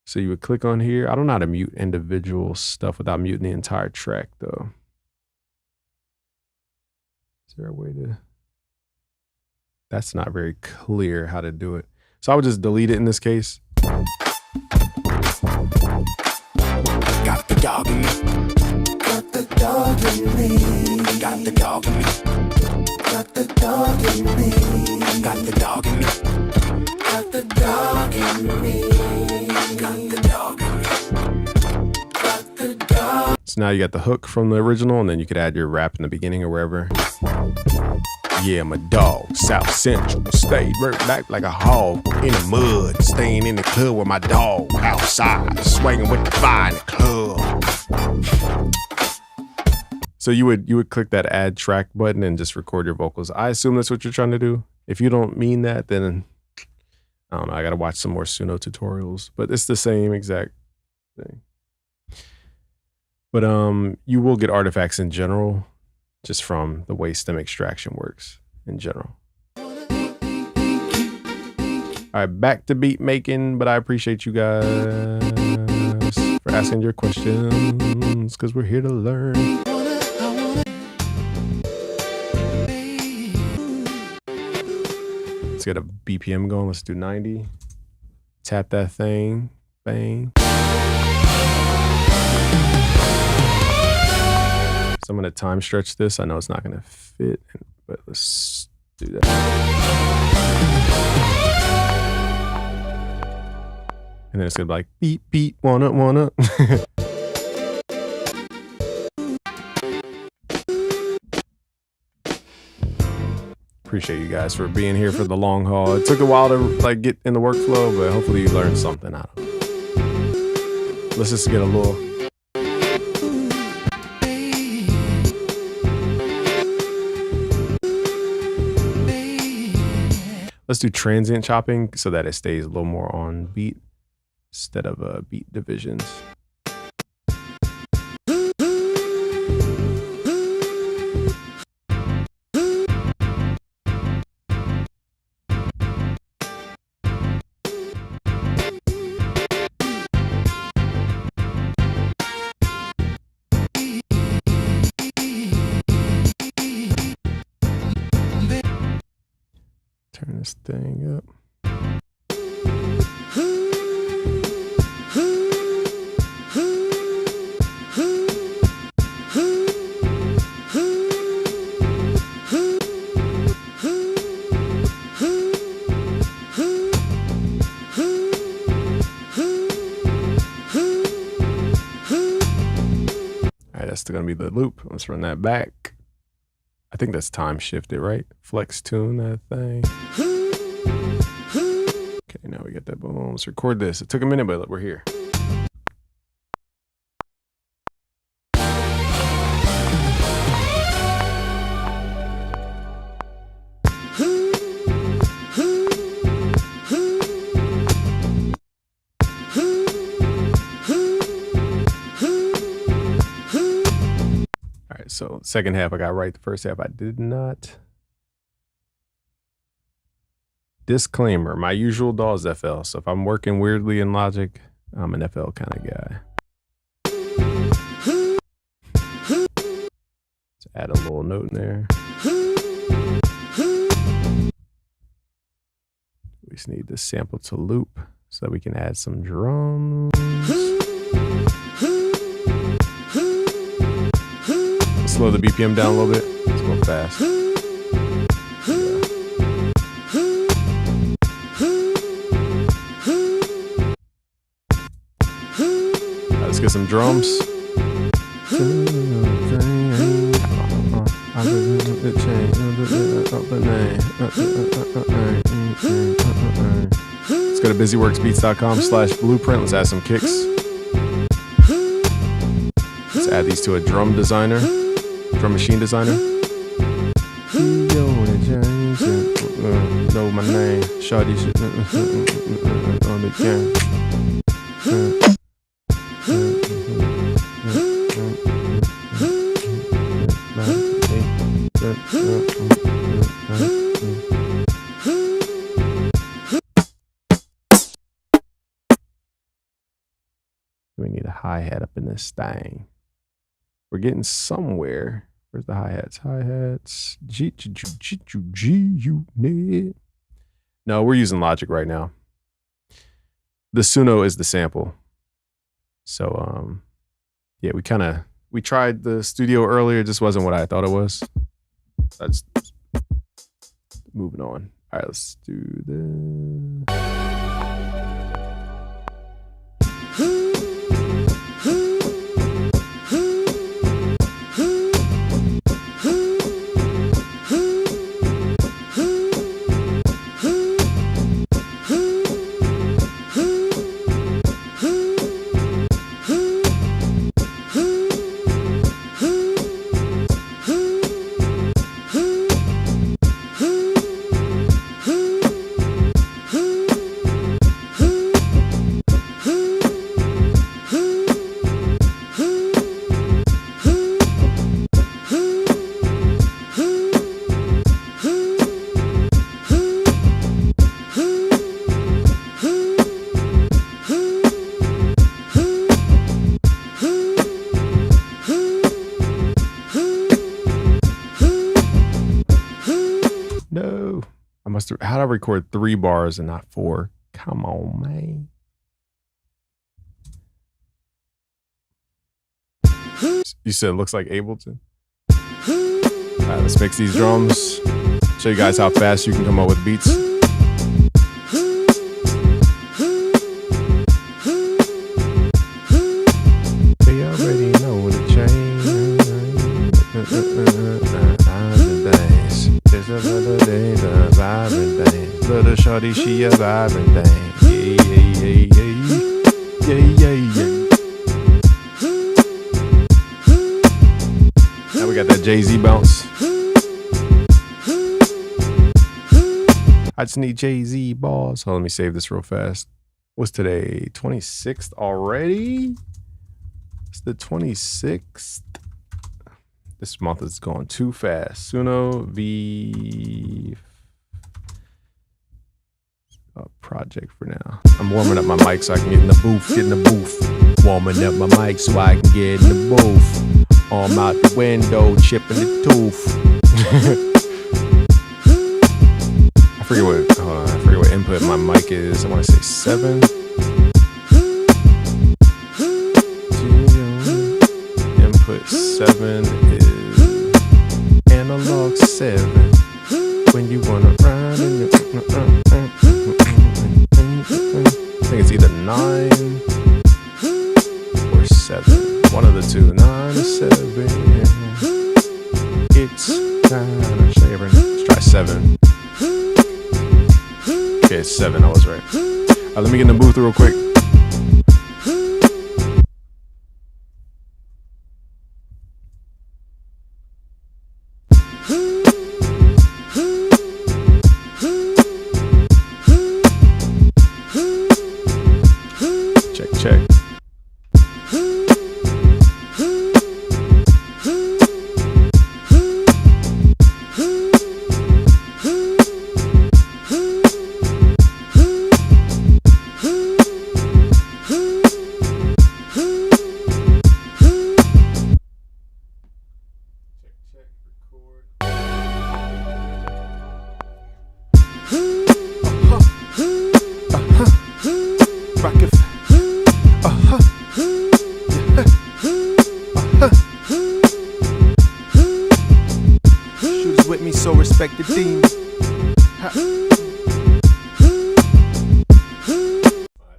So you would click on here. I don't know how to mute individual stuff without muting the entire track though. Is there a way to? That's not very clear how to do it. So I would just delete it in this case. Got the dog in me. Got the dog in me. Got the dog in me. Got the dog in me. Got the dog in me. Got the dog in me. Got the dog in me. Got the dog. So now you got the hook from the original, and then you could add your rap in the beginning or wherever. Yeah, I'm a dog, South Central, stayed right back like a hog in the mud, staying in the club with my dog outside, swinging with the fire in the club. So you would click that add track button and just record your vocals. I assume that's what you're trying to do. If you don't mean that, then I don't know. I got to watch some more Suno tutorials, but it's the same exact thing. But you will get artifacts in general, just from the way stem extraction works in general. All right, back to beat making, but I appreciate you guys for asking your questions because we're here to learn. Let's get a BPM going. Let's do 90. Tap that thing. Bang. So I'm going to time stretch this. I know it's not going to fit, but let's do that. And then it's going to be like, beep, beep, wanna. Appreciate you guys for being here for the long haul. It took a while to like get in the workflow, but hopefully you learned something out of it. Let's just get a little... Let's do transient chopping so that it stays a little more on beat instead of beat divisions. Turn this thing up. going to be the loop. Let's run that back. I think that's time shifted, right? Flex tune that thing. Okay, now we got that. Boom. Let's record this. It took a minute, but we're here. So second half I got right. The first half I did not. Disclaimer, my usual DAW is FL. So if I'm working weirdly in Logic, I'm an FL kind of guy. Let's add a little note in there. We just need this sample to loop so that we can add some drums. Slow the BPM down a little bit. Let's go fast. Right, let's get some drums. Let's go to busyworksbeats.com/blueprint. Let's add some kicks. Let's add these to a drum designer. Drum machine designer. Know my name. Shawty shit on the game. We need a hi-hat up in this thing. We're getting somewhere. Where's the hi-hats? Hi-hats. G unit. No, we're using Logic right now. The Suno is the sample. So yeah, we tried the studio earlier, it just wasn't what I thought it was. That's moving on. All right, let's do this. No, I must have. How'd I record 3 bars and not 4? Come on, man. You said it looks like Ableton. All right, let's mix these drums. Show you guys how fast you can come up with beats. They already know the change. There's another day, the vibrant thing. Little shorty, she a vibrant thing. Yeah, yeah, yeah, yeah, yeah, yeah. Now we got that Jay-Z bounce. I just need Jay-Z balls. So let me save this real fast. What's today? 26th already? It's the 26th. This month is going too fast. Suno V project for now. I'm warming up my mic so I can get in the booth. Warming up my mic so I can get in the booth. Arm out the window, chipping the tooth. I forget what input my mic is. I want to say 7. Input 7 is analog 7. When you wanna run in your I think it's either 9 or 7. One of the two. 9 or 7. 7. Okay, it's 7. I was right. All right, let me get in the booth real quick. Check. Shooters with me, so respect the theme. I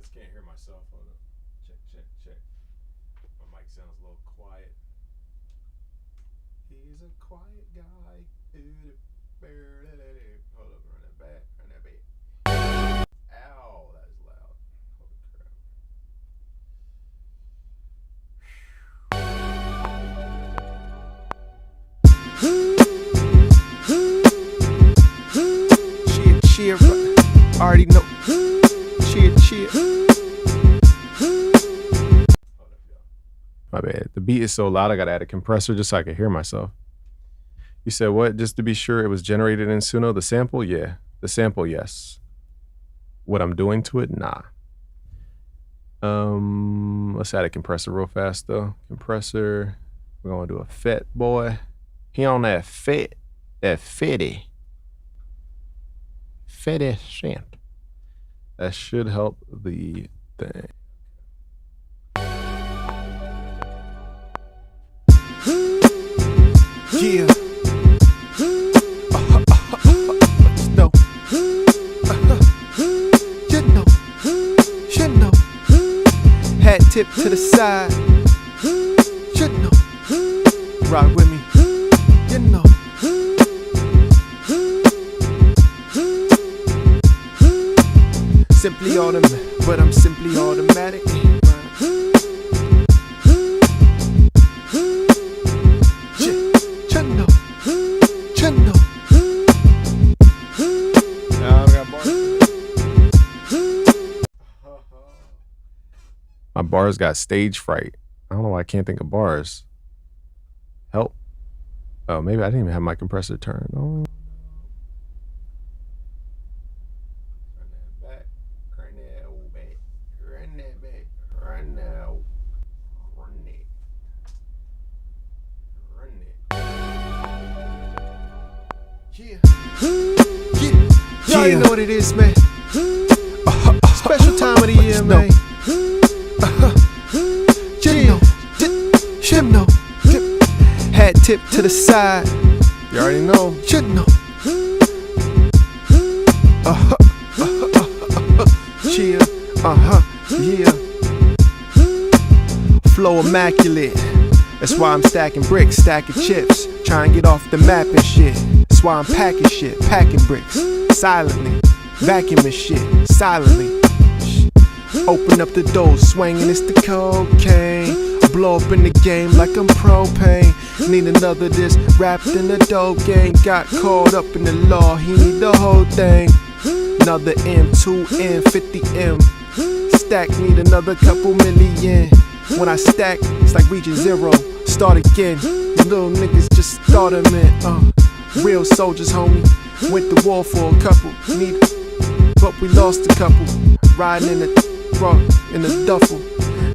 just can't hear myself. Hold up. Check. My mic sounds a little quiet. He's a quiet guy. Hold up, run that back. Ow, that is loud. Holy crap. Cheer, already know. Cheer. My bad. The beat is so loud, I gotta add a compressor just so I can hear myself. You said what? Just to be sure it was generated in Suno? The sample? Yeah. The sample, yes. What I'm doing to it? Nah. Let's add a compressor real fast though. Compressor. We're gonna do a fet boy. He on that fet. That fetty. Fetty shant. That should help the thing. Yeah. You know. Hat tip to the side. You know. Ride with me. You know. Simply automatic, but I'm simply automatic. My bars got stage fright. I don't know why I can't think of bars. Help. Oh, maybe I didn't even have my compressor turned on. Run that back. Run that back. Run that back. Run that. Run it. Run it. Yeah. Y'all already know what it is, man. Special time of the year, man. You know. Hat tip to the side. You already know. You know. Cheer. Yeah. Flow immaculate. That's why I'm stacking bricks, stacking chips. Try and get off the map and shit. That's why I'm packing shit, packing bricks. Silently. Vacuuming shit. Silently. Open up the door, swinging, it's the cocaine. Blow up in the game like I'm propane. Need another disc wrapped in the dope game. Got caught up in the law, he need the whole thing. Another M, 2M, 50M. Stack, need another couple million. When I stack, it's like reaching zero. Start again, you little niggas just start a man. Real soldiers, homie. Went to war for a couple. Need, but we lost a couple. Riding in the duffel.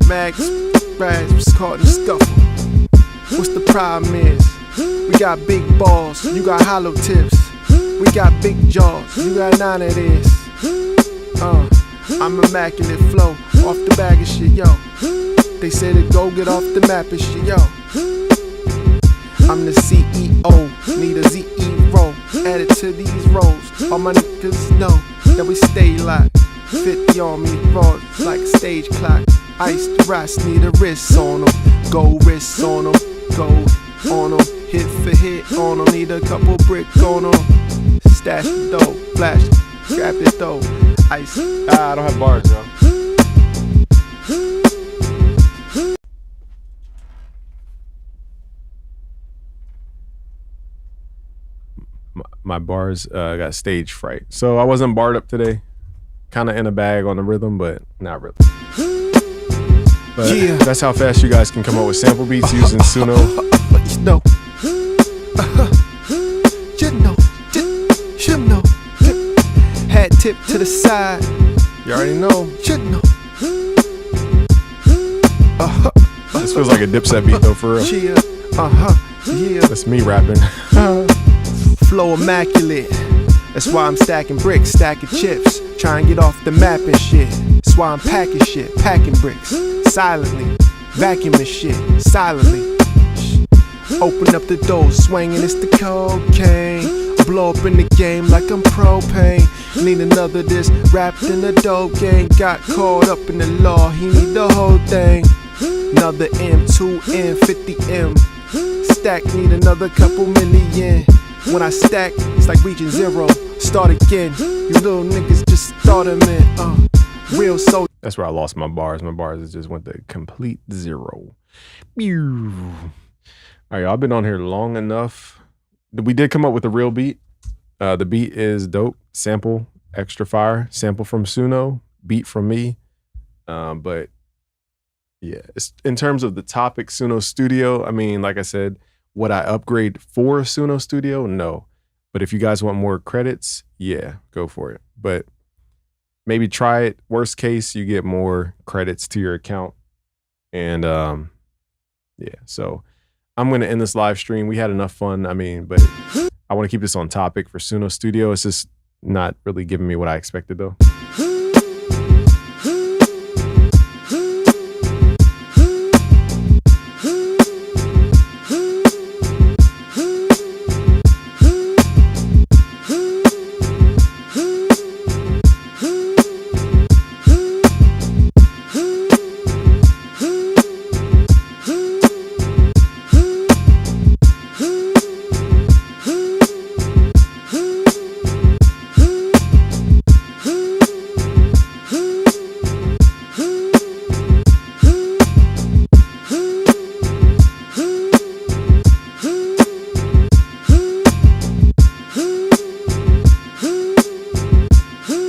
Mags, rags, was caught in the scuffle. What's the problem is? We got big balls, you got hollow tips. We got big jaws, you got none of this. I'm immaculate flow, off the bag of shit, yo. They say to go get off the map and shit, yo. I'm the CEO, need a zero, added to these roles. All my niggas know that we stay locked. 50 on me, raw like a stage clock. Iced rocks, need a wrist on them. Go wrist on them, go on them. Hit for hit on them, need a couple brick on them. Stash the dough, flash, grab this dough. Ice. I don't have bars, yo. My bars got stage fright. So I wasn't barred up today. Kind of in a bag on the rhythm, but not really. But Yeah. that's how fast you guys can come up with sample beats using Suno. You know. You know. You know. Hat tip to the side. You already know. You know. This feels like a Dipset beat though, for real. Yeah. Yeah. That's me rapping. Flow immaculate. That's why I'm stacking bricks, stacking chips. Try and get off the map and shit. That's why I'm packing shit, packing bricks. Silently, vacuuming shit, silently. Open up the door, swinging, it's the cocaine. Blow up in the game like I'm propane. Need another this, wrapped in a dope game. Got caught up in the law, he need the whole thing. Another M2, M, 50M. Stack, need another couple million. When I stack, it's like reaching zero. Start again, you little niggas just start them in. Real soul. That's where I lost my bars. My bars just went to complete zero. Pew. All right, y'all, I've been on here long enough. We did come up with a real beat. The beat is dope. Sample, extra fire. Sample from Suno. Beat from me. But yeah, in terms of the topic, Suno Studio, I mean, like I said, would I upgrade for Suno Studio? No. But if you guys want more credits, yeah, go for it. But maybe try it. Worst case, you get more credits to your account. And yeah, so I'm going to end this live stream. We had enough fun. I mean, but I want to keep this on topic for Suno Studio. It's just not really giving me what I expected though.